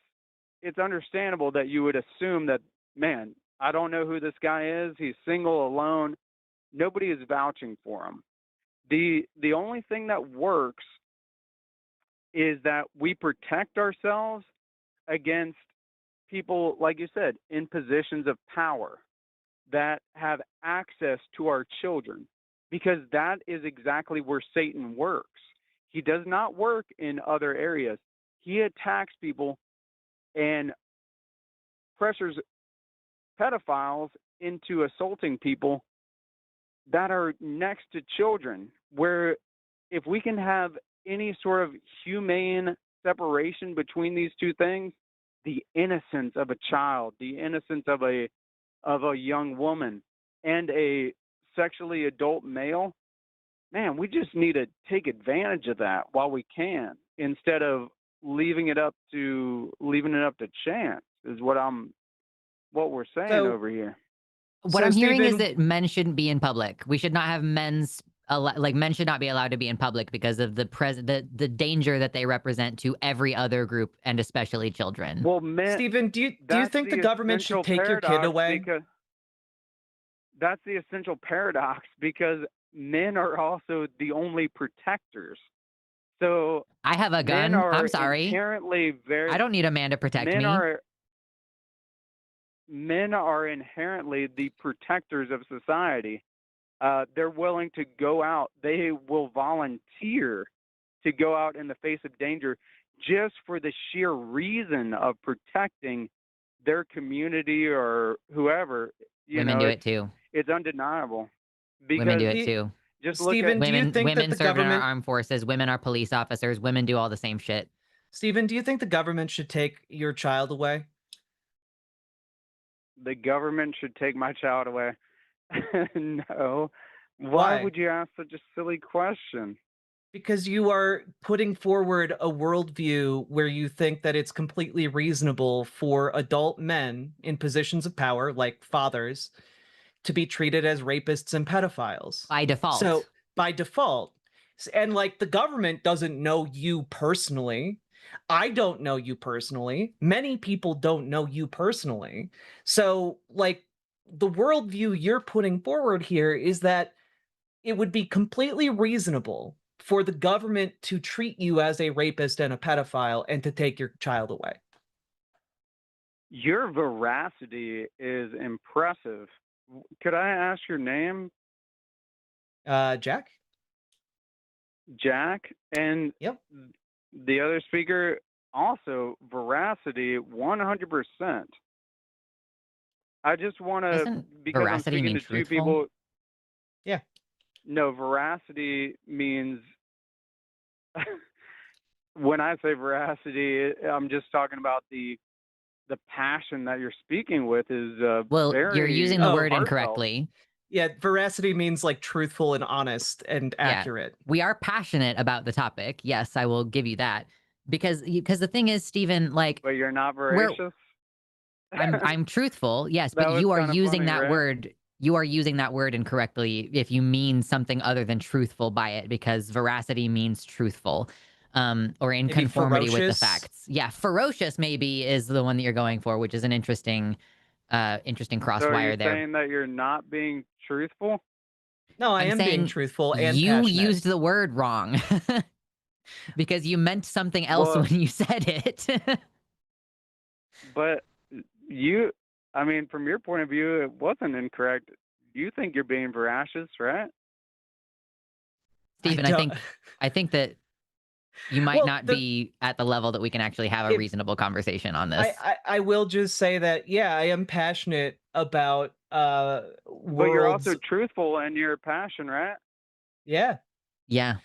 it's understandable that you would assume that, man, I don't know who this guy is. He's single, alone. Nobody is vouching for him. The only thing that works is that we protect ourselves against people, like you said, in positions of power that have access to our children, because that is exactly where Satan works. He does not work in other areas. He attacks people and pressures pedophiles into assaulting people that are next to children, where if we can have any sort of humane separation between these two things, the innocence of a child, the innocence of a young woman, and a sexually adult male, man, we just need to take advantage of that while we can, instead of leaving it up to chance, is what we're saying So- over here. What So, I'm hearing is Stephen- that men shouldn't be in public. We should not have men should not be allowed to be in public because of the danger that they represent to every other group and especially children. Well, men, Stephen, do you that's think the government should essential take your kid paradox, away? Because that's the essential paradox, because men are also the only protectors. So I have a gun. men are I'm sorry. inherently very. I don't need a man to protect men me. Men are inherently the protectors of society. They're willing to go out. They will volunteer to go out in the face of danger just for the sheer reason of protecting their community or whoever. Women do it too. It's undeniable. Because Women do it too. Just Stephen, look do you Women think that women the serve in our government, armed forces. Women are police officers. Women do all the same shit. Stephen, do you think the government should take your child away? the government should take my child away. No. Why? Why would you ask such a silly question? Because you are putting forward a worldview where you think that it's completely reasonable for adult men in positions of power, like fathers, to be treated as rapists and pedophiles. By default. So, by default. And like the government doesn't know you personally. I don't know you personally. Many people don't know you personally. So, like, the worldview you're putting forward here is that it would be completely reasonable for the government to treat you as a rapist and a pedophile and to take your child away. Your veracity is impressive. Could I ask your name, Jack? Jack? And Yep. the other speaker, also veracity, 100%. I just want to, Doesn't because I'm veracity speaking mean to two truthful? people. Yeah. No, veracity means, when I say veracity, I'm just talking about the passion that you're speaking with is Well, you're very using the word heartfelt. incorrectly. Yeah, veracity means like truthful and honest and Yeah. accurate. We are passionate about the topic. Yes, I will give you that. Because the thing is, Stephen, like, But you're not we're voracious? I'm truthful, yes, That but was you are kinda using funny, that right? word. You are using that word incorrectly if you mean something other than truthful by it, because veracity means truthful, or in Maybe conformity with the ferocious? facts. Yeah, ferocious maybe is the one that you're going for, which is an interesting cross So are you wire there. saying that you're not being truthful? No, I I'm am being saying truthful and you passionate. used the word wrong because you meant something else Well, when you said it. but I mean, from your point of view, it wasn't incorrect. You think you're being veracious, right? Stephen, I think that you might Well, not be at the level that we can actually have a If- reasonable conversation on this. I will just say that, yeah, I am passionate about But you're worlds. also truthful in your passion, right? Yeah. Yeah.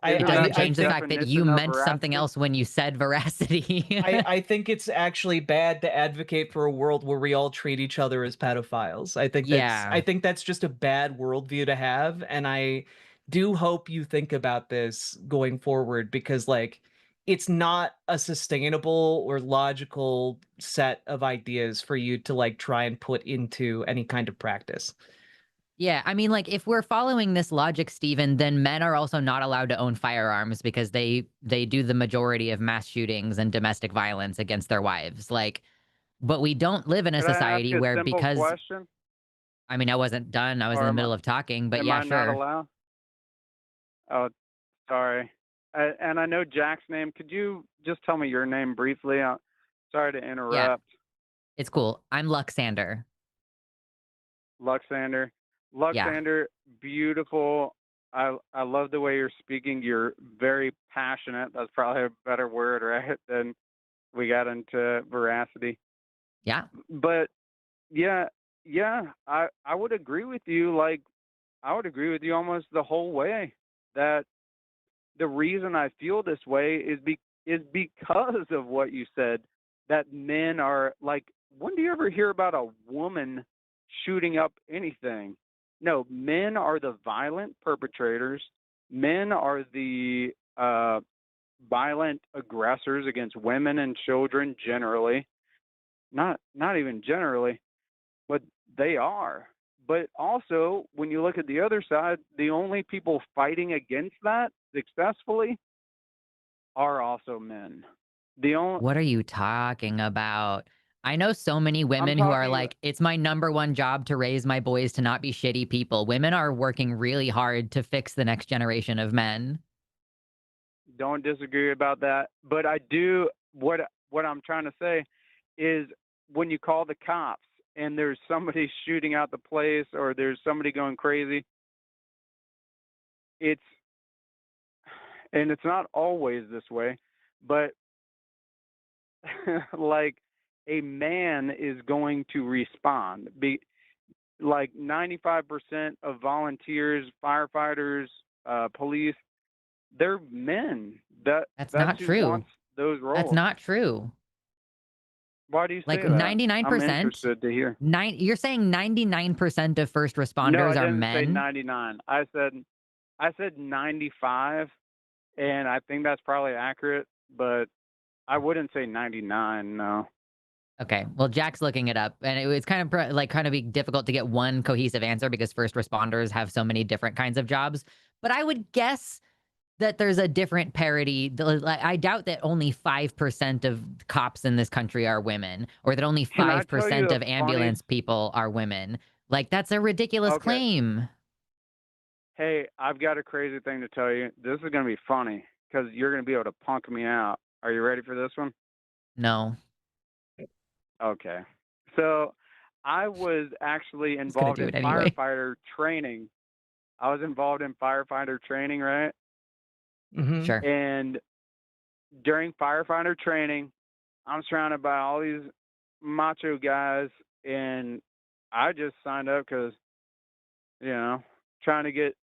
I, It Isn't doesn't that the change the fact that you definition of meant something veracity? else when you said veracity. I think it's actually bad to advocate for a world where we all treat each other as pedophiles. I Yeah. think that's just a bad worldview to have, and I do hope you think about this going forward, because like it's not a sustainable or logical set of ideas for you to like try and put into any kind of practice. Yeah, I mean, like, if we're following this logic, Stephen, then men are also not allowed to own firearms because they do the majority of mass shootings and domestic violence against their wives. Like, but we don't live in a Could I ask society a where, simple because question? I mean, I wasn't done. I was in Or the middle of talking, but am yeah, I not sure. allowed? Oh, sorry. And I know Jack's name. Could you just tell me your name briefly? Sorry to Yeah, interrupt. it's cool. I'm Luxander. Luxander. Yeah. Luxander, beautiful. I love the way you're speaking. You're very passionate. That's probably a better word, right? Than we got into veracity. Yeah. But yeah, I would agree with you. Like, I would agree with you almost the whole way, that the reason I feel this way is because of what you said, that men are like, when do you ever hear about a woman shooting up anything? No, men are the violent perpetrators. Men are the violent aggressors against women and children generally. Not even generally, but they are. But also, when you look at the other side, the only people fighting against that successfully are also men. What are you talking about? I know so many I'm women who are talking like, it's my number one job to raise my boys to not be shitty people. Women are working really hard to fix the next generation of men. don't disagree about that, but I do. What I'm trying to say is, when you call the cops and there's somebody shooting out the place or there's somebody going crazy, it's not always this way, but like, a man is going to respond. Like 95% of volunteers, firefighters, police, they're men. That's That's not who true. wants those roles. That's not true. Why do you Like say that? 99%. I'm interested to hear. You're saying 99% of first No, responders I are didn't say men? 99. I said 95, and I think that's probably accurate, but I wouldn't say 99. No. Okay. Well, Jack's looking it up, and it's kind of be difficult to get one cohesive answer because first responders have so many different kinds of jobs. But I would guess that there's a different parity. I doubt that only 5% of cops in this country are women, or that only Can I tell you 5% a of funny? ambulance people are women. Like, that's a ridiculous Okay. claim. Hey, I've got a crazy thing to tell you. This is going to be funny because you're going to be able to punk me out. Are you ready for this one? No. Okay. So I was actually He's gonna involved do in it anyway. firefighter training. I was involved in firefighter training, right? Mhm. Sure. And during firefighter training, I'm surrounded by all these macho guys, and I just signed up because, you know, trying to get.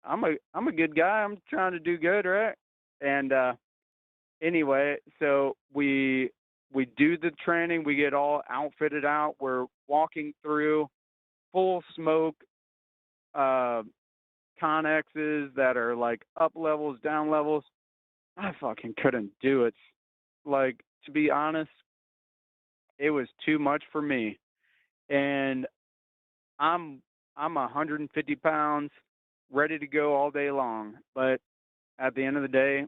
I'm a good guy. I'm trying to do good, right? And anyway, so we do the training. We get all outfitted out. We're walking through full smoke connexes that are like up levels, down levels. I fucking couldn't do it. Like, to be honest, it was too much for me. And I'm 150 pounds, ready to go all day long. But at the end of the day,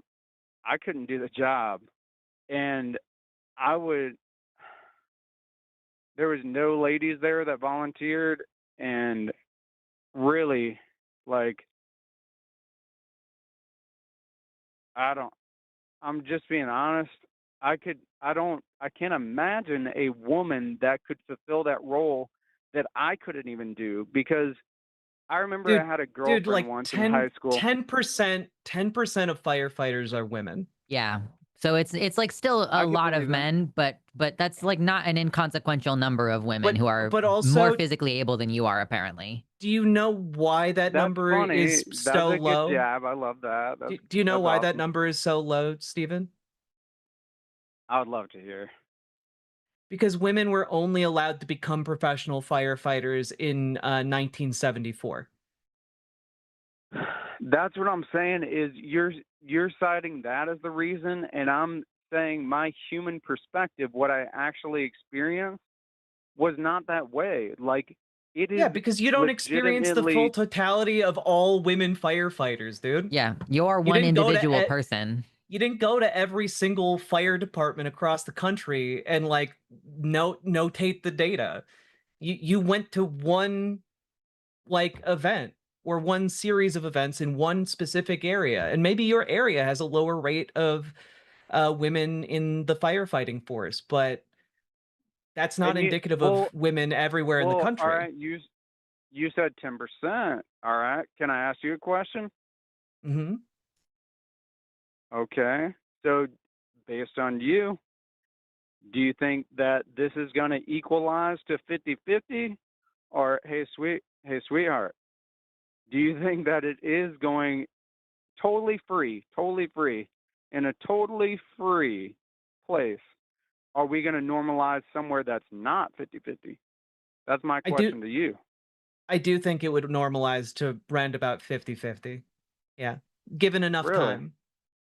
I couldn't do the job. And I would, there was no ladies there that volunteered. And really, like, I'm just being honest. I can't imagine a woman that could fulfill that role that I couldn't even do, because I remember Dude, I had a dude, girlfriend like once in high school. 10% of firefighters are women. Yeah. So it's like still I a could lot of believe that. men, but that's like not an inconsequential number of women who are But more also, physically able than you are, apparently. do you know why that That's number funny. is That's so a good low? jab. I love that. Do you know That's why that awesome. number is so low, Stephen? I would love to hear. Because women were only allowed to become professional firefighters in 1974. That's what I'm saying is you're citing that as the reason, and I'm saying my human perspective, what I actually experienced, was not that way. Like, it Yeah, is because you don't experience the full legitimately. totality of all women firefighters, dude. Yeah, you're You one didn't go to individual person. you didn't go to every single fire department across the country and like notate the data. You went to one like event or one series of events in one specific area, and maybe your area has a lower rate of women in the firefighting force, but that's not And indicative of women everywhere in the all country. right, you said 10%. All right, can I ask you a question? Mm-hmm. Okay, so based on you, do you think that this is going to equalize to 50-50, or hey sweetheart, do you think that it is going totally free in a totally free place? Are we going to normalize somewhere that's not 50-50? That's my I do question to you. I do think it would normalize to round about 50-50. Yeah. Given enough Really? time.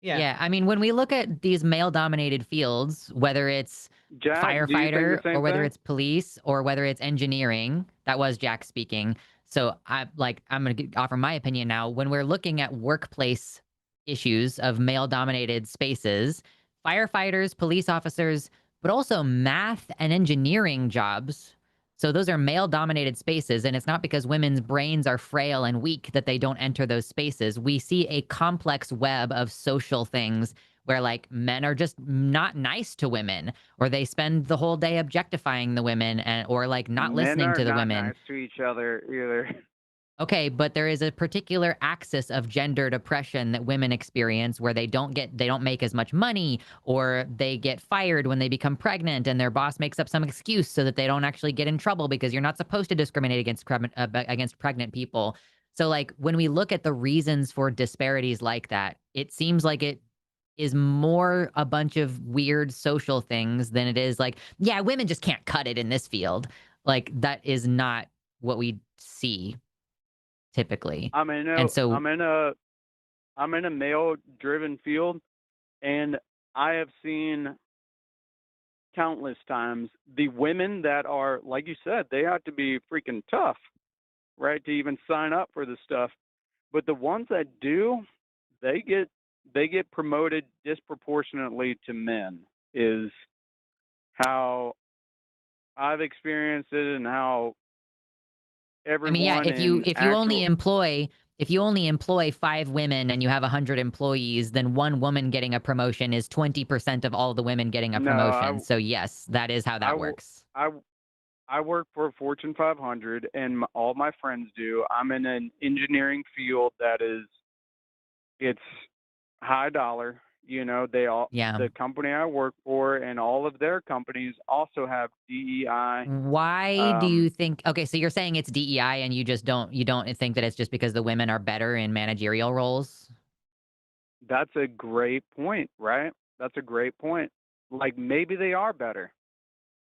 Yeah. Yeah, I mean, when we look at these male-dominated fields, whether it's Jack, do you think the firefighter or same whether thing? it's police or whether it's engineering, that was Jack speaking. So I'm going to offer my opinion now. When we're looking at workplace issues of male-dominated spaces, firefighters, police officers, but also math and engineering jobs. So those are male-dominated spaces, and it's not because women's brains are frail and weak that they don't enter those spaces. We see a complex web of social things where, like, men are just not nice to women, or they spend the whole day objectifying the women, or like not Men listening are to the not women. nice to each other either. Okay, but there is a particular axis of gendered oppression that women experience where they don't make as much money, or they get fired when they become pregnant and their boss makes up some excuse so that they don't actually get in trouble, because you're not supposed to discriminate against pregnant people. So like when we look at the reasons for disparities like that, it seems like it is more a bunch of weird social things than it is like, yeah, women just can't cut it in this field. Like that is not what we see typically. I'm in And so a male-driven field, and I have seen countless times the women that are, like you said, they have to be freaking tough, right, to even sign up for this stuff. But the ones that do, they get promoted disproportionately to men, is how I've experienced it, and how I mean, yeah, everyone if you in if you only actual. employ if you only employ 5 women and you have 100 employees, then one woman getting a promotion is 20% of all the women getting a No, promotion. So yes, that is how I, that works. I, I work for a Fortune 500, and all my friends do. I'm in an engineering field that is, it's high dollar. You know, they all, Yeah. the company I work for and all of their companies also have DEI. Why do you think, okay, so you're saying it's DEI and you don't think that it's just because the women are better in managerial roles? That's a great point, right? That's a great point. Like maybe they are better,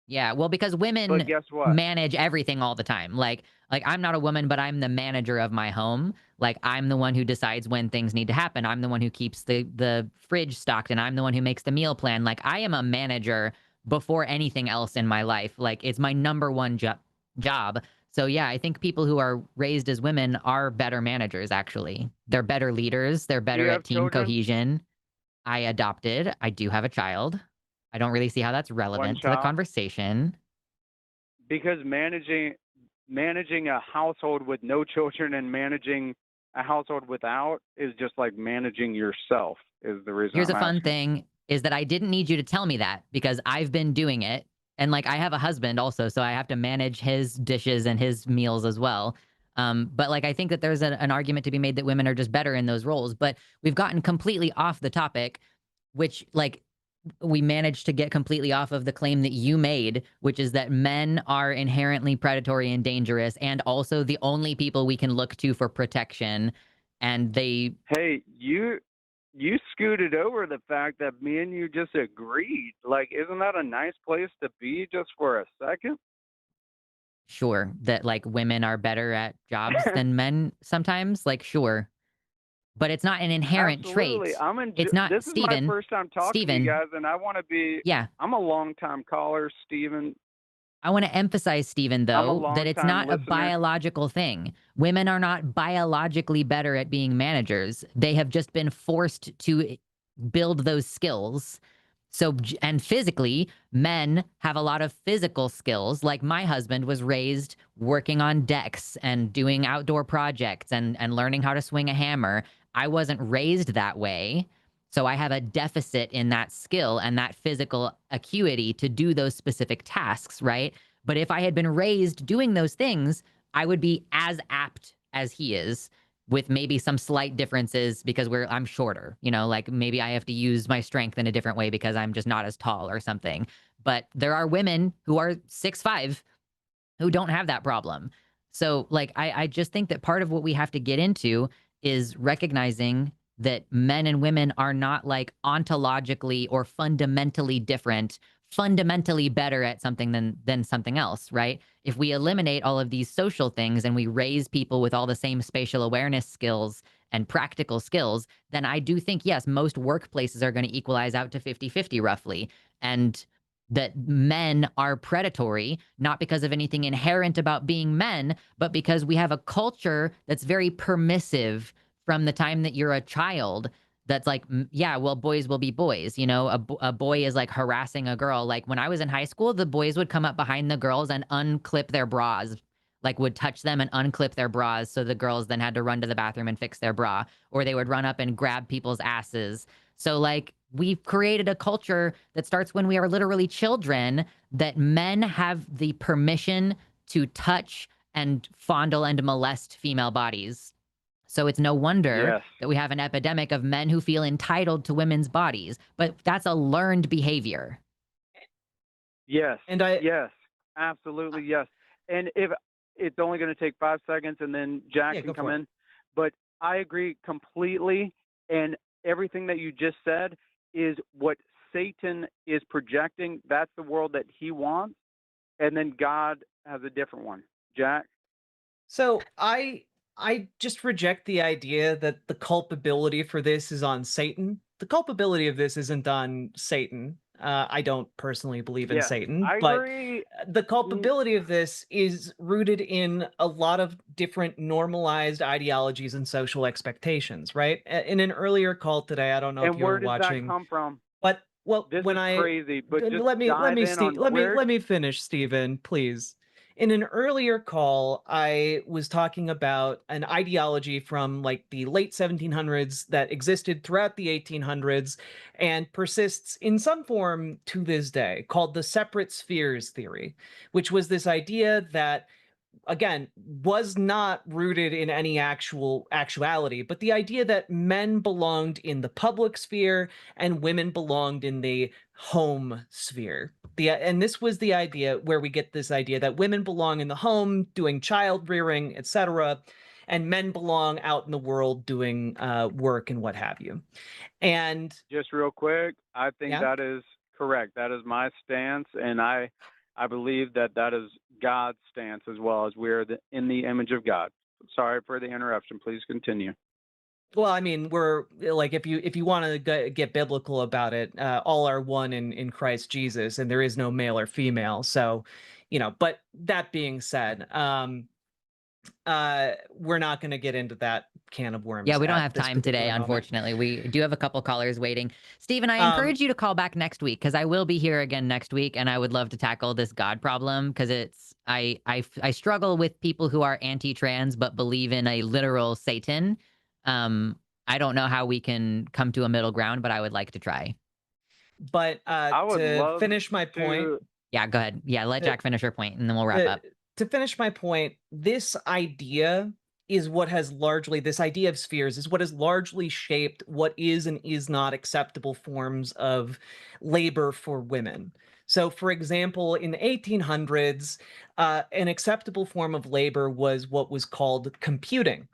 Yeah, well, because but women guess what? manage everything all the time. Like I'm not a woman, but I'm the manager of my home. Like I'm the one who decides when things need to happen. I'm the one who keeps the fridge stocked, and I'm the one who makes the meal plan. Like I am a manager before anything else in my life. Like it's my number one job. So yeah, I think people who are raised as women are better managers actually. They're better leaders, they're Do you better at have team children? cohesion. I do have a child. I don't really see how that's One relevant to the child? conversation. Because managing a household with no children and managing a household without is just like managing yourself is the reason Here's I'm a fun asking. thing is that I didn't need you to tell me that because I've been doing it. And like I have a husband also, so I have to manage his dishes and his meals as well. But like I think that there's an argument to be made that women are just better in those roles. But we've gotten completely off the topic, which like we managed to get completely off of the claim that you made, which is that men are inherently predatory and dangerous, and also the only people we can look to for protection. And they, Hey, you scooted over the fact that me and you just agreed. Like, isn't that a nice place to be just for a second? sure, that like women are better at jobs than men sometimes, like, sure. But it's not an inherent Absolutely. trait. It's not, This is my Steven, first time talking to you Steven, guys, and I want to be. yeah. I'm a long time caller, Steven. I want to emphasize, Stephen, I'm a though, that long it's time not a listener. biological thing. Women are not biologically better at being managers. They have just been forced to build those skills. So, and physically, men have a lot of physical skills. Like my husband was raised working on decks and doing outdoor projects and learning how to swing a hammer. I wasn't raised that way. So I have a deficit in that skill and that physical acuity to do those specific tasks, right? But if I had been raised doing those things, I would be as apt as he is, with maybe some slight differences because I'm shorter, you know, like maybe I have to use my strength in a different way because I'm just not as tall or something. But there are women who are 6'5" who don't have that problem. So like I just think that part of what we have to get into is recognizing that men and women are not like ontologically or fundamentally different, fundamentally better at something than something else, right? If we eliminate all of these social things and we raise people with all the same spatial awareness skills and practical skills, then I do think, yes, most workplaces are going to equalize out to 50-50 roughly. And that men are predatory, not because of anything inherent about being men, but because we have a culture that's very permissive from the time that you're a child. That's like, yeah, well, boys will be boys. You know, a boy is like harassing a girl. Like when I was in high school, the boys would come up behind the girls and unclip their bras, like would touch them and unclip their bras. So the girls then had to run to the bathroom and fix their bra, or they would run up and grab people's asses. So like we've created a culture that starts when we are literally children, that men have the permission to touch and fondle and molest female bodies. So it's no wonder Yes. that we have an epidemic of men who feel entitled to women's bodies, but that's a learned behavior. Yes. And yes. Absolutely. Yes. And if it's only going to take 5 seconds and then Jack Yeah, can go come for it. in, but I agree completely. And everything that you just said is what Satan is projecting. That's the world that he wants. And then God has a different one. Jack? So I just reject the idea that the culpability for this is on Satan. The culpability of this isn't on Satan. I don't personally believe in Yes. Satan, I but agree. the culpability of this is rooted in a lot of different normalized ideologies and social expectations, right? In an earlier call today, I don't know if And you where were does that watching, come from? but well, This when is I crazy, but just let dive me in on where. let me finish, Stephen, please. In an earlier call, I was talking about an ideology from like the late 1700s that existed throughout the 1800s and persists in some form to this day, called the separate spheres theory, which was this idea that again, was not rooted in any actuality, but the idea that men belonged in the public sphere and women belonged in the home sphere. And this was the idea where we get this idea that women belong in the home doing child rearing, etc., and men belong out in the world doing work and what have you. And just real quick, I think yeah, that is correct. That is my stance, and I believe that that is God's stance as well, as we're in the image of God. Sorry for the interruption. Please continue. well, I mean, we're like, if you want to get biblical about it, all are one in Christ Jesus, and there is no male or female. So, but that being said, we're not going to get into that can of worms. Yeah, we don't at have this time today, particular moment. unfortunately. We do have a couple callers waiting. Steven, I encourage you to call back next week, because I will be here again next week, and I would love to tackle this God problem, because I struggle with people who are anti-trans but believe in a literal Satan. I don't know how we can come to a middle ground, but I would like to try. But I would to love finish my point, yeah, go ahead. Yeah, let Jack finish her point, and then we'll wrap up. To finish my point, this idea is what has largely, this idea of spheres is what has largely shaped what is and is not acceptable forms of labor for women. So, for example, in the 1800s, an acceptable form of labor was what was called computing.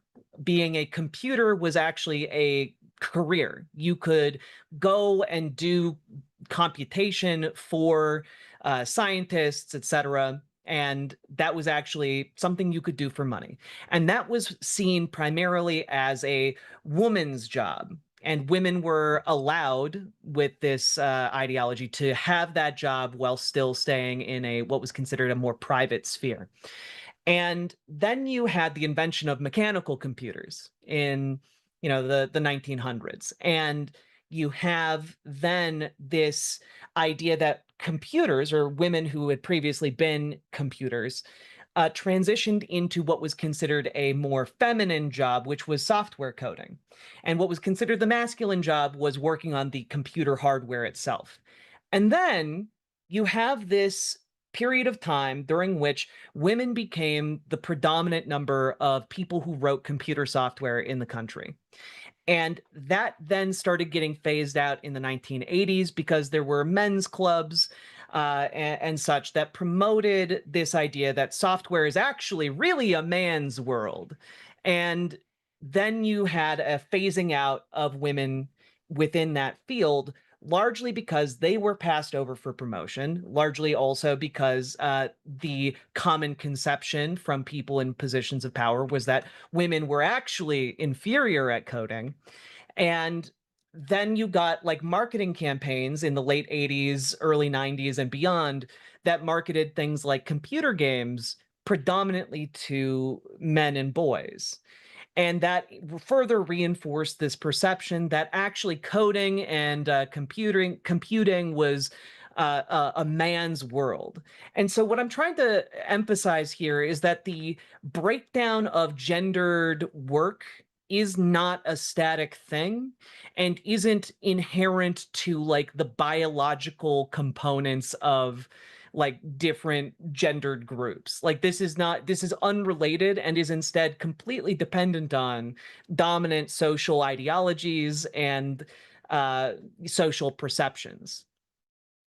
Being a computer was actually a career. You could go and do computation for scientists, etc., and that was actually something you could do for money. And that was seen primarily as a woman's job. And women were allowed with this ideology to have that job while still staying in a what was considered a more private sphere. And then you had the invention of mechanical computers in the 1900s. And you have then this idea that computers, or women who had previously been computers, transitioned into what was considered a more feminine job, which was software coding. And what was considered the masculine job was working on the computer hardware itself. And then you have this period of time during which women became the predominant number of people who wrote computer software in the country. And that then started getting phased out in the 1980s because there were men's clubs and such that promoted this idea that software is actually really a man's world. And then you had a phasing out of women within that field, largely because they were passed over for promotion, largely also because the common conception from people in positions of power was that women were actually inferior at coding. And then you got like marketing campaigns in the late 80s, early 90s, and beyond that marketed things like computer games predominantly to men and boys. And that further reinforced this perception that actually coding and computing was a man's world. And so what I'm trying to emphasize here is that the breakdown of gendered work is not a static thing and isn't inherent to like the biological components of like different gendered groups. Like this is unrelated and is instead completely dependent on dominant social ideologies and social perceptions.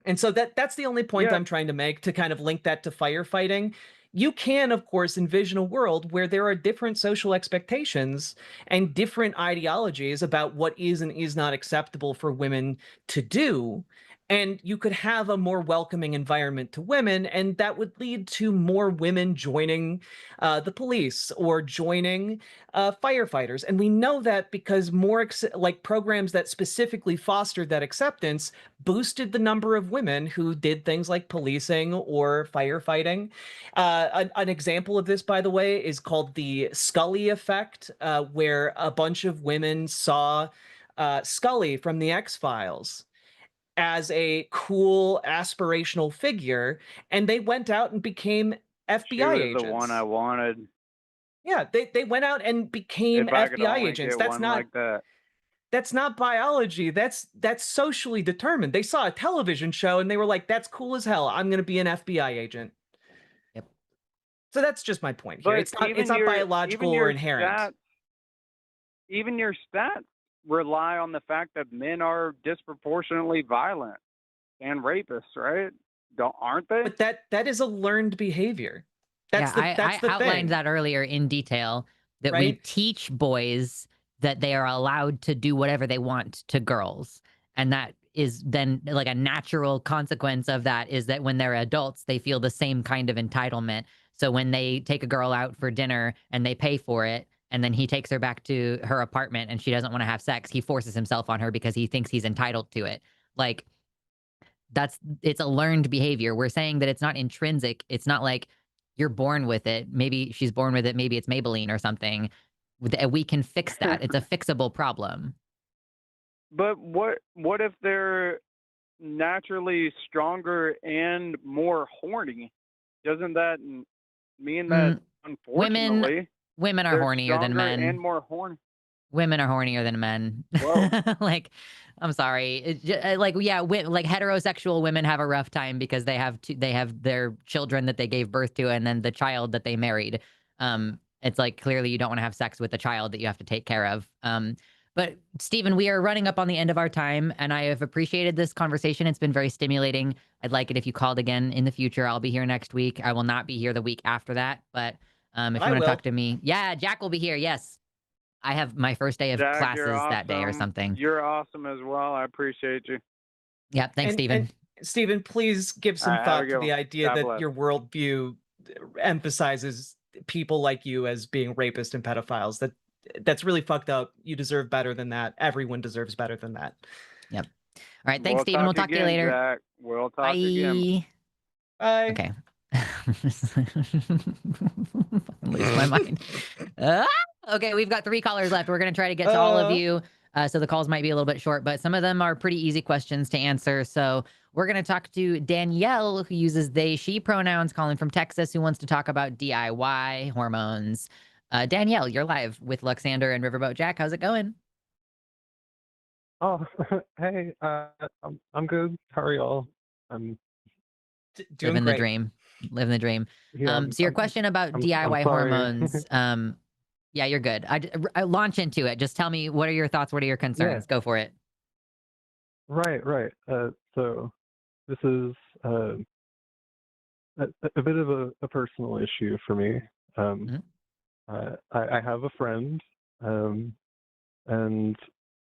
And so that's the only point I'm trying to make to kind of link that to firefighting. You can, of course, envision a world where there are different social expectations and different ideologies about what is and is not acceptable for women to do. And you could have a more welcoming environment to women, and that would lead to more women joining the police or joining firefighters. And we know that because more like programs that specifically fostered that acceptance boosted the number of women who did things like policing or firefighting. An example of this, by the way, is called the Scully effect, where a bunch of women saw Scully from the X-Files as a cool aspirational figure, and they went out and became FBI agents. She was the one I wanted. Yeah, they went out and became if I FBI could only agents. Get That's one not like that. That's not biology. That's socially determined. They saw a television show and they were like, "That's cool as hell. I'm going to be an FBI agent." Yep. So that's just my point here. But It's not even biological or inherent. even your stats rely on the fact that men are disproportionately violent and rapists, right? Aren't they? But that is a learned behavior. That's I the outlined thing, that earlier in detail, that we right? teach boys that they are allowed to do whatever they want to girls. And that is then like a natural consequence of that is that when they're adults, they feel the same kind of entitlement. So when they take a girl out for dinner and they pay for it, and then he takes her back to her apartment and she doesn't want to have sex, he forces himself on her because he thinks he's entitled to it. Like, it's a learned behavior. We're saying that it's not intrinsic. It's not like you're born with it. Maybe she's born with it. Maybe it's Maybelline or something. We can fix that. It's a fixable problem. But what if they're naturally stronger and more horny? Doesn't that mean that unfortunately women are they're hornier than stronger men? and more horny? Women are hornier than men. Whoa. Like, I'm sorry. It's just, like, yeah, like heterosexual women have a rough time because they have their children that they gave birth to, and then the child that they married. It's like, clearly you don't want to have sex with a child that you have to take care of. But Stephen, we are running up on the end of our time, and I have appreciated this conversation. It's been very stimulating. I'd like it if you called again in the future. I'll be here next week. I will not be here the week after that, but if you want to talk to me, yeah, Jack will be here. Yes. I have my first day of Jack, classes you're that day or awesome. something. You're awesome as well. I appreciate you. Yeah, thanks, Stephen. And Stephen, please give some Have a thought good to the one. idea God that bless. your worldview emphasizes people like you as being rapists and pedophiles. That's really fucked up. You deserve better than that. Everyone deserves better than that. Yep. All right, thanks, Stephen. We'll talk to you later. Jack. We'll talk Bye. again. Bye. Okay. Lose my mind. Okay, we've got 3 callers left. We're going to try to get to all of you. So the calls might be a little bit short, but some of them are pretty easy questions to answer. So we're going to talk to Danielle, who uses they, she pronouns, calling from Texas, who wants to talk about DIY hormones. Danielle, you're live with Luxander and Riverboat. Jack, how's it going? Oh, hey, I'm good. How are y'all? I'm doing living great. the dream. Living the dream. Yeah, So your question about DIY I'm sorry. hormones, yeah, you're good. I launch into it. Just tell me, what are your thoughts? What are your concerns? Go for it. Right. So this is a bit of a personal issue for me. I have a friend, and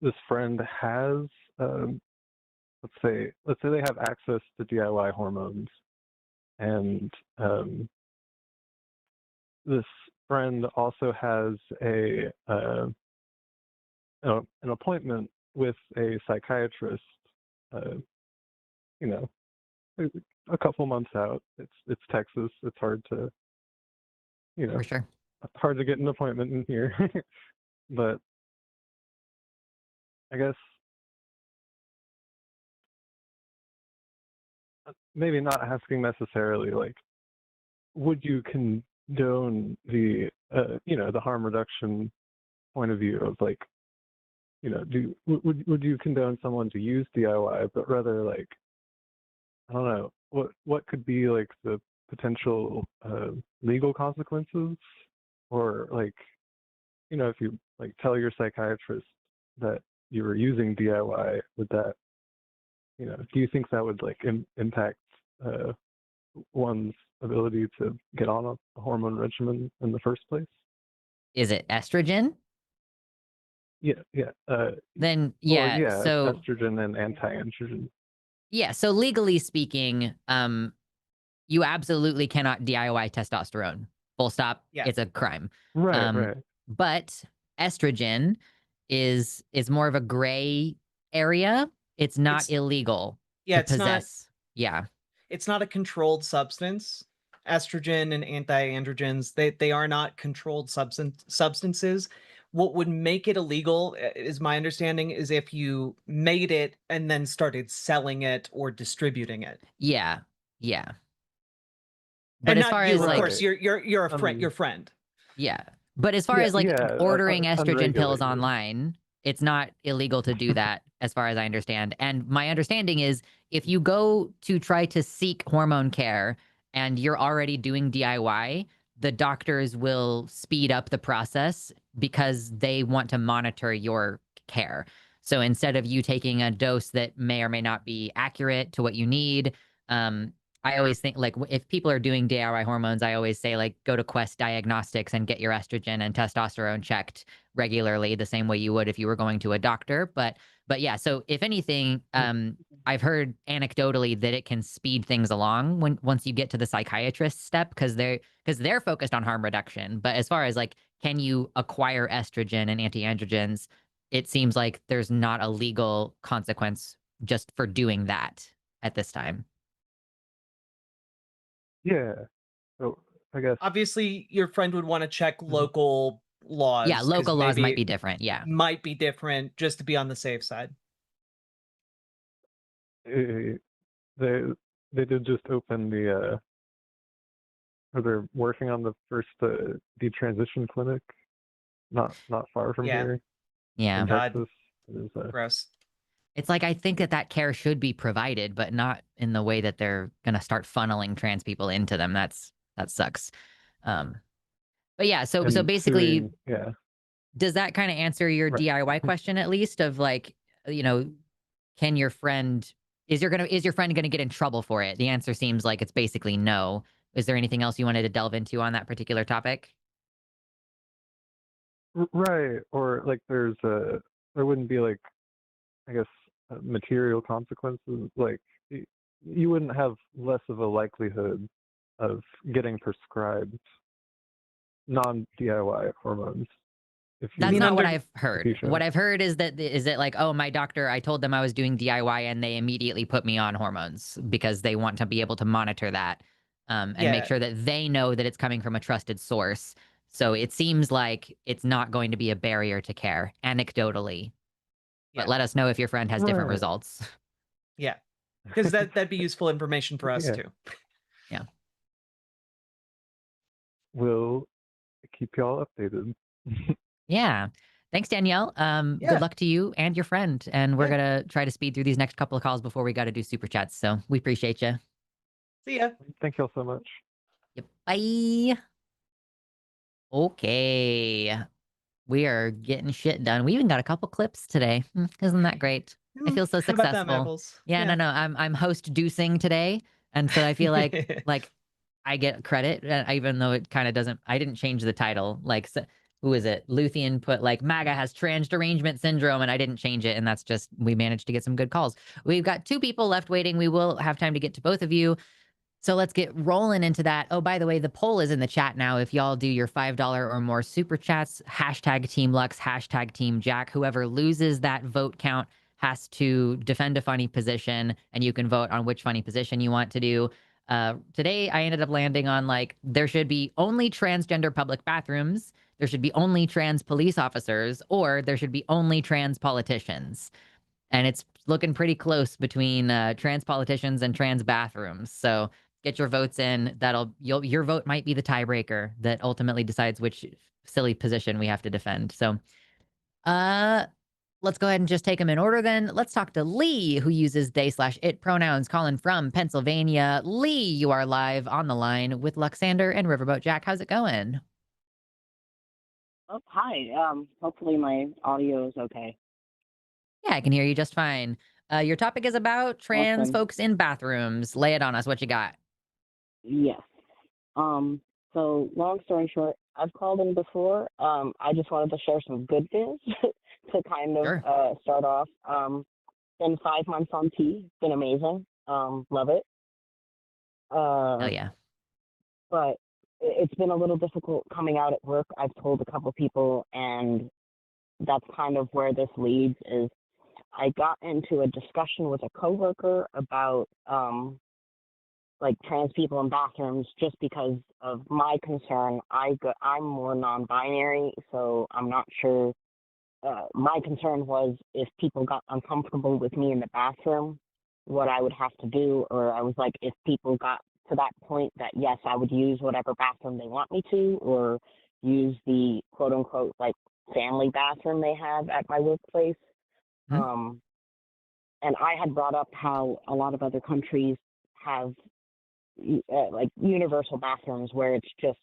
this friend has, let's say they have access to DIY hormones, and this friend also has an appointment with a psychiatrist, you know, a couple months out. It's Texas. It's hard to, For sure. hard to get an appointment in here. But I guess maybe not asking necessarily, like, would you condone the the harm reduction point of view of, like, would you condone someone to use DIY, but rather, like, I don't know, what could be like the potential legal consequences, or, like, if you, like, tell your psychiatrist that you were using DIY, would that, do you think that would, like, impact one's ability to get on a hormone regimen in the first place? Is it estrogen? Yeah. Then yeah. Yeah, so estrogen and anti-androgen. Yeah. So legally speaking, you absolutely cannot DIY testosterone. Full stop. Yeah. It's a crime. Right. But estrogen is more of a gray area. It's not illegal to possess. Yeah. It's not a controlled substance. Estrogen and anti-androgens, they are not controlled substances. What would make it illegal, is my understanding, is if you made it and then started selling it or distributing it. Yeah. But And as not far you, as, of like, course, you're a friend, your friend. Yeah. But as far as, like, ordering estrogen pills unregulated. online, it's not illegal to do that, as far as I understand. And my understanding is, if you go to try to seek hormone care and you're already doing DIY, the doctors will speed up the process because they want to monitor your care. So instead of you taking a dose that may or may not be accurate to what you need, I always think, like, if people are doing DIY hormones, I always say, like, go to Quest Diagnostics and get your estrogen and testosterone checked regularly, the same way you would if you were going to a doctor. But yeah, so if anything, I've heard anecdotally that it can speed things along once you get to the psychiatrist step, because they're focused on harm reduction. But as far as, like, can you acquire estrogen and antiandrogens, it seems like there's not a legal consequence just for doing that at this time. Yeah. So I guess Obviously, your friend would want to check local laws. Yeah, 'cause local laws might maybe be different. Yeah. might be different just to be on the safe side. they they did just open the or they're working on the first detransition clinic, not far from Yeah. here Yeah. in God. Texas. It is, Gross. It's like, I think that care should be provided, but not in the way that they're gonna start funneling trans people into them. That sucks. But yeah, so and basically, suing, yeah, does that kind of answer your right. DIY question, at least, of, like, can your friend is your friend gonna get in trouble for it? The answer seems like it's basically no. Is there anything else you wanted to delve into on that particular topic? Right, or like there wouldn't be, like, I guess, material consequences. Like you wouldn't have less of a likelihood of getting prescribed non-DIY hormones if you. That's not what under- I've heard. If you What should. I've heard is that like, oh, my doctor, I told them I was doing DIY and they immediately put me on hormones because they want to be able to monitor that, and make Yeah. sure that they know that it's coming from a trusted source. So it seems like it's not going to be a barrier to care, anecdotally. Yeah. But let us know if your friend has different Right. results. Yeah. Because that'd be useful information for us Yeah. too. Yeah. We'll keep y'all updated. Yeah. Thanks, Danielle. Yeah. Good luck to you and your friend. And we're Yeah. gonna try to speed through these next couple of calls before we got to do super chats. So we appreciate you. See ya. Thank y'all so much. Yep. Bye. Okay. We are getting shit done. We even got a couple clips today. Isn't that great? I feel so How about that, successful. Apples? Yeah, no. I'm host deucing today. And so I feel like I get credit, even though it kind of doesn't. I didn't change the title. Like, so, who is it? Luthien put, like, MAGA has trans derangement syndrome, and I didn't change it. And that's just, we managed to get some good calls. We've got 2 people left waiting. We will have time to get to both of you. So let's get rolling into that. Oh, by the way, the poll is in the chat now. If y'all do your $5 or more super chats, hashtag Team Lux, hashtag Team Jack. Whoever loses that vote count has to defend a funny position, and you can vote on which funny position you want to do. Today, I ended up landing on, like, there should be only transgender public bathrooms, there should be only trans police officers, or there should be only trans politicians. And it's looking pretty close between trans politicians and trans bathrooms. So get your votes in. Your vote might be the tiebreaker that ultimately decides which silly position we have to defend. So let's go ahead and just take them in order then. Let's talk to Lee, who uses they/it pronouns, calling from Pennsylvania. Lee, you are live on the line with Luxander and Riverboat. Jack, how's it going? Oh, hi. Hopefully my audio is okay. Yeah, I can hear you just fine. Your topic is about trans Awesome. folks in bathrooms. Lay it on us. What you got? Yes. So long story short, I've called in before. I just wanted to share some good news to kind of Sure. start off. Been 5 months on T. Been amazing. Love it. Hell yeah. But it's been a little difficult coming out at work. I've told a couple people, and that's kind of where this leads is I got into a discussion with a coworker about like trans people in bathrooms just because of my concern. I'm more non-binary, so I'm not sure. My concern was if people got uncomfortable with me in the bathroom, what I would have to do, or I was like, if people got to that point that yes, I would use whatever bathroom they want me to, or use the quote unquote like family bathroom they have at my workplace. And I had brought up how a lot of other countries have like universal bathrooms where it's just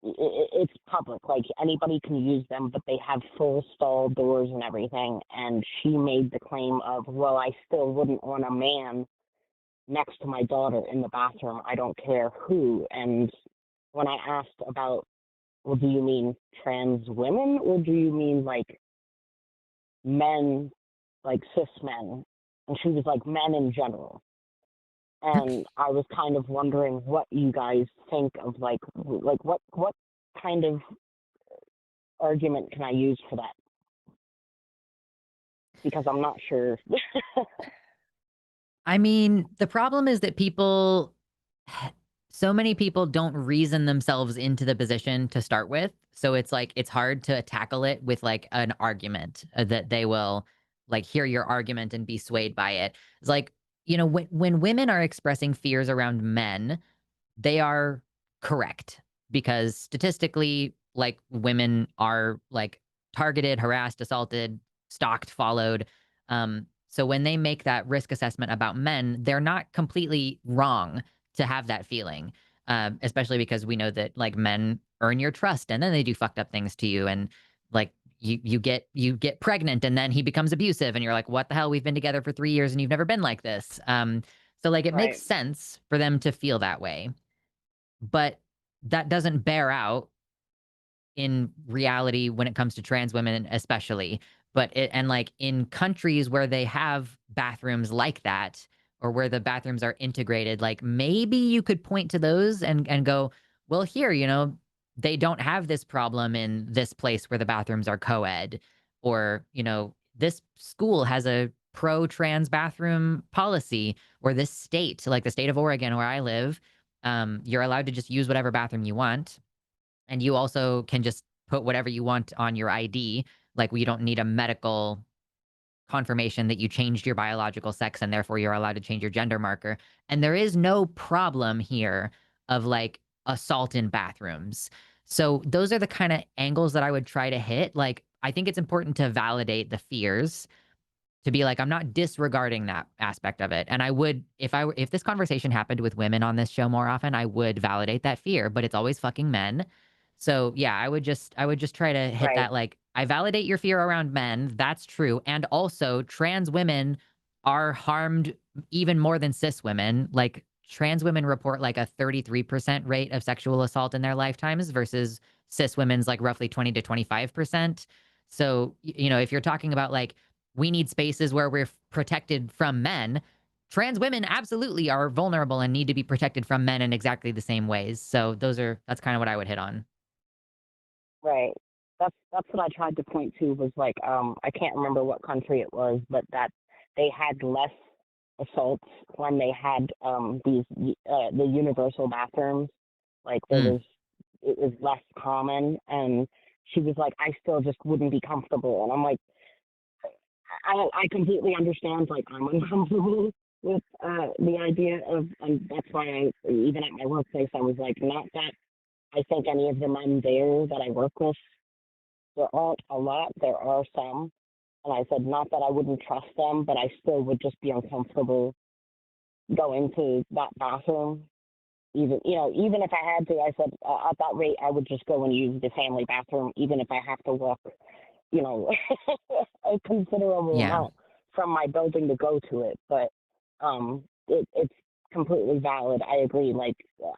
it's public. Like anybody can use them, but they have full stall doors and everything. And she made the claim of, well, I still wouldn't want a man next to my daughter in the bathroom. I don't care who. And when I asked about, well, do you mean trans women or do you mean like men, like cis men? And she was like, men in general. And I was kind of wondering what you guys think of like what kind of argument can I use for that? Because I'm not sure. I mean, the problem is that so many people don't reason themselves into the position to start with. So it's like, it's hard to tackle it with like an argument that they will like hear your argument and be swayed by it. It's like, you know, when women are expressing fears around men, they are correct because statistically, like women are like targeted, harassed, assaulted, stalked, followed. So when they make that risk assessment about men, they're not completely wrong to have that feeling, especially because we know that like men earn your trust and then they do fucked up things to you, and like you get pregnant and then he becomes abusive and you're like, what the hell? We've been together for 3 years and you've never been like this. So like it makes Right. sense for them to feel that way, but that doesn't bear out in reality when it comes to trans women, especially. And like in countries where they have bathrooms like that, or where the bathrooms are integrated, like maybe you could point to those and go, well, here, you know, they don't have this problem in this place where the bathrooms are co-ed, or, you know, this school has a pro-trans bathroom policy, or this state, like the state of Oregon where I live, you're allowed to just use whatever bathroom you want. And you also can just put whatever you want on your ID. Like, you don't need a medical confirmation that you changed your biological sex and therefore you're allowed to change your gender marker. And there is no problem here of like assault in bathrooms. So those are the kind of angles that I would try to hit. Like, I think it's important to validate the fears, to be like, I'm not disregarding that aspect of it. And I would, if this conversation happened with women on this show more often, I would validate that fear, but it's always fucking men. So yeah, I would just try to hit Right. that. Like, I validate your fear around men. That's true. And also trans women are harmed even more than cis women. Like, trans women report like a 33% rate of sexual assault in their lifetimes versus cis women's like roughly 20 to 25%. So, you know, if you're talking about like, we need spaces where we're protected from men, trans women absolutely are vulnerable and need to be protected from men in exactly the same ways. So that's kind of what I would hit on. Right. That's what I tried to point to was like I can't remember what country it was, but that they had less assaults when they had these the universal bathrooms. Like it was less common, and she was like, I still just wouldn't be comfortable, and I'm like, I completely understand. Like, I'm uncomfortable with the idea of, and that's why even at my workplace, I was like, not that I think any of the men there that I work with, there aren't a lot. There are some. And I said, not that I wouldn't trust them, but I still would just be uncomfortable going to that bathroom. Even if I had to, I said, at that rate, I would just go and use the family bathroom, even if I have to walk, a considerable amount from my building to go to it. But it's completely valid. I agree. Like,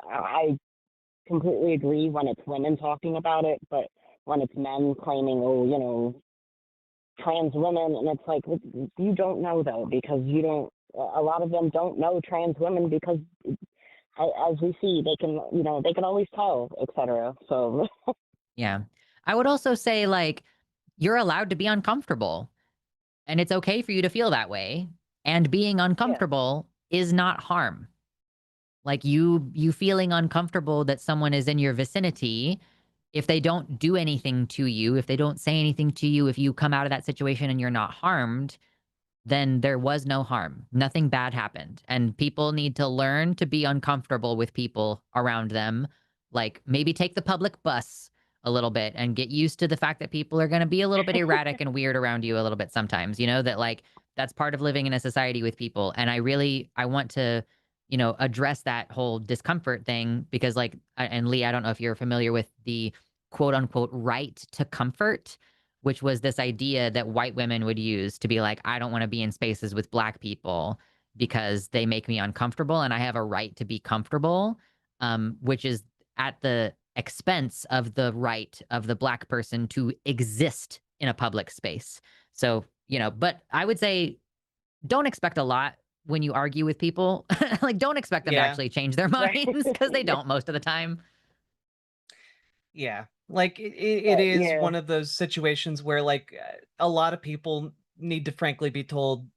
I completely agree when it's women talking about it, but when it's men claiming, trans women, and it's like, you don't know though, because a lot of them don't know trans women because, as we see, they can always tell, etc. So Yeah. I would also say, like, you're allowed to be uncomfortable, and it's okay for you to feel that way. And being uncomfortable is not harm. Like, you feeling uncomfortable that someone is in your vicinity, if they don't do anything to you, if they don't say anything to you, if you come out of that situation and you're not harmed, then there was no harm. Nothing bad happened. And people need to learn to be uncomfortable with people around them. Like, maybe take the public bus a little bit and get used to the fact that people are going to be a little bit erratic and weird around you a little bit sometimes, that like, that's part of living in a society with people. And I want to address that whole discomfort thing because and Lee, I don't know if you're familiar with the quote unquote right to comfort, which was this idea that white women would use to be like, I don't want to be in spaces with Black people because they make me uncomfortable and I have a right to be comfortable, which is at the expense of the right of the Black person to exist in a public space. So, but I would say don't expect a lot when you argue with people. Don't expect them to Yeah. actually change their Right. minds because they don't most of the time. Yeah. It is yeah. one of those situations where a lot of people need to frankly be told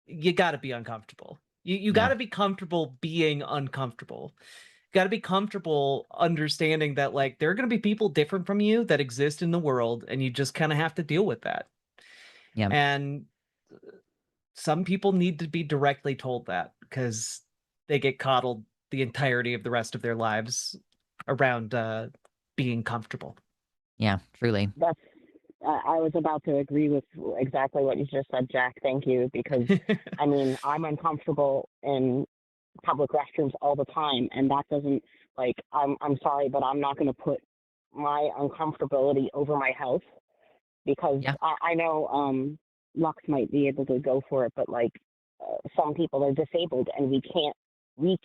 you got to be uncomfortable. You got Yeah. to be comfortable being uncomfortable. Got to be comfortable understanding that there are going to be people different from you that exist in the world and you just kind of have to deal with that. Yeah. And some people need to be directly told that because they get coddled the entirety of the rest of their lives around being comfortable. Yeah, truly. That's I was about to agree with exactly what you just said, Jack. Thank you, because I mean I'm uncomfortable in public restrooms all the time, and that doesn't I'm sorry, but I'm not going to put my uncomfortability over my health because Yeah. I know Lux might be able to go for it, but some people are disabled and we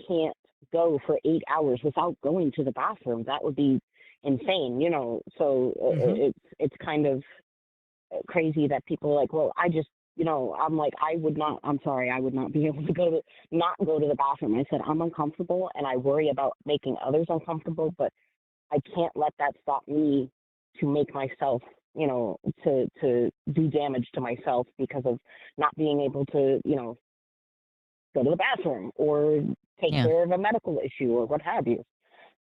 can't go for 8 hours without going to the bathroom. That would be insane, so it's kind of crazy that people are like, well, I just I'm like, I'm sorry, I would not be able to not go to the bathroom. I said I'm uncomfortable and I worry about making others uncomfortable, but I can't let that stop me to make myself, to do damage to myself because of not being able to, go to the bathroom or take Yeah. care of a medical issue or what have you.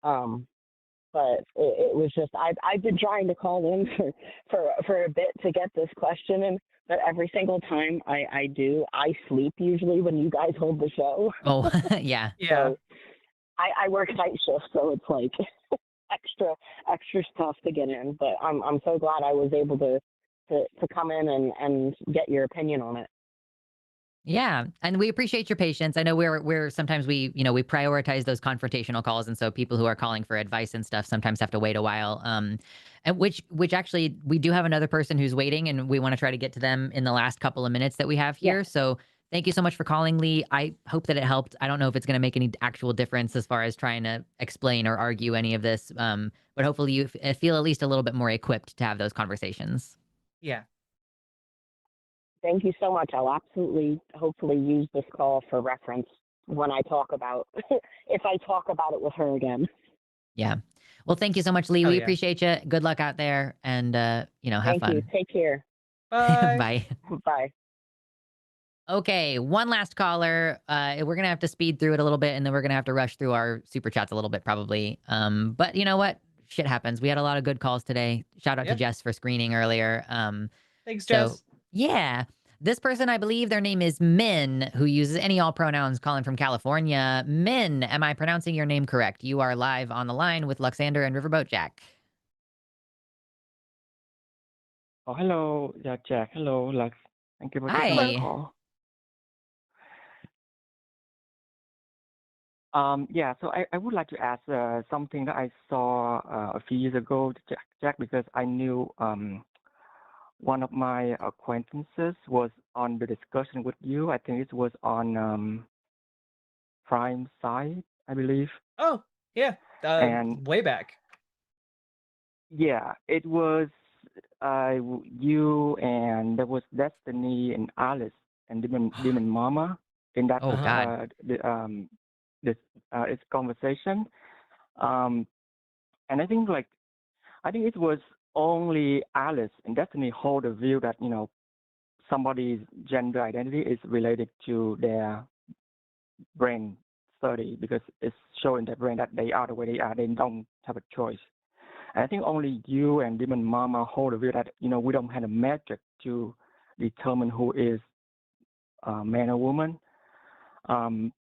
But it was just I've been trying to call in for a bit to get this question in, but every single time I do, I sleep usually when you guys hold the show. Oh, yeah. Yeah. So I work night shift, so it's like extra stuff to get in. But I'm so glad I was able to come in and get your opinion on it. Yeah, and we appreciate your patience. I know we're sometimes we prioritize those confrontational calls, and so people who are calling for advice and stuff sometimes have to wait a while. And which actually we do have another person who's waiting, and we want to try to get to them in the last couple of minutes that we have here. Yeah. So thank you so much for calling, Lee. I hope that it helped. I don't know if it's going to make any actual difference as far as trying to explain or argue any of this, but hopefully you feel at least a little bit more equipped to have those conversations. Yeah. Thank you so much. I'll hopefully use this call for reference when I talk about if I talk about it with her again. Yeah. Well, thank you so much, Lee. Oh, We yeah. appreciate you. Good luck out there, and have Thank fun. you. Take care. Bye. Bye. Bye. Okay, one last caller. We're gonna have to speed through it a little bit, and then we're gonna have to rush through our super chats a little bit, probably. But you know what? Shit happens. We had a lot of good calls today. Shout out to Yep. Jess for screening earlier. Thanks, So Jess. yeah, this person, I believe their name is Min, who uses any all pronouns, calling from California. Min, am I pronouncing your name correct? You are live on the line with Luxander and Riverboat Jack. Oh, hello, yeah, Jack. Hello, Lux. Thank you for taking my Hi. call. Yeah, so I would like to ask something that I saw a few years ago, Jack, because I knew one of my acquaintances was on the discussion with you. I think it was on Prime side, I believe. Oh, yeah. And Way back. yeah, it was you and there was Destiny and Alice and Demon Mama in that Oh God. this its conversation. And I think it was only Alice and Destiny hold the view that somebody's gender identity is related to their brain study because it's showing their brain that they are the way they are. They don't have a choice. And I think only you and Demon Mama hold the view that we don't have a metric to determine who is man or woman. And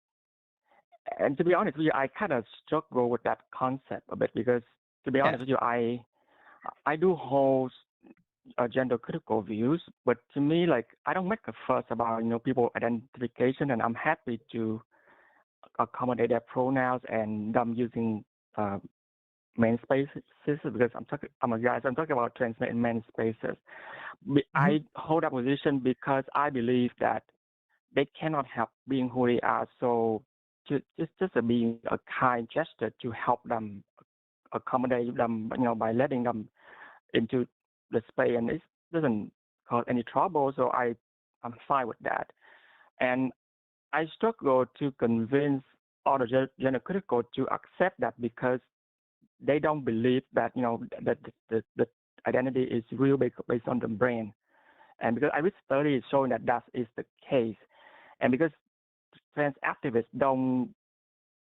to be honest with you, I kind of struggle with that concept a bit because, to be honest with you, I do hold gender critical views, but to me, I don't make a fuss about people identification, and I'm happy to accommodate their pronouns and them using main spaces, because I'm a guy, so I'm talking about trans men in main spaces. I hold that position because I believe that they cannot help being who they are. So just being a kind gesture to help them, accommodate them, by letting them into the space, and it doesn't cause any trouble. So I'm fine with that. And I struggle to convince other gender critical to accept that, because they don't believe that that the identity is real based on the brain. And because I read studies showing that is the case, and because trans activists don't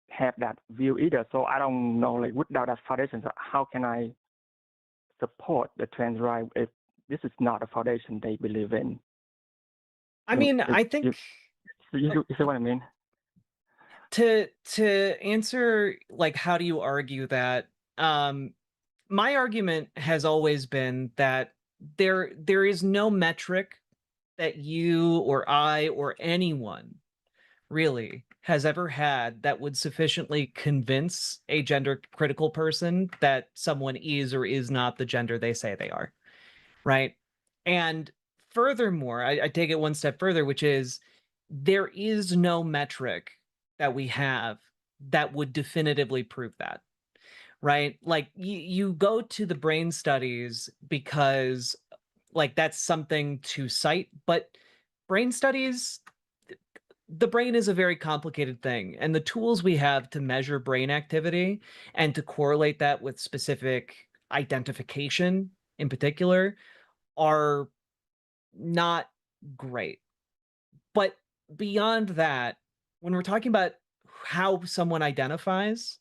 have that view either, so I don't know, like, without that foundation, so how can I support the trans right if this is not a foundation they believe in? I mean, I think you see what I mean? To answer, like, how do you argue that? My argument has always been that there is no metric that you or I or anyone really has ever had that would sufficiently convince a gender critical person that someone is or is not the gender they say they are, right? And furthermore, I take it one step further, which is there is no metric that we have that would definitively prove that, right? Like, you go to the brain studies because, like, that's something to cite, but brain studies, the brain is a very complicated thing, and the tools we have to measure brain activity and to correlate that with specific identification in particular are not great. But beyond that, when we're talking about how someone identifies,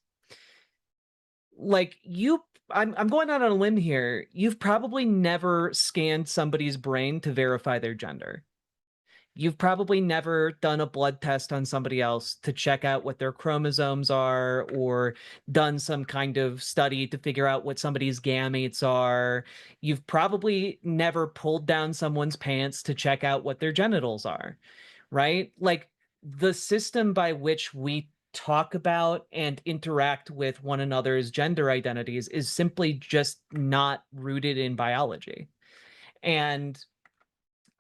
like, I'm going out on a limb here. You've probably never scanned somebody's brain to verify their gender. You've probably never done a blood test on somebody else to check out what their chromosomes are, or done some kind of study to figure out what somebody's gametes are. You've probably never pulled down someone's pants to check out what their genitals are, right? Like, the system by which we talk about and interact with one another's gender identities is simply just not rooted in biology. And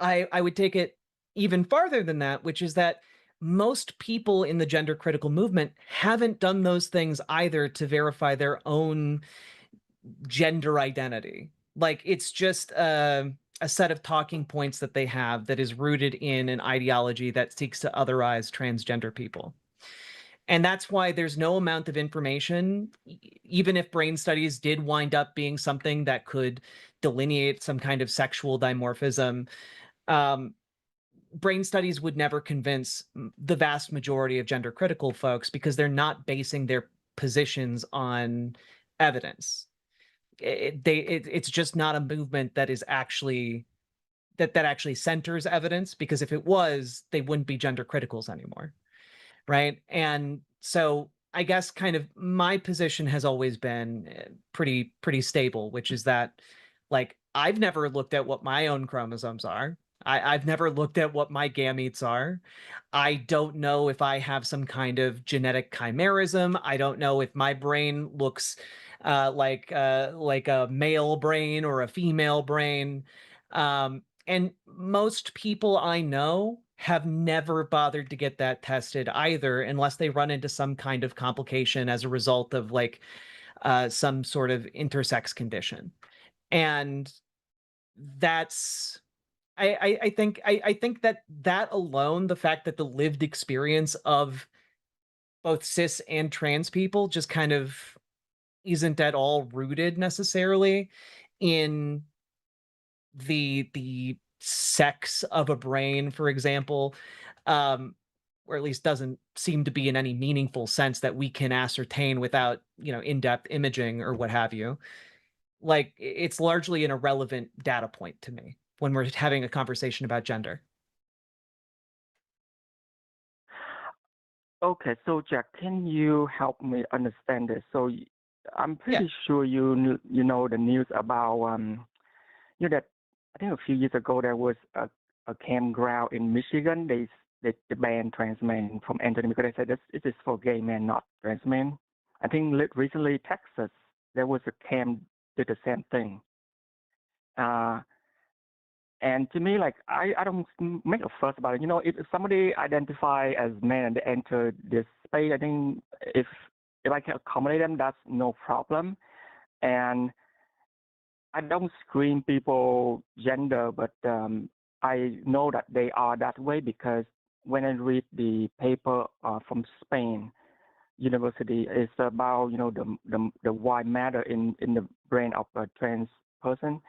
I would take it even farther than that, which is that most people in the gender critical movement haven't done those things either to verify their own gender identity. Like, it's just a set of talking points that they have that is rooted in an ideology that seeks to otherize transgender people. And that's why there's no amount of information, even if brain studies did wind up being something that could delineate some kind of sexual dimorphism, brain studies would never convince the vast majority of gender critical folks, because they're not basing their positions on evidence. It's just not a movement that is actually that actually centers evidence, because if it was, they wouldn't be gender criticals anymore, right? And so I guess kind of my position has always been pretty stable, which is that, like, I've never looked at what my own chromosomes are. I've never looked at what my gametes are. I don't know if I have some kind of genetic chimerism. I don't know if my brain looks like a male brain or a female brain. And most people I know have never bothered to get that tested either, unless they run into some kind of complication as a result of, like, some sort of intersex condition. And that's, I think that alone, the fact that the lived experience of both cis and trans people just kind of isn't at all rooted necessarily in the sex of a brain, for example, or at least doesn't seem to be in any meaningful sense that we can ascertain without, in-depth imaging or what have you. Like, it's largely an irrelevant data point to me when we're having a conversation about gender. Okay, so Jack, can you help me understand this? So I'm pretty sure you know the news about that I think a few years ago there was a campground in Michigan. They they banned trans men from entering because they said this it is for gay men, not trans men. I think recently Texas there was a camp did the same thing. And to me, like I don't make a fuss about it. You know, if somebody identify as man and they enter this space, I think if I can accommodate them, that's no problem. And I don't screen people gender, but I know that they are that way because when I read the paper from Spain University, it's about the why matter in the brain of a trans person.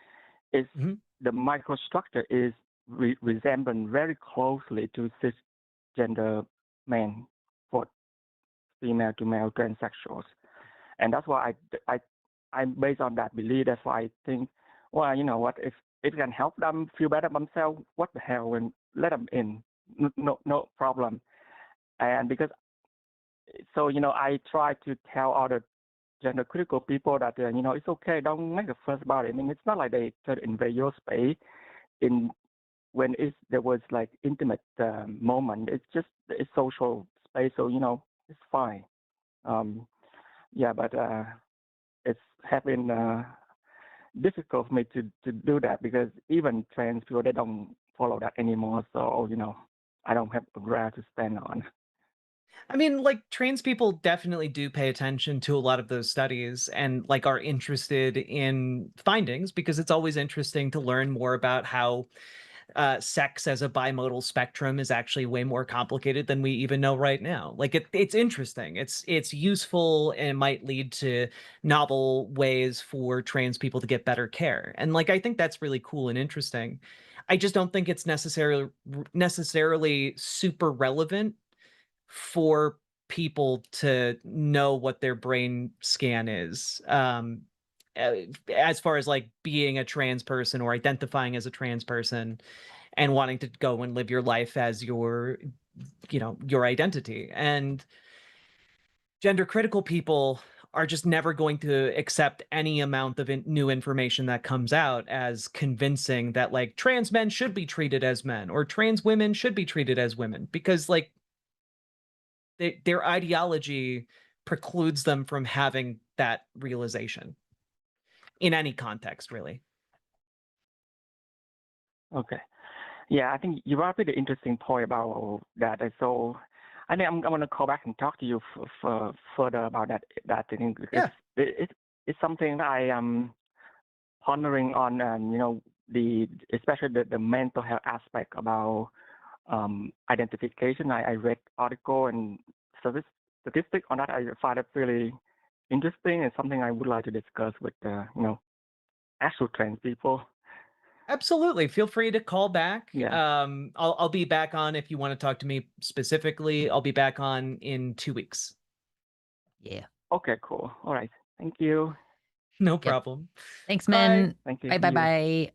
Is the microstructure is resembling very closely to cisgender men for female to male transsexuals, and that's why I'm based on that belief. That's why I think, well, you know what, if it can help them feel better themselves, what the hell, and let them in, no problem. And because so I try to tell other gender critical people that it's okay, don't make a fuss about it. I mean, it's not like they try to invade your space in when there was like intimate moment. It's just a social space, so it's fine. Yeah, but it's having difficult for me to do that because even trans people, they don't follow that anymore. So I don't have a ground to stand on. I mean, like, trans people definitely do pay attention to a lot of those studies and like are interested in findings because it's always interesting to learn more about how sex as a bimodal spectrum is actually way more complicated than we even know right now. Like it's interesting. It's useful and might lead to novel ways for trans people to get better care. And like I think that's really cool and interesting. I just don't think it's necessarily super relevant for people to know what their brain scan is. As far as like being a trans person or identifying as a trans person and wanting to go and live your life as your identity. And gender critical people are just never going to accept any amount of new information that comes out as convincing that like trans men should be treated as men or trans women should be treated as women because like their ideology precludes them from having that realization in any context, really. Okay. Yeah, I think you brought up an interesting point about that. And so I think I'm going to call back and talk to you further about that thing because it's something that I am pondering on, especially the mental health aspect about identification. I read article and statistic on that. I find it really interesting and something I would like to discuss with actual trans people. Absolutely. Feel free to call back. Yeah. I'll be back on if you want to talk to me specifically. I'll be back on in 2 weeks. Yeah. Okay, cool. All right. Thank you. No problem. Thanks, man. Bye. Thank you. Bye.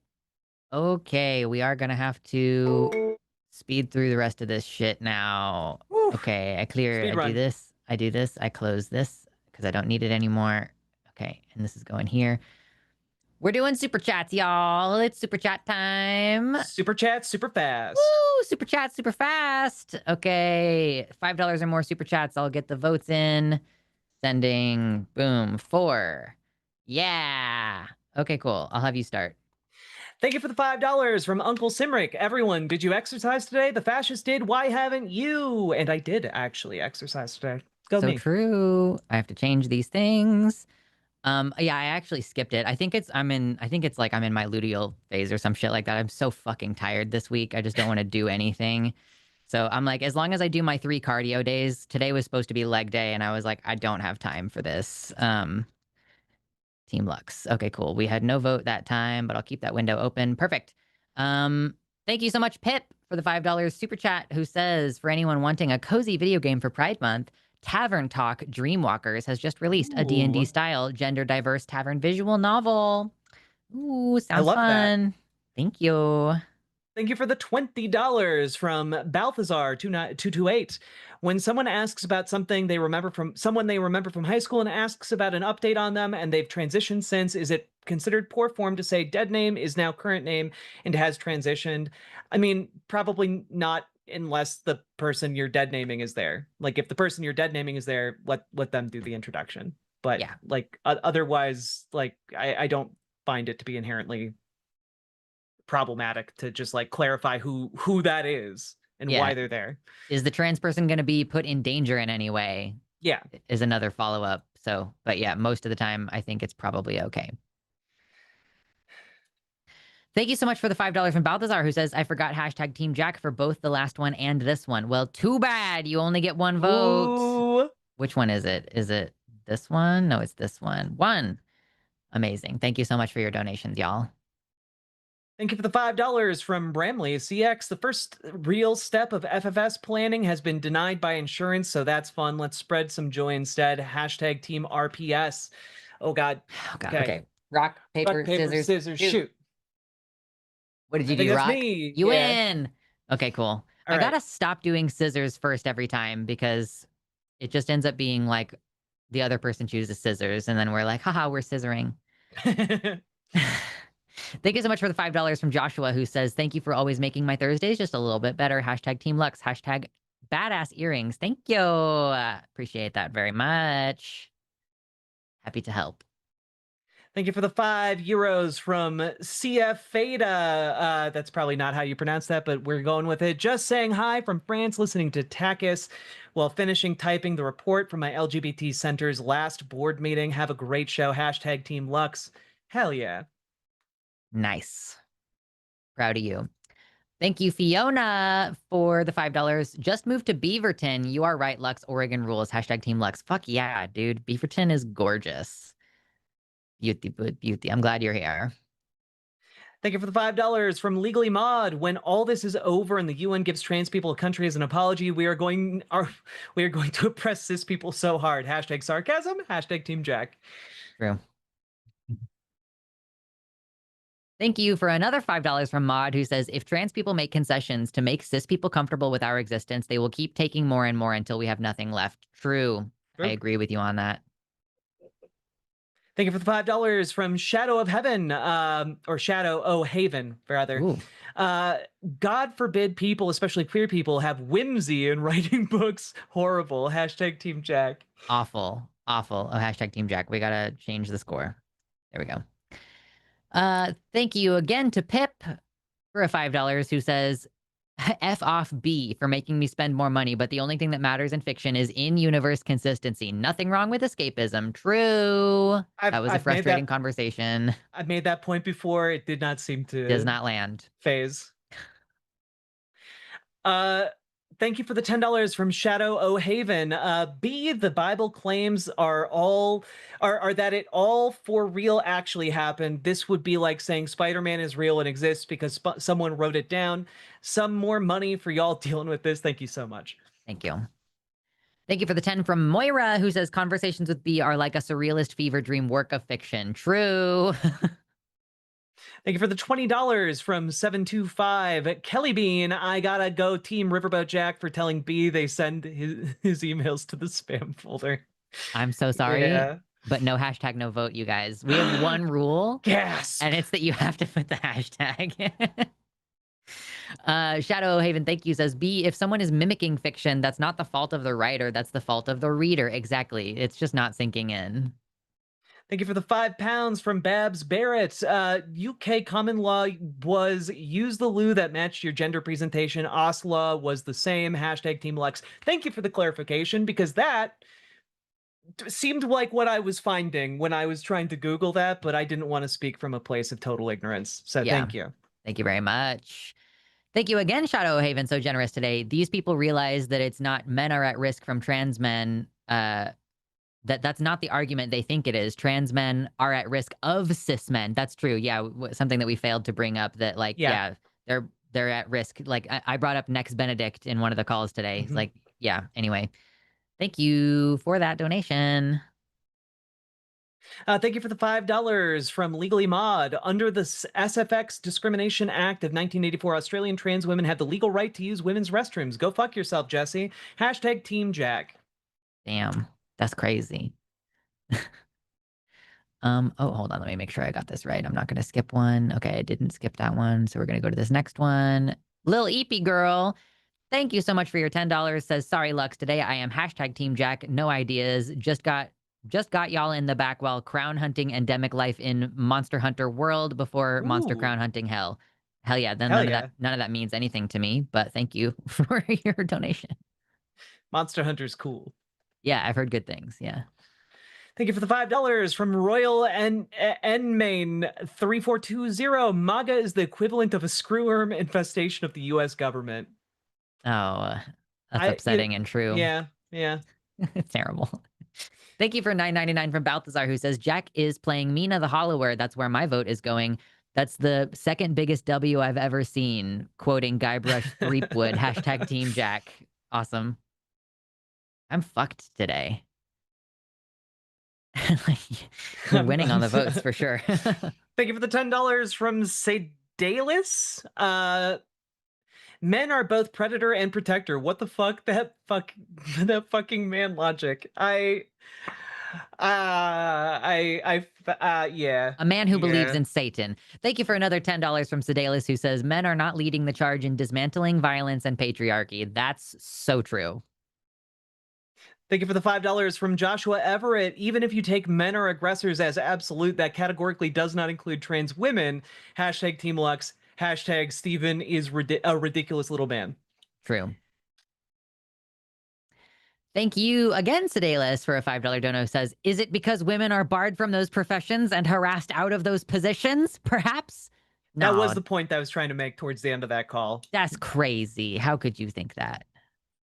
Okay, we are gonna have to speed through the rest of this shit now. Woo. Okay, I clear it. Speed run. I do this. I close this because I don't need it anymore. Okay, and this is going here. We're doing super chats, y'all. It's super chat time. Super chat, super fast. Woo! Super chat, super fast. Okay, $5 or more super chats. I'll get the votes in. Sending. Boom. 4. Yeah. Okay, cool. I'll have you start. Thank you for the $5 from Uncle Simric. Everyone, did you exercise today? The fascist did. Why haven't you? And I did actually exercise today. Go so me. True. I have to change these things. Yeah, I actually skipped it. I think it's like I'm in my luteal phase or some shit like that. I'm so fucking tired this week. I just don't want to do anything. So I'm like, as long as I do my 3 cardio days, today was supposed to be leg day, and I was like, I don't have time for this. Team Lux. Okay, cool. We had no vote that time, but I'll keep that window open. Perfect. Thank you so much, Pip, for the $5 super chat, who says, for anyone wanting a cozy video game for Pride Month, Tavern Talk Dreamwalkers has just released a D&D style gender diverse tavern visual novel. Ooh, sounds fun. That. Thank you. Thank you for the $20 from Balthazar 228. When someone asks about something they remember from high school and asks about an update on them and they've transitioned since, is it considered poor form to say dead name is now current name and has transitioned? I mean, probably not unless the person you're dead naming is there. Like if the person you're dead naming is there, let them do the introduction. But Yeah. like otherwise, like I don't find it to be inherently problematic to just like clarify who that is and Yeah. why they're there. Is the trans person going to be put in danger in any way? Yeah. Is another follow-up. So, but yeah, most of the time, I think it's probably okay. Thank you so much for the $5 from Balthazar, who says, I forgot hashtag Team Jack for both the last one and this one. Well, too bad. You only get one vote. Ooh. Which one is it? Is it this one? No, it's this one. One. Amazing. Thank you so much for your donations, y'all. Thank you for the $5 from Bramley CX. The first real step of FFS planning has been denied by insurance, so that's fun. Let's spread some joy instead. Hashtag Team RPS. Oh, God. Oh, God. Okay. Rock, paper, scissors, shoot. What did you do, that's Rock? me. You Yeah. win. Okay, cool. I right. gotta stop doing scissors first every time because it just ends up being like the other person chooses scissors and then we're like, haha, we're scissoring. Thank you so much for the $5 from Joshua, who says, thank you for always making my Thursdays just a little bit better. Hashtag Team Lux. Hashtag badass earrings. Thank you. Appreciate that very much. Happy to help. Thank you for the €5 from CF Feta. That's probably not how you pronounce that, but we're going with it. Just saying hi from France, listening to TACIS while finishing typing the report from my LGBT Center's last board meeting. Have a great show. Hashtag Team Lux. Hell yeah. Nice. Proud of you. Thank you, Fiona, for the $5. Just moved to Beaverton. You are right, Lux. Oregon rules. Hashtag Team Lux. Fuck yeah, dude. Beaverton is gorgeous. Beauty, beauty. I'm glad you're here. Thank you for the $5 from Legally Mod. When all this is over and the UN gives trans people a country as an apology, we are going to oppress cis people so hard. Hashtag sarcasm. Hashtag Team Jack. True. Thank you for another $5 from Maud, who says, if trans people make concessions to make cis people comfortable with our existence, they will keep taking more and more until we have nothing left. True. I agree with you on that. Thank you for the $5 from Shadow of Heaven, or Shadow O Haven, rather. God forbid people, especially queer people, have whimsy in writing books. Horrible. Hashtag Team Jack. Awful. Awful. Oh, hashtag Team Jack. We gotta change the score. There we go. Thank you again to Pip for a $5 who says, F off B for making me spend more money, but the only thing that matters in fiction is in-universe consistency. Nothing wrong with escapism. True. That was a frustrating conversation. I've made that point before. It did not seem to... Does not land. Phase. Thank you for the $10 from Shadow O'Haven. B, the Bible claims are that it all for real actually happened. This would be like saying Spider-Man is real and exists because someone wrote it down. Some more money for y'all dealing with this. Thank you so much. Thank you. Thank you for the 10 from Moira, who says conversations with B are like a surrealist fever dream work of fiction. True. Thank you for the $20 from 725. Kelly Bean, I gotta go Team Riverboat Jack for telling B they send his emails to the spam folder. I'm so sorry, but no hashtag, no vote, you guys. We have one rule. Gasp! And it's that you have to put the hashtag. Shadow Haven, thank you, says, B, if someone is mimicking fiction, that's not the fault of the writer, that's the fault of the reader. Exactly. It's just not sinking in. Thank you for the £5 from Babs Barrett. UK common law was use the loo that matched your gender presentation. OS law was the same. Hashtag Team Lux. Thank you for the clarification, because that seemed like what I was finding when I was trying to Google that, but I didn't want to speak from a place of total ignorance. So thank you. Thank you very much. Thank you again, Shadow Haven, so generous today. These people realize that it's not men are at risk from trans men, that's not the argument they think it is. Trans men are at risk of cis men. That's true. Yeah, something that we failed to bring up, that like, yeah they're at risk. Like I brought up Nex Benedict in one of the calls today. It's like, yeah, anyway. Thank you for that donation. Thank you for the $5 from Legally Mod. Under the SFX Discrimination Act of 1984, Australian trans women have the legal right to use women's restrooms. Go fuck yourself, Jesse. Hashtag Team Jack. Damn. That's crazy. Oh, hold on. Let me make sure I got this right. I'm not going to skip one. Okay, I didn't skip that one. So we're going to go to this next one. Lil Eepy Girl. Thank you so much for your $10. Says, sorry, Lux. Today I am hashtag Team Jack. No ideas. Just got y'all in the back while crown hunting endemic life in Monster Hunter World before Monster Ooh. Crown Hunting Hell. Hell yeah. Then Hell none of that means anything to me, but thank you for your donation. Monster Hunter's cool. Yeah, I've heard good things. Yeah. Thank you for the $5 from Royal Main 3420. MAGA is the equivalent of a screwworm infestation of the U.S. government. Oh, that's upsetting and true. Yeah. It's terrible. Thank you for $9.99 from Balthazar, who says, Jack is playing Mina the Hollower. That's where my vote is going. That's the second biggest W I've ever seen. Quoting Guybrush Threepwood, hashtag Team Jack. Awesome. I'm fucked today. You're winning on the votes for sure. Thank you for the $10 from Sedalis. Men are both predator and protector. What the fuck? That fucking man logic. Yeah. A man who believes in Satan. Thank you for another $10 from Sedalis, who says, men are not leading the charge in dismantling violence and patriarchy. That's so true. Thank you for the $5 from Joshua Everett. Even if you take men are aggressors as absolute, that categorically does not include trans women. Hashtag Team Lux. Hashtag Steven is a ridiculous little man. True. Thank you again, Sedalis, for a $5 dono. Says, is it because women are barred from those professions and harassed out of those positions? Perhaps? No. That was the point that I was trying to make towards the end of that call. That's crazy. How could you think that?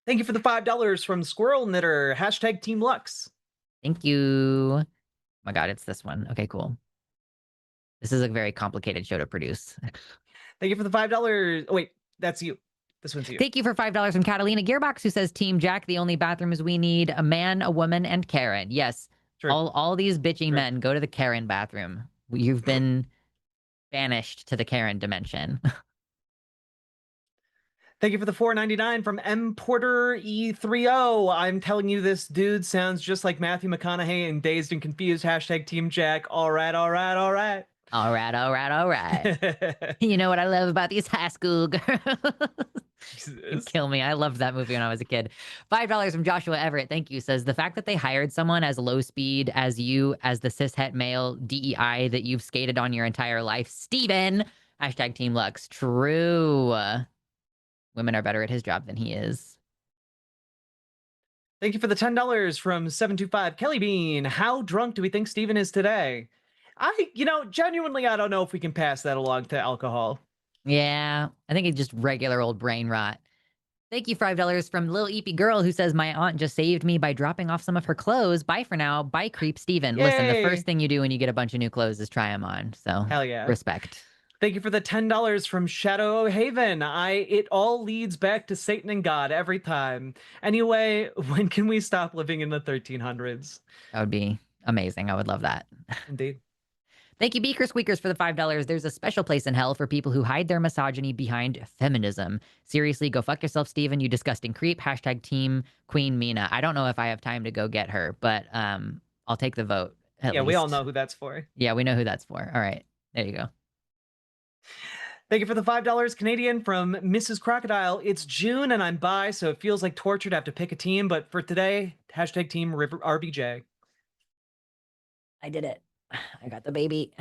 Thank you for the $5 from Squirrel Knitter. Hashtag Team Lux. Thank you. Oh my God, it's this one. Okay, cool. This is a very complicated show to produce. Thank you for the $5. Oh, wait, that's you. This one's you. Thank you for $5 from Catalina Gearbox, who says, Team Jack, the only bathrooms we need, a man, a woman, and Karen. Yes, True. all these bitchy men, go to the Karen bathroom. You've been banished to the Karen dimension. Thank you for the $4.99 from M Porter E30. I'm telling you, this dude sounds just like Matthew McConaughey in Dazed and Confused. Hashtag Team Jack. All right. All right. You know what I love about these high school girls? You kill me. I loved that movie when I was a kid. $5 from Joshua Everett. Thank you. Says, the fact that they hired someone as low speed as you, as the cishet male DEI that you've skated on your entire life. Steven. Hashtag Team Lux. True. Women are better at his job than he is. Thank you for the $10 from 725 Kelly Bean. How drunk do we think Steven is today? Genuinely, I don't know if we can pass that along to alcohol. Yeah, I think it's just regular old brain rot. Thank you, $5 from Lil Eepy Girl, who says, my aunt just saved me by dropping off some of her clothes. Bye for now. Bye, Creep Steven. Yay! Listen, the first thing you do when you get a bunch of new clothes is try them on. So, hell yeah. Respect. Thank you for the $10 from Shadow Haven. It all leads back to Satan and God every time. Anyway, when can we stop living in the 1300s? That would be amazing. I would love that. Indeed. Thank you, Beaker Squeakers, for the $5. There's a special place in hell for people who hide their misogyny behind feminism. Seriously, go fuck yourself, Steven, you disgusting creep. Hashtag Team Queen Mina. I don't know if I have time to go get her, but I'll take the vote. Yeah, we all know who that's for. Yeah, we know who that's for. All right, there you go. Thank you for the $5 Canadian from Mrs. Crocodile. It's June and I'm bi, so it feels like torture to have to pick a team. But for today, hashtag Team RBJ. I did it. I got the baby.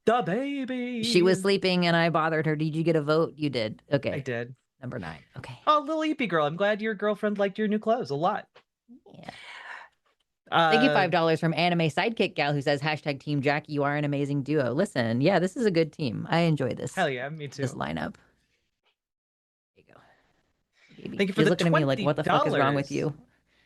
The baby. She was sleeping and I bothered her. Did you get a vote? You did. Okay. I did. Number 9. Okay. Oh, little Eepy girl. I'm glad your girlfriend liked your new clothes a lot. Yeah. Thank you, $5 from Anime Sidekick Gal, who says, hashtag Team Jack, you are an amazing duo. Listen, yeah, this is a good team. I enjoy this. Hell yeah, me too. This lineup. There you go. Baby. Thank you for She's the looking at me like, what the fuck is wrong with you?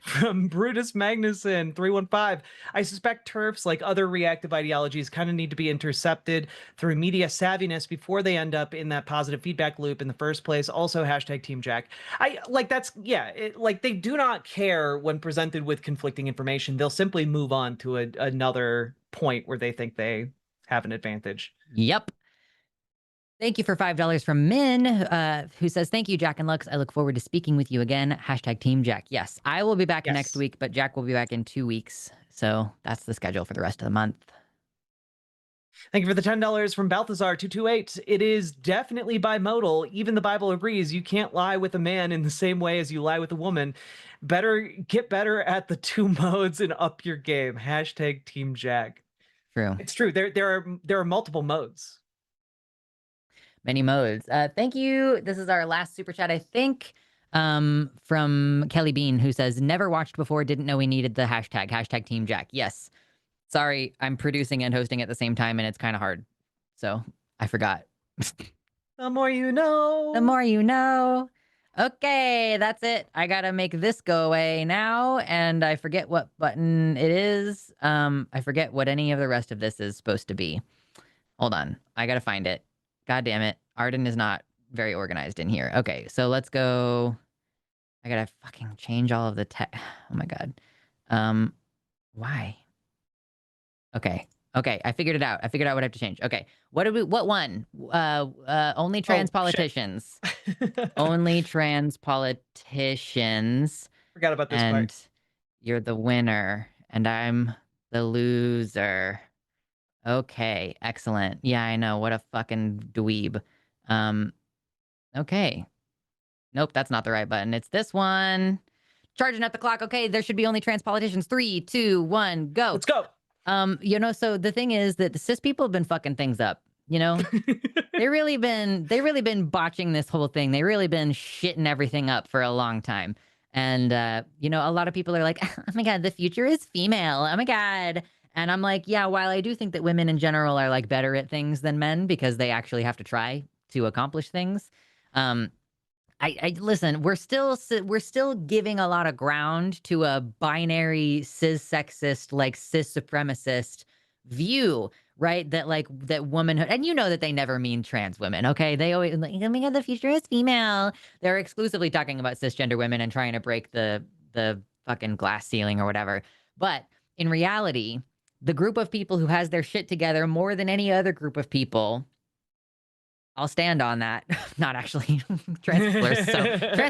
From Brutus Magnuson 315. I suspect TERFs, like other reactive ideologies, kind of need to be intercepted through media savviness before they end up in that positive feedback loop in the first place. Also, hashtag Team Jack. They do not care when presented with conflicting information. They'll simply move on to another point where they think they have an advantage. Yep. Thank you for $5 from Min, who says, thank you, Jack and Lux. I look forward to speaking with you again. Hashtag Team Jack. Yes, I will be back next week, but Jack will be back in 2 weeks. So that's the schedule for the rest of the month. Thank you for the $10 from Balthazar228. It is definitely bimodal. Even the Bible agrees you can't lie with a man in the same way as you lie with a woman. Get better at the 2 modes and up your game. Hashtag Team Jag. True. It's true. There are multiple modes. Many modes. Thank you. This is our last super chat, I think, from Kelly Bean, who says, never watched before, didn't know we needed the hashtag Team Jack. Yes. Sorry, I'm producing and hosting at the same time, and it's kind of hard. So I forgot. The more you know. The more you know. Okay, that's it. I gotta make this go away now, and I forget what button it is. I forget what any of the rest of this is supposed to be. Hold on. I gotta find it. God damn it. Arden is not very organized in here. Okay, so let's go. I gotta fucking change all of the text. Oh my god. Why? Okay. Okay, I figured it out. I figured out what I have to change. Okay. What one? Only trans politicians. Only trans politicians. Forgot about this and part. You're the winner, and I'm the loser. Okay, excellent. Yeah, I know. What a fucking dweeb. Okay. Nope, that's not the right button. It's this one. Charging up the clock. Okay, there should be only trans politicians. 3, 2, 1, go. Let's go. So the thing is that the cis people have been fucking things up. They really been botching this whole thing. They really been shitting everything up for a long time. And a lot of people are like, oh my god, the future is female. Oh my god. And I'm like, yeah, while I do think that women in general are like better at things than men because they actually have to try to accomplish things. I listen, we're still giving a lot of ground to a binary cis sexist, like cis supremacist view, right? That womanhood, and that they never mean trans women, okay? They always like, oh my god, the future is female. They're exclusively talking about cisgender women and trying to break the fucking glass ceiling or whatever. But in reality, the group of people who has their shit together more than any other group of people, I'll stand on that. Not actually. Trans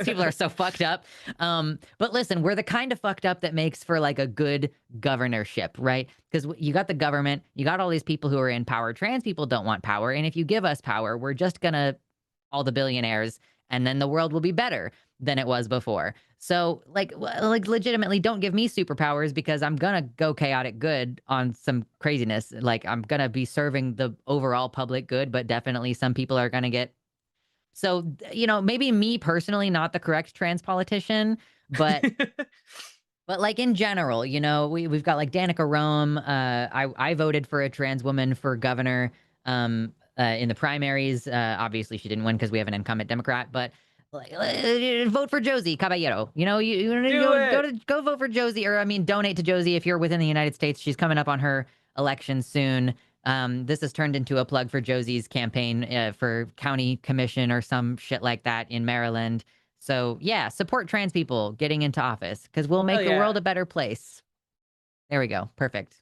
people are so fucked up. But listen, we're the kind of fucked up that makes for like a good governorship, right? Because you got the government, you got all these people who are in power. Trans people don't want power. And if you give us power, we're just gonna, all the billionaires, and then the world will be better than it was before. So like legitimately don't give me superpowers because I'm gonna go chaotic good on some craziness. Like I'm gonna be serving the overall public good, but definitely some people are gonna get. So, maybe me personally, not the correct trans politician, but but like in general, we've got like Danica Rome. I voted for a trans woman for governor in the primaries. Obviously she didn't win because we have an incumbent Democrat, but vote for Josie Caballero. Go vote for Josie, or donate to Josie if you're within the United States. She's coming up on her election soon. This has turned into a plug for Josie's campaign for county commission or some shit like that in Maryland. So yeah, support trans people getting into office because we'll make the world a better place. There we go. Perfect.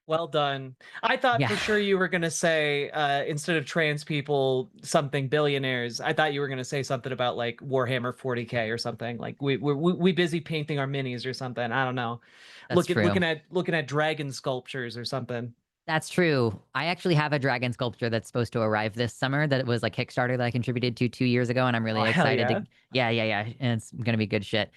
Well done. I thought for sure you were going to say, instead of trans people, something billionaires. I thought you were going to say something about like Warhammer 40K or something. Like we busy painting our minis or something. I don't know. That's true. Looking at dragon sculptures or something. That's true. I actually have a dragon sculpture that's supposed to arrive this summer that was like Kickstarter that I contributed to 2 years ago. And I'm really excited to, yeah. And it's going to be good shit.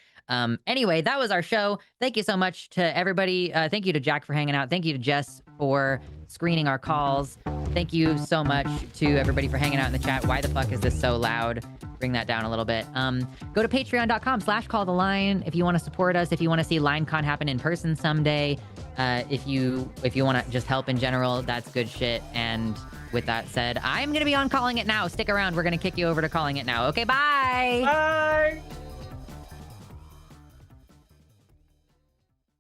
Anyway, that was our show. Thank you so much to everybody. Thank you to Jack for hanging out. Thank you to Jess for screening our calls. Thank you so much to everybody for hanging out in the chat. Why the fuck is this so loud? Bring that down a little bit. Go to patreon.com/calltheline if you want to support us, if you want to see LineCon happen in person someday. If you want to just help in general, that's good shit. And with that said, I'm going to be on Calling It Now. Stick around. We're going to kick you over to Calling It Now. Okay, bye. Bye.